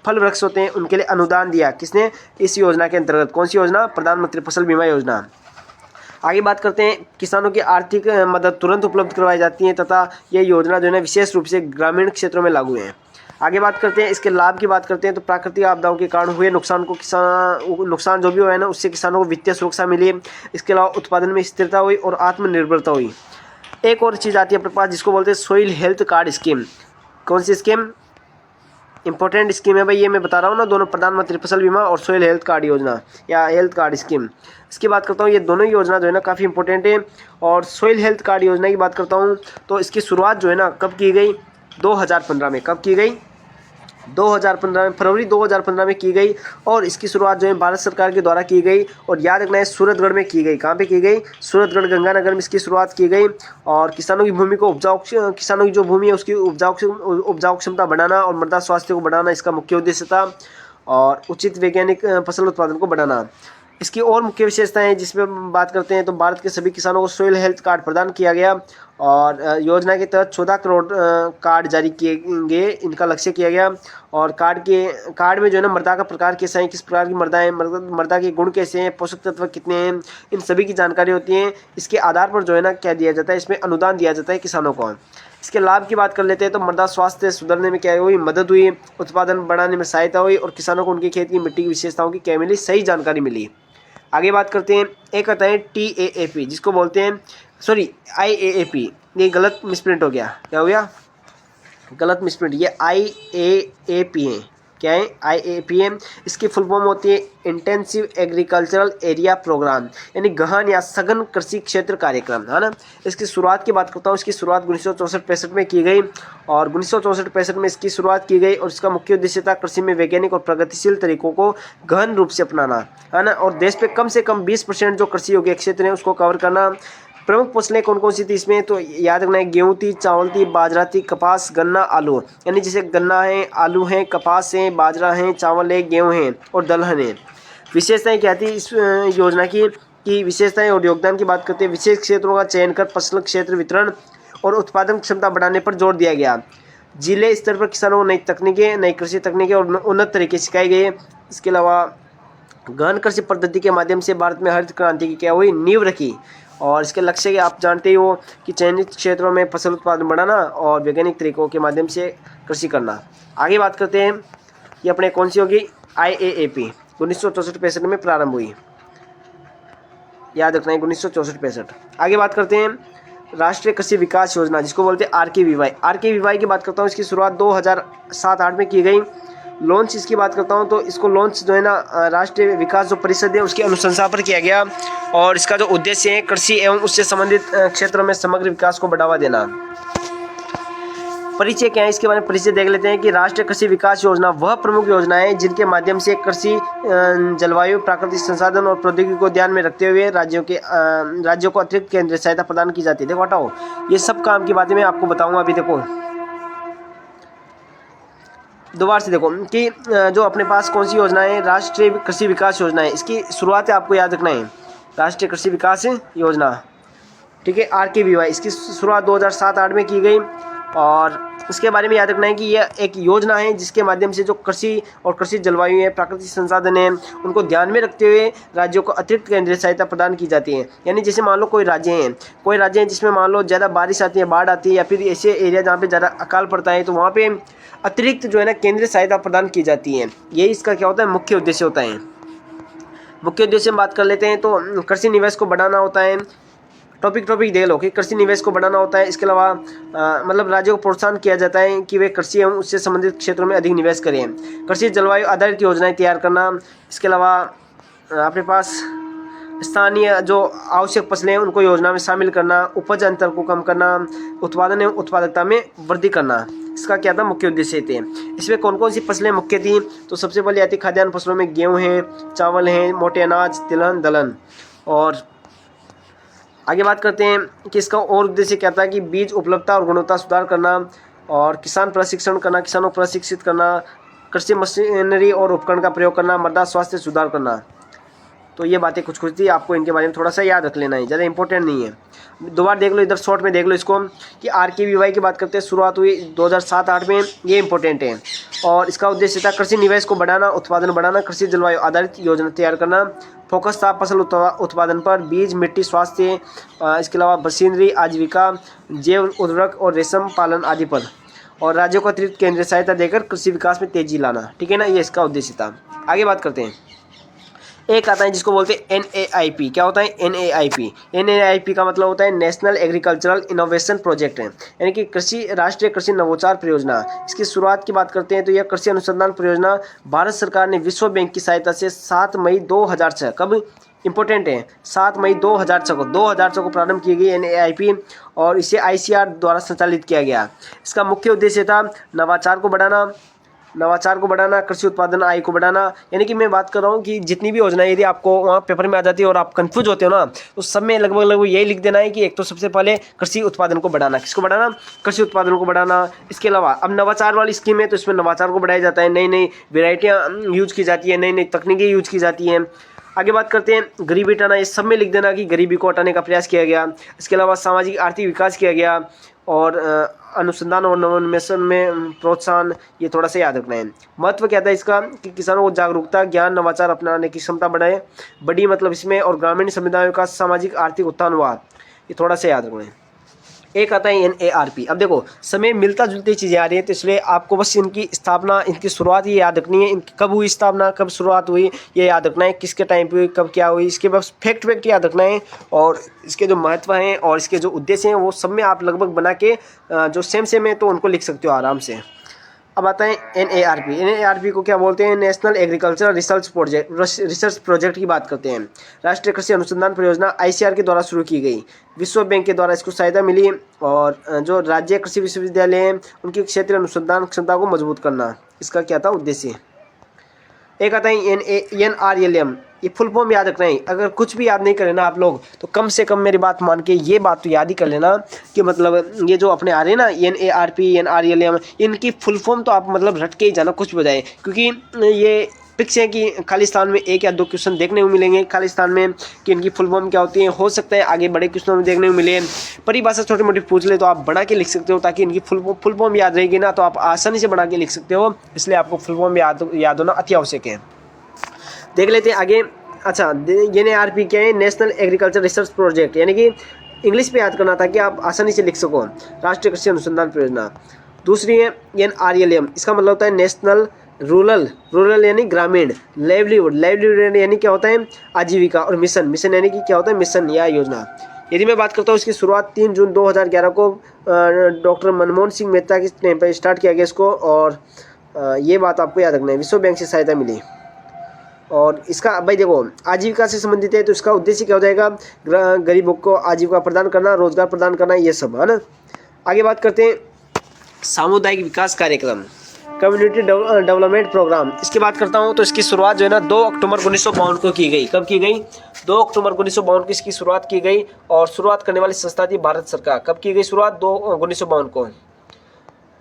फल वृक्ष होते हैं उनके लिए अनुदान दिया। किसने, इस योजना के अंतर्गत। कौन सी योजना, प्रधानमंत्री फसल बीमा योजना। आगे बात करते हैं, किसानों की आर्थिक मदद तुरंत उपलब्ध करवाई जाती है तथा यह योजना जो है ना विशेष रूप से ग्रामीण क्षेत्रों में लागू है। आगे बात करते हैं, इसके लाभ की बात करते हैं तो प्राकृतिक आपदाओं के कारण हुए नुकसान को नुकसान जो भी हुआ है ना उससे किसानों को वित्तीय सुरक्षा मिली। इसके अलावा उत्पादन में स्थिरता हुई और आत्मनिर्भरता हुई। एक और चीज़ आती है अपने पास जिसको बोलते हैं सोइल हेल्थ कार्ड स्कीम। कौन सी स्कीम, इंपॉर्टेंट स्कीम है भाई, ये मैं बता रहा हूँ ना, दोनों प्रधानमंत्री फसल बीमा और सोइल हेल्थ कार्ड योजना या हेल्थ कार्ड स्कीम। इसकी बात करता हूँ, ये दोनों योजना जो है ना काफ़ी इंपॉर्टेंट है। और सोइल हेल्थ कार्ड योजना की बात करता हूँ तो इसकी शुरुआत जो है ना कब की गई, 2015 में। कब की गई, 2015 में, फरवरी 2015 में की गई। और इसकी शुरुआत जो है भारत सरकार के द्वारा की गई। और याद रखना है सूरतगढ़ में की गई। कहाँ पे की गई, सूरतगढ़ गंगानगर में इसकी शुरुआत की गई। और किसानों की भूमि को किसानों की जो भूमि है उसकी उपजाऊ क्षमता बढ़ाना और मृदा स्वास्थ्य को बढ़ाना इसका मुख्य उद्देश्य था। और उचित वैज्ञानिक फसल उत्पादन को बढ़ाना। इसकी और मुख्य विशेषताएं जिसमें बात करते हैं तो भारत के सभी किसानों को सोइल हेल्थ कार्ड प्रदान किया गया। और योजना के तहत 14 करोड़ कार्ड जारी किए गए, इनका लक्ष्य किया गया। और कार्ड में जो है ना मृदा का प्रकार कैसा है, किस प्रकार की मृदा है, मृदा के गुण कैसे हैं, पोषक तत्व कितने हैं, इन सभी की जानकारी होती है। इसके आधार पर जो है ना क्या दिया जाता है, इसमें अनुदान दिया जाता है किसानों को। इसके लाभ की बात कर लेते हैं तो मृदा स्वास्थ्य सुधरने में क्या हुई, मदद हुई, उत्पादन बढ़ाने में सहायता हुई और किसानों को उनके खेत की मिट्टी की विशेषताओं की क्या मिली, सही जानकारी मिली। आगे बात करते हैं, एक आता है TAAP जिसको बोलते हैं, सॉरी IAAP, ये गलत मिसप्रिंट हो गया, क्या हो गया, गलत मिसप्रिंट, ये IAAP है, क्या है IAAP, इसकी फुल फॉर्म होती है इंटेंसिव एग्रीकल्चरल एरिया प्रोग्राम, यानी गहन या सघन कृषि क्षेत्र कार्यक्रम, है ना। इसकी शुरुआत की बात करता हूँ, इसकी शुरुआत 1964-65 में की गई, और 1964-65 में इसकी शुरुआत की गई, और इसका मुख्य उद्देश्य था कृषि में वैज्ञानिक और प्रगतिशील तरीकों को गहन रूप से अपनाना, है ना, और देश पे कम से कम 20% जो कृषि योग्य क्षेत्र है उसको कवर करना। प्रमुख फसलें कौन कौन सी थी इसमें, तो याद रखना है, गेहूँ थी, चावल थी, बाजरा थी, कपास, गन्ना, आलू, यानी जैसे गन्ना है, आलू है, कपास है, बाजरा है, चावल है, गेहूँ है और दलहन है। विशेषताएं क्या थी इस योजना की विशेषताएं और योगदान की बात करते हैं। विशेष क्षेत्रों का चयन कर फसल क्षेत्र वितरण और उत्पादन क्षमता बढ़ाने पर जोर दिया गया। जिले स्तर पर किसानों को नई तकनीकें, नई कृषि तकनीकें और उन्नत तरीके सिखाए गए। इसके अलावा गहन कृषि पद्धति के माध्यम से भारत में हरित क्रांति की क्या हुई, नींव रखी, और इसके लक्ष्य आप जानते ही हो कि चयनित क्षेत्रों में फसल उत्पादन बढ़ाना और वैज्ञानिक तरीकों के माध्यम से कृषि करना। आगे बात करते हैं, ये अपने कौन सी होगी, IAAP 1964-65 में प्रारंभ हुई, याद रखना है 1964-65। आगे बात करते हैं राष्ट्रीय कृषि विकास योजना जिसको बोलते हैं RKVY की बात करता हूँ। इसकी शुरुआत 2007-8 में की गई। लॉन्च इसकी बात करता हूँ तो इसको लॉन्च जो है ना राष्ट्रीय विकास जो परिषद है उसकी अनुशंसा पर किया गया, और इसका जो उद्देश्य है कृषि एवं उससे संबंधित क्षेत्रों में समग्र विकास को बढ़ावा देना। परिचय क्या है, इसके बारे में परिचय देख लेते हैं कि राष्ट्रीय कृषि विकास योजना वह प्रमुख योजना है जिनके माध्यम से कृषि, जलवायु, प्राकृतिक संसाधन और प्रौद्योगिकी को ध्यान में रखते हुए राज्यों को अतिरिक्त केंद्रीय सहायता प्रदान की जाती है। देखो हटाओ, ये सब काम की बातें मैं आपको बताऊंगा अभी। देखो दोबारा से देखो कि जो अपने पास कौन सी योजना है, राष्ट्रीय कृषि विकास योजना है, इसकी शुरुआत आपको याद रखना है, राष्ट्रीय कृषि विकास योजना, ठीक है, RKVY, इसकी शुरुआत 2007-8 में की गई, और इसके बारे में याद रखना है कि यह एक योजना है जिसके माध्यम से जो कृषि और कृषि जलवायु है, प्राकृतिक संसाधन है, उनको ध्यान में रखते हुए राज्यों को अतिरिक्त केंद्रीय सहायता प्रदान की जाती है। यानी जैसे मान लो कोई राज्य हैं जिसमें मान लो ज़्यादा बारिश आती है, बाढ़ आती है, या फिर ऐसे एरिया जहाँ पे ज़्यादा अकाल पड़ता है, तो वहाँ पे अतिरिक्त जो है ना केंद्रीय सहायता प्रदान की जाती है। यही इसका क्या होता है, मुख्य उद्देश्य होता है। मुख्य उद्देश्य में बात कर लेते हैं तो कृषि निवेश को बढ़ाना होता है। टॉपिक देख लो कि कृषि निवेश को बढ़ाना होता है। इसके अलावा मतलब राज्यों को प्रोत्साहन किया जाता है कि वे कृषि एवं उससे संबंधित क्षेत्रों में अधिक निवेश करें। कृषि जलवायु आधारित योजनाएं तैयार करना। इसके अलावा अपने पास स्थानीय जो आवश्यक फसलें हैं उनको योजना में शामिल करना, उपज अंतर को कम करना, उत्पादन एवं उत्पादकता में वृद्धि करना, इसका क्या था, मुख्य उद्देश्य थे। इसमें कौन कौन सी फसलें मुख्य थी, तो सबसे पहले आती खाद्यान्न फसलों में गेहूँ हैं, चावल हैं, मोटे अनाज, तिलहन, दलहन। और आगे बात करते हैं कि इसका और उद्देश्य क्या था कि बीज उपलब्धता और गुणवत्ता सुधार करना, और किसान प्रशिक्षण करना, किसानों को प्रशिक्षित करना, कृषि मशीनरी और उपकरण का प्रयोग करना, मृदा स्वास्थ्य सुधार करना। तो ये बातें कुछ थी, आपको इनके बारे में थोड़ा सा याद रख लेना है, ज़्यादा इंपॉर्टेंट नहीं है। दोबारा देख लो, इधर शॉर्ट में देख लो इसको कि RKVY की बात करते हैं, शुरुआत हुई 2007-8 में, ये इंपॉर्टेंट है। और इसका उद्देश्य था कृषि निवेश को बढ़ाना, उत्पादन बढ़ाना, कृषि जलवायु आधारित योजना तैयार करना। फोकस था फसल उत्पादन पर, बीज, मिट्टी, स्वास्थ्य, इसके अलावा मशीनरी, आजीविका, जैव उर्वरक और रेशम पालन आदि पर, और राज्यों को अतिरिक्त केंद्रीय सहायता देकर कृषि विकास में तेजी लाना, ठीक है ना, ये इसका उद्देश्य था। आगे बात करते हैं, एक आता है जिसको बोलते हैं NAIP। क्या होता है NAIP का मतलब होता है नेशनल एग्रीकल्चरल इनोवेशन प्रोजेक्ट है, यानी कि राष्ट्रीय कृषि नवोचार परियोजना। इसकी शुरुआत की बात करते हैं तो यह कृषि अनुसंधान परियोजना भारत सरकार ने विश्व बैंक की सहायता से 7 मई 2006, कब, इंपॉर्टेंट है, 7 मई 2006 को प्रारंभ की गई NAIP, और इसे ICR द्वारा संचालित किया गया। इसका मुख्य उद्देश्य था नवाचार को बढ़ाना, कृषि उत्पादन आय को बढ़ाना। यानी कि मैं बात कर रहा हूँ कि जितनी भी योजनाएं यदि आपको वहाँ पेपर में आ जाती है और आप कंफ्यूज होते हो ना, तो सब में लगभग यही लिख देना है कि एक तो सबसे पहले कृषि उत्पादन को बढ़ाना, किसको बढ़ाना, कृषि उत्पादन को बढ़ाना। इसके अलावा अब नवाचार वाली स्कीम है तो इसमें नवाचार को बढ़ाया जाता है, नई नई वेराइटियाँ यूज की जाती है, नई नई तकनीकें यूज की जाती हैं। आगे बात करते हैं गरीबी हटाना, ये सब में लिख देना कि गरीबी को हटाने का प्रयास किया गया। इसके अलावा सामाजिक आर्थिक विकास किया गया, और अनुसंधान और नवोन्मेषण में प्रोत्साहन, ये थोड़ा सा याद रखना है। महत्व क्या था इसका कि किसानों को जागरूकता, ज्ञान, नवाचार अपनाने की क्षमता मतलब इसमें, और ग्रामीण समुदायों का सामाजिक आर्थिक उत्थान हुआ, ये थोड़ा सा याद रखना है। एक आता है NARP। अब देखो समय मिलता जुलती चीज़ें आ रही हैं, तो इसलिए आपको बस इनकी स्थापना, इनकी शुरुआत ये याद रखनी है। इनकी कब हुई स्थापना, कब शुरुआत हुई, ये याद रखना है। किसके टाइम पे हुई, कब क्या हुई, इसके बस फैक्ट याद रखना है। और इसके जो महत्व हैं और इसके जो उद्देश्य हैं वो सब में आप लगभग बना के जो सेम है तो उनको लिख सकते हो आराम से। अब आता है NARP को क्या बोलते हैं? नेशनल एग्रीकल्चर रिसर्च प्रोजेक्ट की बात करते हैं। राष्ट्रीय कृषि अनुसंधान परियोजना ICR के द्वारा शुरू की गई। विश्व बैंक के द्वारा इसको सहायता मिली। और जो राज्य कृषि विश्वविद्यालय हैं उनकी क्षेत्रीय अनुसंधान क्षमता को मजबूत करना, इसका क्या था उद्देश्य। एक आता है NRLM। ये फुल फॉर्म याद रखना है। अगर कुछ भी याद नहीं करें ना आप लोग, तो कम से कम मेरी बात मान के ये बात तो याद ही कर लेना कि मतलब ये जो अपने आ रहे हैं ना NARP NRLM, इनकी फुल फॉर्म तो आप मतलब रट के ही जाना कुछ बजाय, क्योंकि ये फिक्स है कि खालिस्तान में 1 या 2 क्वेश्चन देखने को मिलेंगे खालिस्तान में कि इनकी फुल फॉर्म क्या होती है। हो सकता है आगे बड़े क्वेश्चनों में देखने को मिले। परिभाषा छोटी मोटी पूछ ले तो आप बना के लिख सकते हो, ताकि इनकी फुल फॉर्म याद रहेगी ना तो आप आसानी से बना के लिख सकते हो। इसलिए आपको फुल फॉर्म याद होना अति आवश्यक है। देख लेते हैं आगे। अच्छा, NARP क्या है? नेशनल एग्रीकल्चर रिसर्च प्रोजेक्ट, यानी कि इंग्लिश पे याद करना था कि आप आसानी से लिख सको। राष्ट्रीय कृषि अनुसंधान परियोजना। दूसरी है NRLM, इसका मतलब होता है नेशनल रूरल यानी ग्रामीण। लाइवलीहुड यानी क्या होता है? आजीविका। और मिशन यानी कि क्या होता है? मिशन या योजना। यदि मैं बात करता हूँ इसकी शुरुआत 3 जून 2011 को डॉक्टर मनमोहन सिंह मेहता के टाइम पर स्टार्ट किया गया इसको। और ये बात आपको याद रखना है, विश्व बैंक से सहायता मिली। और इसका भाई देखो आजीविका से संबंधित है, तो इसका उद्देश्य क्या हो जाएगा? गरीबों को आजीविका प्रदान करना, रोजगार प्रदान करना, ये सब है ना। आगे बात करते हैं सामुदायिक विकास कार्यक्रम, कम्युनिटी डेवलपमेंट प्रोग्राम। इसकी बात करता हूँ तो इसकी शुरुआत जो है ना 2 अक्टूबर 1952 को की गई। कब की गई? 2 अक्टूबर 1952 को इसकी शुरुआत की गई। और शुरुआत करने वाली संस्था थी भारत सरकार। कब की गई शुरुआत? 1952 को।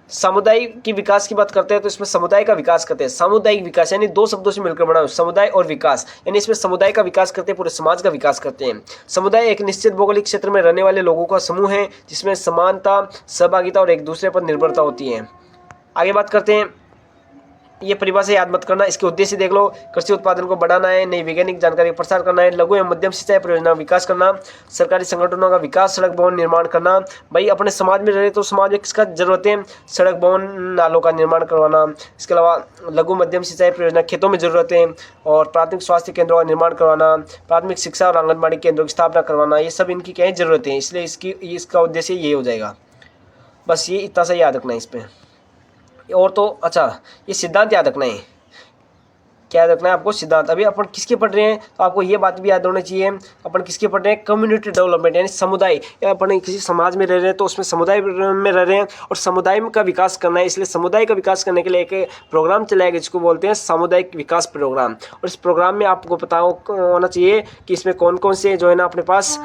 समुदाय की विकास की बात करते हैं तो इसमें समुदाय का विकास करते हैं। सामुदायिक विकास यानी 2 शब्दों से मिलकर बना समुदाय और विकास, यानी इसमें समुदाय का विकास करते हैं, पूरे समाज का विकास करते हैं। समुदाय एक निश्चित भौगोलिक क्षेत्र में रहने वाले लोगों का समूह है जिसमें समानता, सहभागिता और एक दूसरे पर निर्भरता होती है। आगे बात करते हैं, ये परिभाषा याद मत करना, इसके उद्देश्य देख लो। कृषि उत्पादन को बढ़ाना है, नई वैज्ञानिक जानकारी का प्रसार करना है, लघु एवं मध्यम सिंचाई परियोजना का विकास करना, सरकारी संगठनों का विकास, सड़क भवन निर्माण करना। भाई अपने समाज में रहे तो समाज में किसका जरूरत है? सड़क भवन नालों का निर्माण करवाना। इसके अलावा लघु मध्यम सिंचाई परियोजना खेतों में जरूरत है। और प्राथमिक स्वास्थ्य केंद्रों का निर्माण करवाना, प्राथमिक शिक्षा और आंगनबाड़ी केंद्रों की स्थापना करवाना, ये सब इनकी क्या है? जरूरत है। इसलिए इसका उद्देश्य ये हो जाएगा। बस ये इतना सा याद रखना है इस पर। और तो अच्छा, ये सिद्धांत याद रखना है। क्या याद रखना है आपको? सिद्धांत। अभी अपन किसके पढ़ रहे हैं तो आपको ये बात भी याद होनी चाहिए। अपन किसके पढ़ रहे हैं? कम्युनिटी डेवलपमेंट, यानी समुदाय। अपन किसी समाज में रह रहे हैं तो उसमें समुदाय में रह रहे हैं और समुदाय का विकास करना है। इसलिए समुदाय का विकास करने के लिए एक प्रोग्राम चलाया गया जिसको बोलते हैं सामुदायिक विकास प्रोग्राम। और इस प्रोग्राम में आपको पता होना चाहिए कि इसमें कौन कौन से जो है ना अपने पास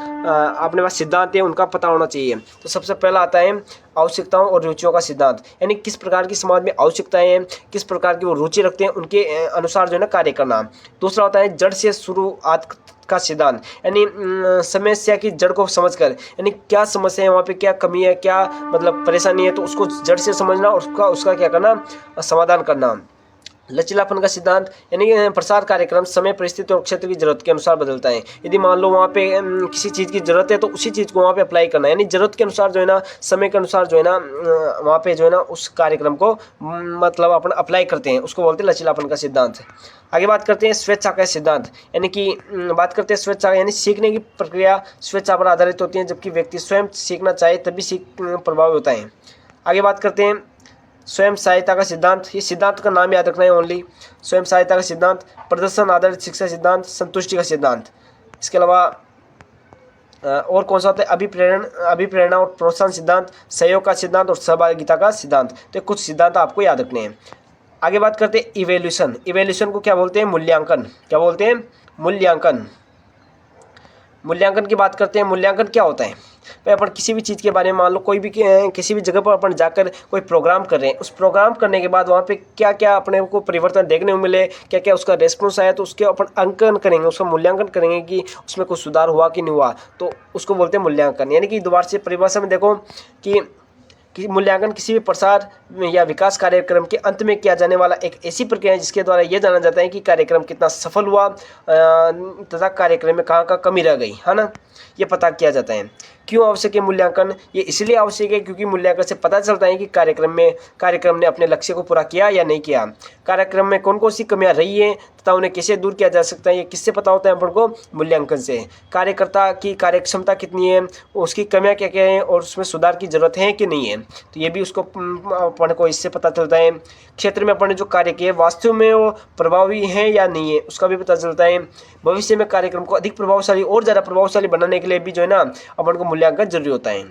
सिद्धांत है उनका पता होना चाहिए। तो सबसे पहला आता है आवश्यकताओं और रुचियों का सिद्धांत, यानी किस प्रकार की समाज में आवश्यकताएं हैं, किस प्रकार की वो रुचि रखते हैं, उनके अनुसार जो है ना कार्य करना। दूसरा होता है जड़ से शुरुआत का सिद्धांत, यानी समस्या की जड़ को समझकर, यानी क्या समस्या है, वहाँ पे क्या कमी है, क्या मतलब परेशानी है, तो उसको जड़ से समझना और उसका क्या करना? समाधान करना। लचीलापन का सिद्धांत, यानी प्रसार कार्यक्रम समय, परिस्थिति और क्षेत्र की जरूरत के अनुसार बदलता है। यदि मान लो वहाँ पे किसी चीज़ की जरूरत है तो उसी चीज़ को वहाँ पे अप्लाई करना है, यानी जरूरत के अनुसार जो है ना, समय के अनुसार जो है ना वहाँ पे जो है ना उस कार्यक्रम को मतलब अपन अप्लाई करते हैं, उसको बोलते हैं लचीलापन का सिद्धांत। आगे बात करते हैं स्वेच्छा का सिद्धांत, यानी कि बात करते हैं स्वेच्छा, यानी सीखने की प्रक्रिया स्वेच्छा पर आधारित होती है, जबकि व्यक्ति स्वयं सीखना चाहे तभी सीख प्रभावी होता है। आगे बात करते हैं स्वयं सहायता का सिद्धांत। ये सिद्धांत का नाम याद रखना है ओनली। स्वयं सहायता का सिद्धांत, प्रदर्शन आधारित शिक्षा सिद्धांत, संतुष्टि का सिद्धांत। इसके अलावा और कौन सा होता है? अभिप्रेरणा और प्रोत्साहन सिद्धांत, सहयोग का सिद्धांत और सहभागिता का सिद्धांत। तो कुछ सिद्धांत आपको याद रखने हैं। आगे बात करते हैं इवेल्यूशन। इवेल्यूशन को क्या बोलते हैं? मूल्यांकन। क्या बोलते हैं? मूल्यांकन। मूल्यांकन की बात करते हैं। मूल्यांकन क्या होता है? भाई अपन किसी भी चीज़ के बारे में मान लो कोई भी किसी भी जगह पर अपन जाकर कोई प्रोग्राम कर रहे हैं, उस प्रोग्राम करने के बाद वहाँ पे क्या क्या अपने को परिवर्तन देखने को मिले, क्या क्या उसका रेस्पॉन्स आया, तो उसके अपन अंकन करेंगे, उसका मूल्यांकन करेंगे कि उसमें कुछ सुधार हुआ कि नहीं हुआ, तो उसको बोलते हैं मूल्यांकन। यानी कि दोबारा से परिभाषा में देखो कि मूल्यांकन किसी भी प्रसार या विकास कार्यक्रम के अंत में किया जाने वाला एक ऐसी प्रक्रिया है जिसके द्वारा यह जाना जाता है कि कार्यक्रम कितना सफल हुआ तथा कार्यक्रम में कहाँ कमी रह गई, है ना, ये पता किया जाता है। क्यों आवश्यक है मूल्यांकन? ये इसलिए आवश्यक है क्योंकि मूल्यांकन से पता चलता है कि कार्यक्रम ने अपने लक्ष्य को पूरा किया या नहीं किया, कार्यक्रम में कौन कौन सी कमियां रही हैं तथा उन्हें कैसे दूर किया जा सकता है। ये किससे पता होता है अपन को? मूल्यांकन से। कार्यकर्ता की कार्यक्षमता कितनी है, उसकी कमियां क्या क्या हैं और उसमें सुधार की जरूरत है कि नहीं है, तो ये भी उसको अपन को इससे पता चलता है। क्षेत्र में अपन ने जो कार्य किए वास्तव में वो प्रभावी हैं या नहीं है, उसका भी पता चलता है। भविष्य में कार्यक्रम को अधिक प्रभावशाली और ज़्यादा प्रभावशाली बनाने के लिए भी जो है ना अपन को मूल्यांकन जरूरी होता है।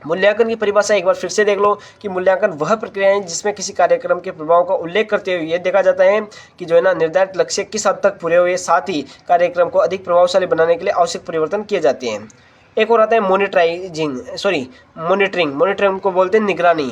मूल्यांकन की परिभाषा एक बार फिर से देख लो कि मूल्यांकन वह प्रक्रिया है जिसमें किसी कार्यक्रम के प्रभाव का उल्लेख करते हुए यह देखा जाता है कि जो है ना निर्धारित लक्ष्य किस हद तक पूरे हुए, साथ ही कार्यक्रम को अधिक प्रभावशाली बनाने के लिए आवश्यक परिवर्तन किए जाते हैं। एक और आता है मॉनिटरिंग को बोलते हैं निगरानी।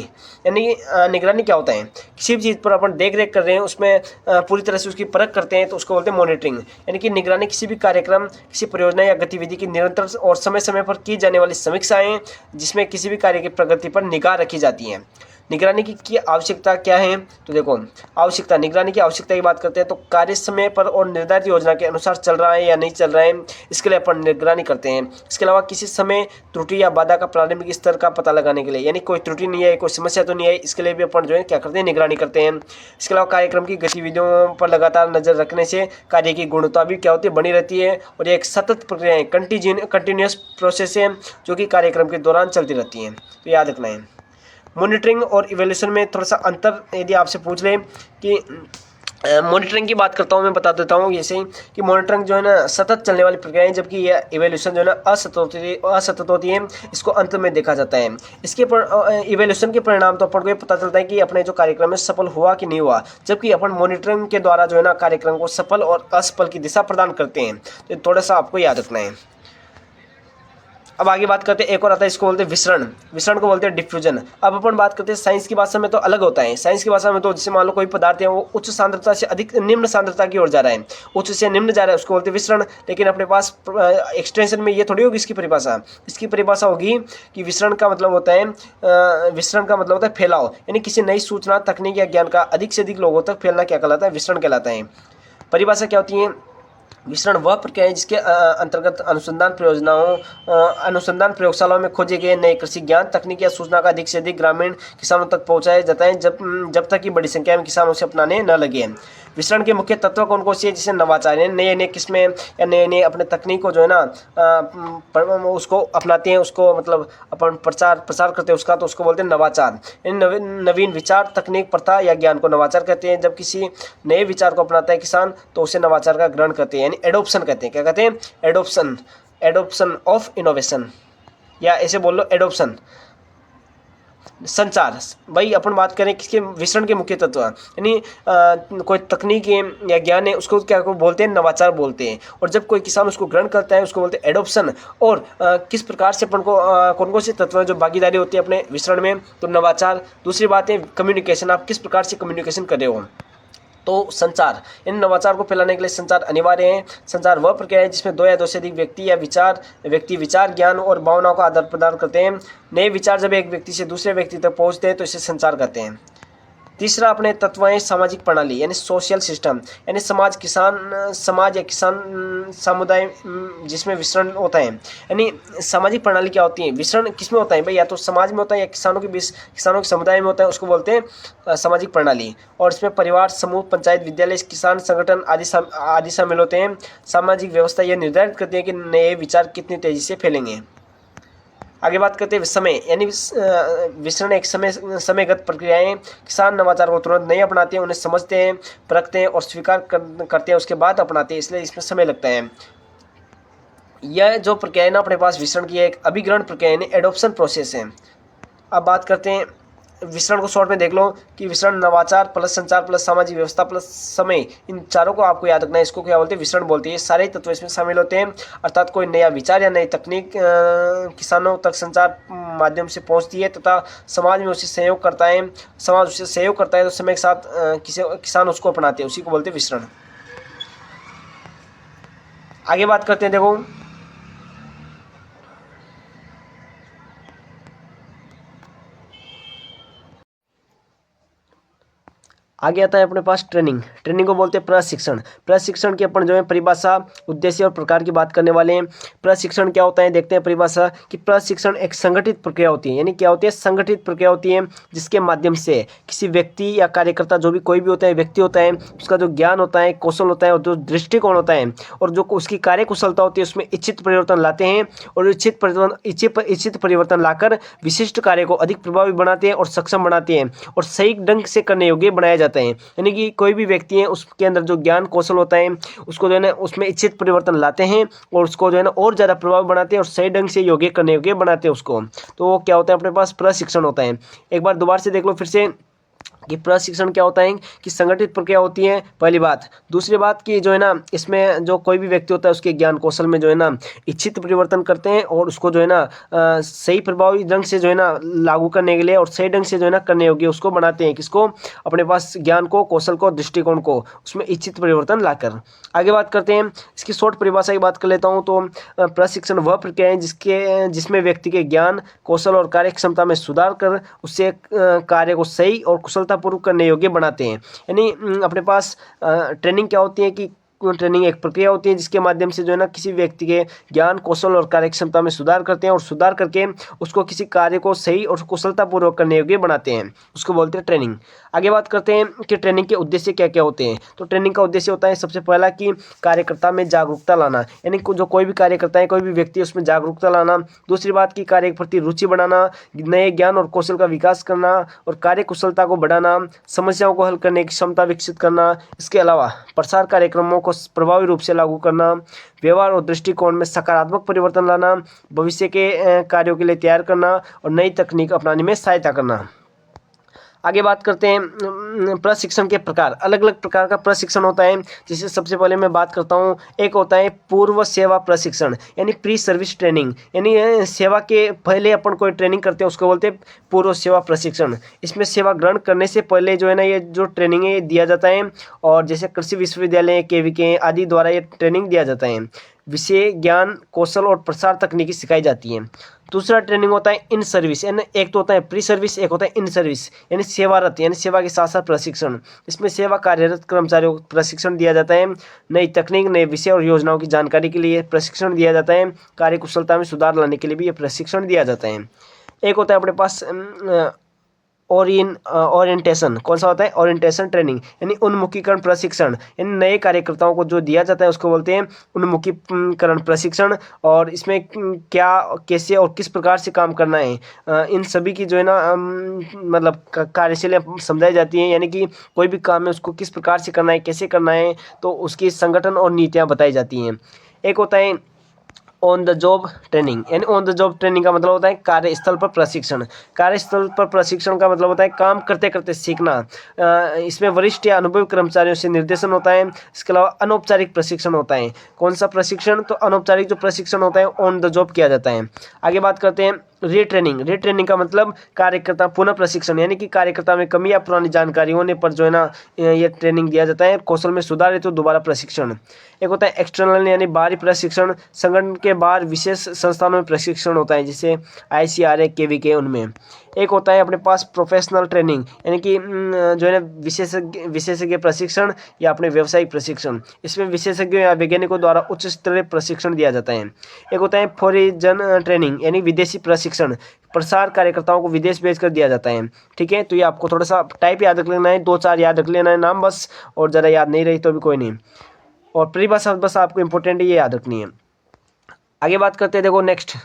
यानी निगरानी क्या होता है? किसी भी चीज़ पर अपन देख रेख कर रहे हैं, उसमें पूरी तरह से उसकी परख करते हैं, तो उसको बोलते हैं मॉनिटरिंग। यानी कि निगरानी किसी भी कार्यक्रम, किसी परियोजना या गतिविधि की निरंतर और समय समय पर की जाने वाली समीक्षाएं जिसमें किसी भी कार्य की प्रगति पर निगाह रखी जाती हैं। निगरानी की आवश्यकता क्या है? तो देखो, निगरानी की आवश्यकता की बात करते हैं तो कार्य समय पर और निर्धारित योजना के अनुसार चल रहा है या नहीं चल रहा है, इसके लिए अपन निगरानी करते हैं। इसके अलावा किसी समय त्रुटि या बाधा का प्रारंभिक स्तर का पता लगाने के लिए, यानी कोई त्रुटि नहीं है, कोई समस्या तो नहीं है, इसके लिए भी अपन जो है क्या करते हैं? निगरानी करते हैं। इसके अलावा कार्यक्रम की गतिविधियों पर लगातार नजर रखने से कार्य की गुणवत्ता भी क्या होती है? बनी रहती है, और ये एक सतत प्रक्रिया है, कंटिन्यूअस प्रोसेस है जो कि कार्यक्रम के दौरान चलती रहती है, तो याद रखना है। मॉनिटरिंग और इवैल्यूएशन में थोड़ा सा अंतर यदि आपसे पूछ लें कि मॉनिटरिंग की बात करता हूँ, मैं बता देता हूँ जैसे ही कि मॉनिटरिंग जो है ना सतत चलने वाली प्रक्रिया है, जबकि यह इवैल्यूएशन जो है ना असतत होती है, इसको अंत में देखा जाता है। इसके इवैल्यूएशन के परिणाम तो अपन को ये पता चलता है कि अपने जो कार्यक्रम में सफल हुआ कि नहीं हुआ, जबकि अपन मॉनिटरिंग के द्वारा जो है ना कार्यक्रम को सफल और असफल की दिशा प्रदान करते हैं, तो थोड़ा सा आपको याद रखना है। अब आगे बात करते हैं, एक और आता है, इसको बोलते हैं विसरण को बोलते हैं डिफ्यूजन। अब अपन बात करते हैं साइंस की भाषा में तो अलग होता है। साइंस की भाषा में तो जैसे मान लो कोई पदार्थ है वो उच्च सांद्रता से अधिक निम्न सांद्रता की ओर जा रहा है, उच्च से निम्न जा रहा है, उसको बोलते हैं विसरण। लेकिन अपने पास एक्सटेंशन में ये थोड़ी होगी इसकी परिभाषा होगी कि विसरण का मतलब होता है फैलाव, यानी किसी नई सूचना, तकनीक या ज्ञान का अधिक से अधिक लोगों तक फैलना क्या कहलाता है? विसरण कहलाता है। परिभाषा क्या होती है? विसरण वह प्रक्रिया है जिसके अंतर्गत अनुसंधान प्रयोगशालाओं में खोजे गए नए कृषि ज्ञान, तकनीक या सूचना का अधिक से अधिक ग्रामीण किसानों तक पहुंचाया जाता है जब तक कि बड़ी संख्या में किसान उसे अपनाने न लगे। विसरण के मुख्य तत्व कौन कौन से है? जैसे नवाचार, नए नए किस्में या नए नए अपने तकनीक को जो है ना उसको अपनाते हैं, उसको मतलब अपन प्रसार करते हैं उसका, तो उसको बोलते हैं नवाचार। नवीन विचार, तकनीक, प्रथा या ज्ञान को नवाचार कहते हैं। जब किसी नए विचार को अपनाता है किसान तो उसे नवाचार का ग्रहण करते हैं, यानी एडोप्शन कहते हैं। क्या कहते हैं? एडोप्शन ऑफ इनोवेशन, या ऐसे बोल लो एडोप्शन। संचार, भाई अपन बात करें किसके? विसरण के मुख्य तत्व, यानी कोई तकनीक है या ज्ञान है, उसको क्या बोलते हैं? नवाचार बोलते हैं। और जब कोई किसान उसको ग्रहण करता है उसको बोलते हैं एडोप्शन। और किस प्रकार से अपन को कौन कौन से तत्व जो भागीदारी होती है अपने विसरण में, तो नवाचार। दूसरी बात है कम्युनिकेशन, आप किस प्रकार से कम्युनिकेशन कर रहे हो, तो संचार। इन नवाचार को फैलाने के लिए संचार अनिवार्य है। संचार वह प्रक्रिया है जिसमें दो या दो से अधिक व्यक्ति विचार, ज्ञान और भावनाओं का आदान प्रदान करते हैं। नए विचार जब एक व्यक्ति से दूसरे व्यक्ति तक पहुंचते हैं तो इसे संचार कहते हैं। तीसरा अपने तत्व है सामाजिक प्रणाली, यानी सोशल सिस्टम, यानी समाज या किसान समुदाय जिसमें विसरण होता है। यानी सामाजिक प्रणाली क्या होती है? विसरण किसमें होता है भाई? या तो समाज में होता है या किसानों के समुदाय में होता है, उसको बोलते हैं सामाजिक प्रणाली। और इसमें परिवार, समूह, पंचायत, विद्यालय, किसान संगठन आदि शामिल होते हैं। सामाजिक व्यवस्था यह निर्धारित करती है कि नए विचार कितनी तेजी से फैलेंगे। आगे बात करते हैं समय, यानी विसरण एक समयगत प्रक्रियाएं। किसान नवाचार को तुरंत नहीं अपनाते हैं, उन्हें समझते हैं, परखते हैं और स्वीकार करते हैं, उसके बाद अपनाते हैं, इसलिए इसमें समय लगता है। यह जो प्रक्रिया है ना अपने पास विसरण की एक अभिग्रहण प्रक्रिया यानी एडॉप्शन प्रोसेस है। अब बात करते हैं विसरण को शॉर्ट में देख लो कि विसरण नवाचार प्लस संचार प्लस सामाजिक व्यवस्था प्लस समय, इन चारों को आपको याद रखना है। इसको क्या बोलते हैं? विसरण बोलते हैं। ये सारे तत्व इसमें शामिल होते हैं, अर्थात कोई नया विचार या नई तकनीक किसानों तक संचार माध्यम से पहुंचती है तथा समाज में उसे सहयोग करता है। तो समय के साथ किसान उसको अपनाते हैं, उसी को बोलते हैं विसरण। आगे बात करते हैं, देखो आगे आता है अपने पास ट्रेनिंग। ट्रेनिंग को बोलते हैं प्रशिक्षण। प्रशिक्षण की अपन जो है परिभाषा, उद्देश्य और प्रकार की बात करने वाले हैं। प्रशिक्षण क्या होता है, देखते हैं परिभाषा कि प्रशिक्षण एक संगठित प्रक्रिया होती है। यानी क्या होती है, संगठित प्रक्रिया होती है जिसके माध्यम से किसी व्यक्ति या कार्यकर्ता, जो भी कोई भी होता है, व्यक्ति होता है, उसका जो ज्ञान होता है, कौशल होता है और जो दृष्टिकोण होता है और जो उसकी कार्य कुशलता होती है उसमें इच्छित परिवर्तन लाते हैं और इच्छित परिवर्तन लाकर विशिष्ट कार्य को अधिक प्रभावी बनाते हैं और सक्षम बनाते हैं और सही ढंग से करने योग्य बनाया जाता है। यानी कि कोई भी व्यक्ति है उसके अंदर जो ज्ञान कौशल होता है उसको जो है ना उसमें इच्छित परिवर्तन लाते हैं और उसको जो है ना और ज़्यादा प्रभावी बनाते हैं और सही ढंग से योग्य करने योग्य बनाते हैं उसको। तो वो क्या होता है, अपने पास प्रशिक्षण होता है। एक बार दोबारा से देख लो फिर से कि प्रशिक्षण क्या होता है कि संगठित प्रक्रिया होती है, पहली बात। दूसरी बात कि जो है ना इसमें जो कोई भी व्यक्ति होता है उसके ज्ञान कौशल में जो है ना इच्छित परिवर्तन करते हैं और उसको जो है ना सही प्रभावी ढंग से जो है ना लागू करने के लिए और सही ढंग से जो है ना करने योग्य उसको बनाते हैं। किसको, अपने पास ज्ञान को, कौशल को, दृष्टिकोण को, उसमें इच्छित परिवर्तन लाकर। आगे बात करते हैं, इसकी शॉर्ट परिभाषा की बात कर लेता हूँ। तो प्रशिक्षण वह प्रक्रिया है जिसमें व्यक्ति के ज्ञान कौशल और कार्य क्षमता में सुधार कर उससे कार्य को सही और कुशलतापूर्वक करने योग्य बनाते हैं। यानी अपने पास ट्रेनिंग क्या होती है कि ट्रेनिंग एक प्रक्रिया होती है जिसके माध्यम से जो है ना किसी व्यक्ति के ज्ञान कौशल और कार्य क्षमता में सुधार करते हैं और सुधार करके उसको किसी कार्य को सही और कुशलतापूर्वक करने योग्य बनाते हैं, उसको बोलते हैं ट्रेनिंग। आगे बात करते हैं कि ट्रेनिंग के उद्देश्य क्या क्या होते हैं। तो ट्रेनिंग का उद्देश्य होता है सबसे पहला कि कार्यकर्ता में जागरूकता लाना, यानी जो कोई भी कार्यकर्ता है, कोई भी व्यक्ति है, उसमें जागरूकता लाना। दूसरी बात की कार्य के प्रति रुचि बढ़ाना, नए ज्ञान और कौशल का विकास करना और कार्य कुशलता को बढ़ाना, समस्याओं को हल करने की क्षमता विकसित करना। इसके अलावा प्रसार कार्यक्रमों को प्रभावी रूप से लागू करना, व्यवहार और दृष्टिकोण में सकारात्मक परिवर्तन लाना, भविष्य के कार्यों के लिए तैयार करना और नई तकनीक अपनाने में सहायता करना। आगे बात करते हैं प्रशिक्षण के प्रकार। अलग अलग प्रकार का प्रशिक्षण होता है। जैसे सबसे पहले मैं बात करता हूँ, एक होता है पूर्व सेवा प्रशिक्षण, यानी प्री सर्विस ट्रेनिंग। यानी सेवा के पहले अपन कोई ट्रेनिंग करते हैं उसको बोलते हैं पूर्व सेवा प्रशिक्षण। इसमें सेवा ग्रहण करने से पहले जो है ना ये जो ट्रेनिंग है ये दिया जाता है और जैसे कृषि विश्वविद्यालय, केवीके आदि द्वारा ये ट्रेनिंग दिया जाता है। विषय ज्ञान कौशल और प्रसार तकनीकी सिखाई जाती है। दूसरा ट्रेनिंग होता है इन सर्विस, यानी एक तो होता है प्री सर्विस, एक होता है इन सर्विस यानी सेवारत, यानी सेवा के साथ साथ प्रशिक्षण। इसमें सेवा कार्यरत कर्मचारियों को प्रशिक्षण दिया जाता है, नई तकनीक, नए विषय और योजनाओं की जानकारी के लिए प्रशिक्षण दिया जाता है, कार्य कुशलता में सुधार लाने के लिए भी ये प्रशिक्षण दिया जाता है। एक होता है अपने पास ओरिएंटेशन। कौन सा होता है, ओरिएंटेशन ट्रेनिंग, यानी उन्मुखीकरण प्रशिक्षण, यानी नए कार्यकर्ताओं को जो दिया जाता है उसको बोलते हैं उन्मुखीकरण प्रशिक्षण। और इसमें क्या, कैसे और किस प्रकार से काम करना है, इन सभी की जो है ना मतलब कार्यशैलियाँ समझाई जाती हैं। यानी कि कोई भी काम है उसको किस प्रकार से करना है, कैसे करना है, तो उसकी संगठन और नीतियाँ बताई जाती हैं। एक होता है ऑन द जॉब ट्रेनिंग, यानी ऑन द जॉब ट्रेनिंग का मतलब होता है कार्यस्थल पर प्रशिक्षण। कार्यस्थल पर प्रशिक्षण का मतलब होता है काम करते करते सीखना। इसमें वरिष्ठ या अनुभवी कर्मचारियों से निर्देशन होता है। इसके अलावा अनौपचारिक प्रशिक्षण होता है। कौन सा प्रशिक्षण, तो अनौपचारिक जो प्रशिक्षण होता है ऑन द जॉब किया जाता है। आगे बात करते हैं रीट्रेनिंग। रीट्रेनिंग का मतलब कार्यकर्ता पुनः प्रशिक्षण, यानी कि कार्यकर्ता में कमी या पुरानी जानकारी होने पर जो है ना ये ट्रेनिंग दिया जाता है। कौशल में सुधार है तो दोबारा प्रशिक्षण। एक होता है एक्सटर्नल, यानी बाहरी प्रशिक्षण, संगठन के बाहर विशेष संस्थानों में प्रशिक्षण होता है जैसे ICRA, KVK, उनमें। एक होता है अपने पास प्रोफेशनल ट्रेनिंग, यानी कि जो है ना विशेषज्ञ प्रशिक्षण या अपने व्यावसायिक प्रशिक्षण। इसमें विशेषज्ञों या वैज्ञानिकों द्वारा उच्च स्तरीय प्रशिक्षण दिया जाता है। एक होता है फॉरेन ट्रेनिंग, यानी विदेशी प्रशिक्षण, प्रसार कार्यकर्ताओं को विदेश भेजकर दिया जाता है। ठीक है, तो ये आपको थोड़ा सा टाइप याद रख लेना है, 2-4 याद रख लेना है नाम बस, और ज़्यादा याद नहीं रही तो भी कोई नहीं। और परिभाषा बस आपको इंपॉर्टेंट ये याद रखनी है। आगे बात करते हैं, देखो नेक्स्ट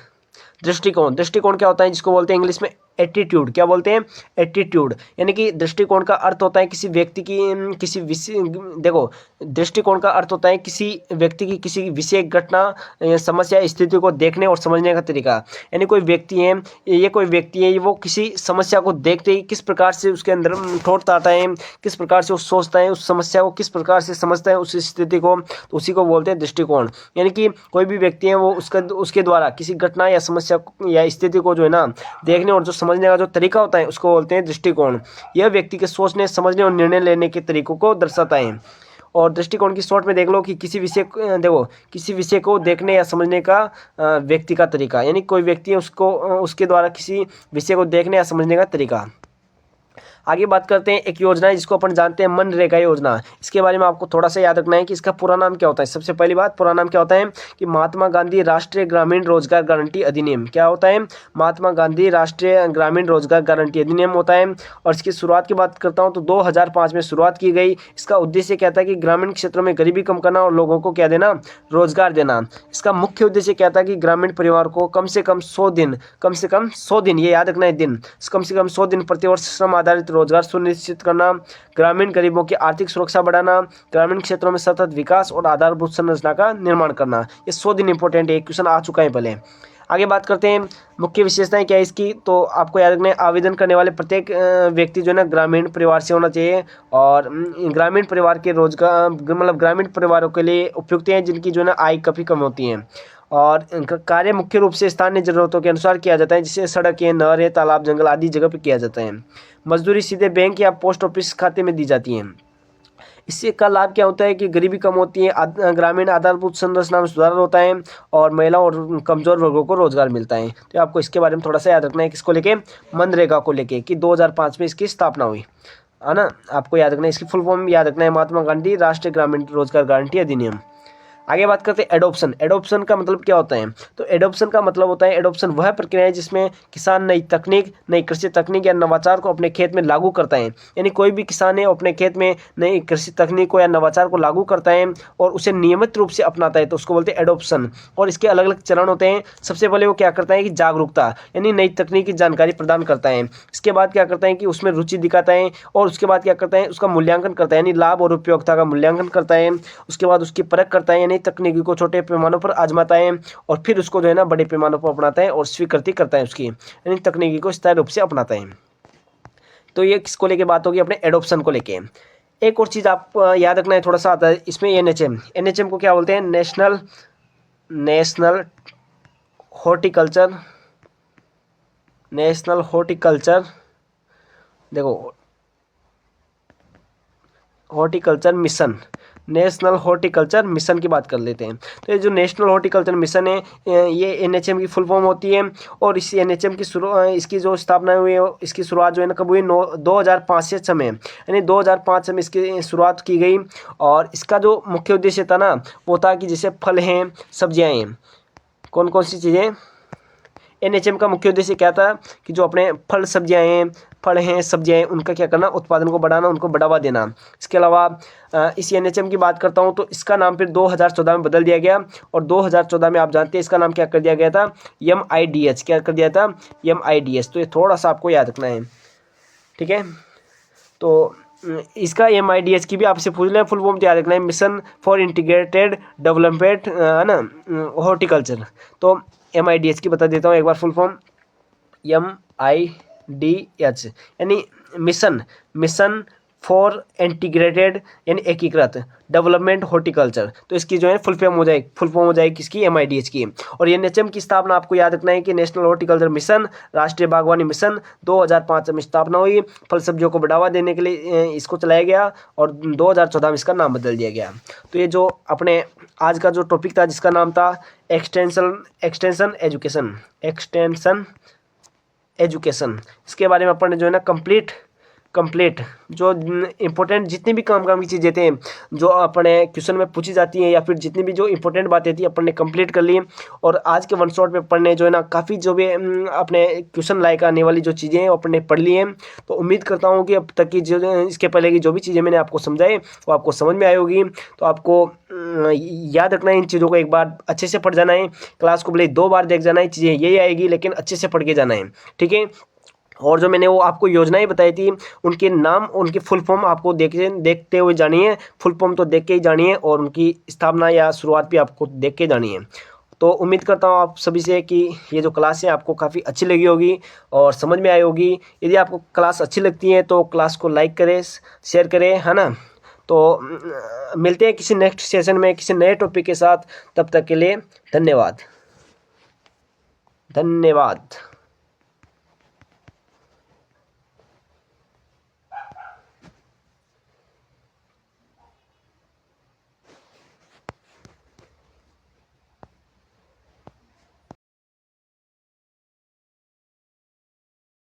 दृष्टिकोण। दृष्टिकोण क्या होता है, जिसको बोलते हैं इंग्लिश में एटीट्यूड। क्या बोलते हैं, एटीट्यूड, यानी कि दृष्टिकोण का अर्थ होता है किसी व्यक्ति की किसी विषय, देखो दृष्टिकोण का अर्थ होता है किसी व्यक्ति की किसी विषय, घटना, समस्या, स्थिति को देखने और समझने का तरीका। यानी कोई व्यक्ति है, ये कोई व्यक्ति है, वो किसी समस्या को देखते ही किस प्रकार से उसके अंदर थॉट आता है, किस प्रकार से वो सोचता है, उस समस्या को किस प्रकार से समझता है, उस स्थिति को, तो उसी को बोलते हैं दृष्टिकोण। यानी कि कोई भी व्यक्ति है वो उसके द्वारा किसी घटना या समस्या या स्थिति को जो है ना देखने और जो समझने का जो तरीका होता है उसको बोलते हैं दृष्टिकोण। यह व्यक्ति के सोचने, समझने और निर्णय लेने के तरीकों को दर्शाता है। और दृष्टिकोण की शॉर्ट में देख लो कि किसी विषय को देखने या समझने का व्यक्ति का तरीका, यानी कोई व्यक्ति है उसके द्वारा किसी विषय को देखने या समझने का तरीका। आगे बात करते हैं एक योजना है जिसको अपन जानते हैं मनरेगा योजना। इसके बारे में आपको थोड़ा सा याद रखना है कि इसका पूरा नाम क्या होता है। सबसे पहली बात, पूरा नाम क्या होता है कि महात्मा गांधी राष्ट्रीय ग्रामीण रोजगार गारंटी अधिनियम। क्या होता है? महात्मा गांधी राष्ट्रीय ग्रामीण रोजगार गारंटी अधिनियम होता है। और इसकी शुरुआत की बात करता हूँ तो 2005 में शुरुआत की गई। इसका उद्देश्य क्या था कि ग्रामीण क्षेत्रों में गरीबी कम करना और लोगों को क्या देना, रोजगार देना। इसका मुख्य उद्देश्य क्या था कि ग्रामीण परिवार को कम से कम 100 दिन, ये याद रखना है दिन, कम से कम 100 दिन प्रतिवर्ष श्रम आधारित रोजगार सुनिश्चित करना, ग्रामीण गरीबों की आर्थिक सुरक्षा बढ़ाना, ग्रामीण क्षेत्रों में सतत विकास और आधारभूत संरचना का निर्माण करना। ये 100 दिन इंपॉर्टेंट है, क्वेश्चन आ चुका है पहले। आगे बात करते हैं मुख्य विशेषताएं क्या है इसकी, तो आपको याद रखना है आवेदन करने वाले प्रत्येक व्यक्ति जो है ना ग्रामीण परिवार से होना चाहिए। और ग्रामीण परिवार के रोजगार मतलब ग्रामीण परिवारों के लिए उपयुक्त हैं जिनकी जो है ना आय काफ़ी कम होती है। और इनका कार्य मुख्य रूप से स्थानीय जरूरतों के अनुसार किया जाता है, जिससे सड़कें, नहरें, तालाब, जंगल आदि जगह पर किया जाता है। मजदूरी सीधे बैंक या पोस्ट ऑफिस खाते में दी जाती है। इससे का लाभ क्या होता है कि गरीबी कम होती है, ग्रामीण आधारभूत संरचना में सुधार होता है और महिलाओं और कमजोर वर्गों को रोजगार मिलता है। तो आपको इसके बारे में थोड़ा सा याद रखना है, किसको लेके, मनरेगा को लेके, कि 2005 में इसकी स्थापना हुई है ना। आपको याद रखना है, इसकी फुल फॉर्म याद रखना है, महात्मा गांधी राष्ट्रीय ग्रामीण रोजगार गारंटी अधिनियम। आगे बात करते हैं एडॉप्शन। एडॉप्शन का मतलब क्या होता है? तो एडॉप्शन का मतलब होता है, एडॉप्शन वह प्रक्रिया है जिसमें किसान नई तकनीक, नई कृषि तकनीक या नवाचार को अपने खेत में लागू करता है। यानी कोई भी किसान है अपने खेत में नई कृषि तकनीक को या नवाचार को लागू करता है और उसे नियमित रूप से अपनाता है, तो उसको बोलते हैं एडॉप्शन। और इसके अलग अलग चरण होते हैं। सबसे पहले वो क्या करता है कि जागरूकता, यानी नई तकनीक की जानकारी प्रदान करता है। इसके बाद क्या करता है कि उसमें रुचि दिखाता है और उसके बाद क्या करता है, उसका मूल्यांकन करता है, यानी लाभ और उपयोगिता का मूल्यांकन करता है। उसके बाद उसकी परख करता है, यानी तकनीकी को छोटे पैमानों पर आजमाता है और फिर उसको जो है ना बड़े पैमानों पर अपनाता है और स्वीकृति करता है उसकी, यानी तकनीकी को स्थायी रूप से अपनाता है। तो ये किसको लेके बात होगी, अपने एडॉप्शन को लेके। एक और चीज़ आप याद रखना है, थोड़ा सा आता है इसमें, एनएचएम को क्या बोलते हैं, नेशनल हॉर्टिकल्चर देखो horticulture mission, national horticulture mission की बात कर लेते हैं। तो ये जो नेशनल हॉर्टिकल्चर मिशन है, ये एनएचएम की फुल फॉर्म होती है। और इस एनएचएम की इसकी जो स्थापना हुई है, इसकी शुरुआत जो है ना कब हुई, 2005 से समय, यानी 2005 में इसकी शुरुआत की गई। और इसका जो मुख्य उद्देश्य था ना, वो था कि जैसे फल हैं, सब्जियाँ हैं, कौन कौन सी चीज़ें, एनएचएम का मुख्य उद्देश्य क्या था कि जो अपने फल हैं सब्जियाँ हैं, उनका क्या करना, उत्पादन को बढ़ाना, उनको बढ़ावा देना। इसके अलावा इस एनएचएम की बात करता हूँ तो इसका नाम फिर 2014 में बदल दिया गया। और 2014 में आप जानते हैं इसका नाम क्या कर दिया गया था, MIDH, क्या कर दिया था, MIDH। तो ये थोड़ा सा आपको याद रखना है, ठीक है। तो इसका MIDH की भी आपसे पूछ लें, फुल फॉर्म याद रखना है, मिशन फॉर इंटीग्रेटेड डेवलपमेंट, है ना, हॉर्टिकल्चर। तो MIDH की बता देता हूँ एक बार फुल फॉर्म, MIDH यानी मिशन फॉर इंटीग्रेटेड, यानी एकीकृत डेवलपमेंट हॉर्टिकल्चर। तो इसकी जो है फुल फॉर्म हो जाएगी किसकी, MIDH की। और एनएचएम की स्थापना आपको याद रखना है कि नेशनल हॉर्टिकल्चर मिशन, राष्ट्रीय बागवानी मिशन, 2005 में स्थापना हुई। फल सब्जियों को बढ़ावा देने के लिए इसको चलाया गया और 2014 में इसका नाम बदल दिया गया। तो ये जो अपने आज का जो टॉपिक था, जिसका नाम था एक्सटेंशन एजुकेशन, इसके बारे में अपन ने जो है ना कंप्लीट जो इंपॉर्टेंट जितनी भी काम की चीज़ें थे, जो अपने क्वेश्चन में पूछी जाती हैं, या फिर जितनी भी जो इंपॉर्टेंट बातें थी अपन ने कंप्लीट कर ली। और आज के वन शॉट में पढ़ने जो है ना काफ़ी जो भी अपने क्वेश्चन लायक आने वाली जो चीज़ें हैं अपन ने पढ़ ली हैं। तो उम्मीद करता हूँ कि अब तक की जो इसके पहले की जो भी चीज़ें मैंने आपको समझाई वो आपको समझ में आई होगी। तो आपको याद रखना है, इन चीज़ों को एक बार अच्छे से पढ़ जाना है, क्लास को भले 2 बार देख जाना है, चीज़ें यही आएगी लेकिन अच्छे से पढ़ के जाना है, ठीक है। और जो मैंने वो आपको योजनाएं बताई थी, उनके नाम, उनकी फुल फॉर्म आपको देखते हुए जानी है, फुल फॉर्म तो देख के ही जानी है, और उनकी स्थापना या शुरुआत भी आपको देख के जानी है। तो उम्मीद करता हूँ आप सभी से कि ये जो क्लास है आपको काफ़ी अच्छी लगी होगी और समझ में आई होगी। यदि आपको क्लास अच्छी लगती है तो क्लास को लाइक करें, शेयर करें, है ना। तो मिलते हैं किसी नेक्स्ट सेशन में किसी नए टॉपिक के साथ, तब तक के लिए धन्यवाद।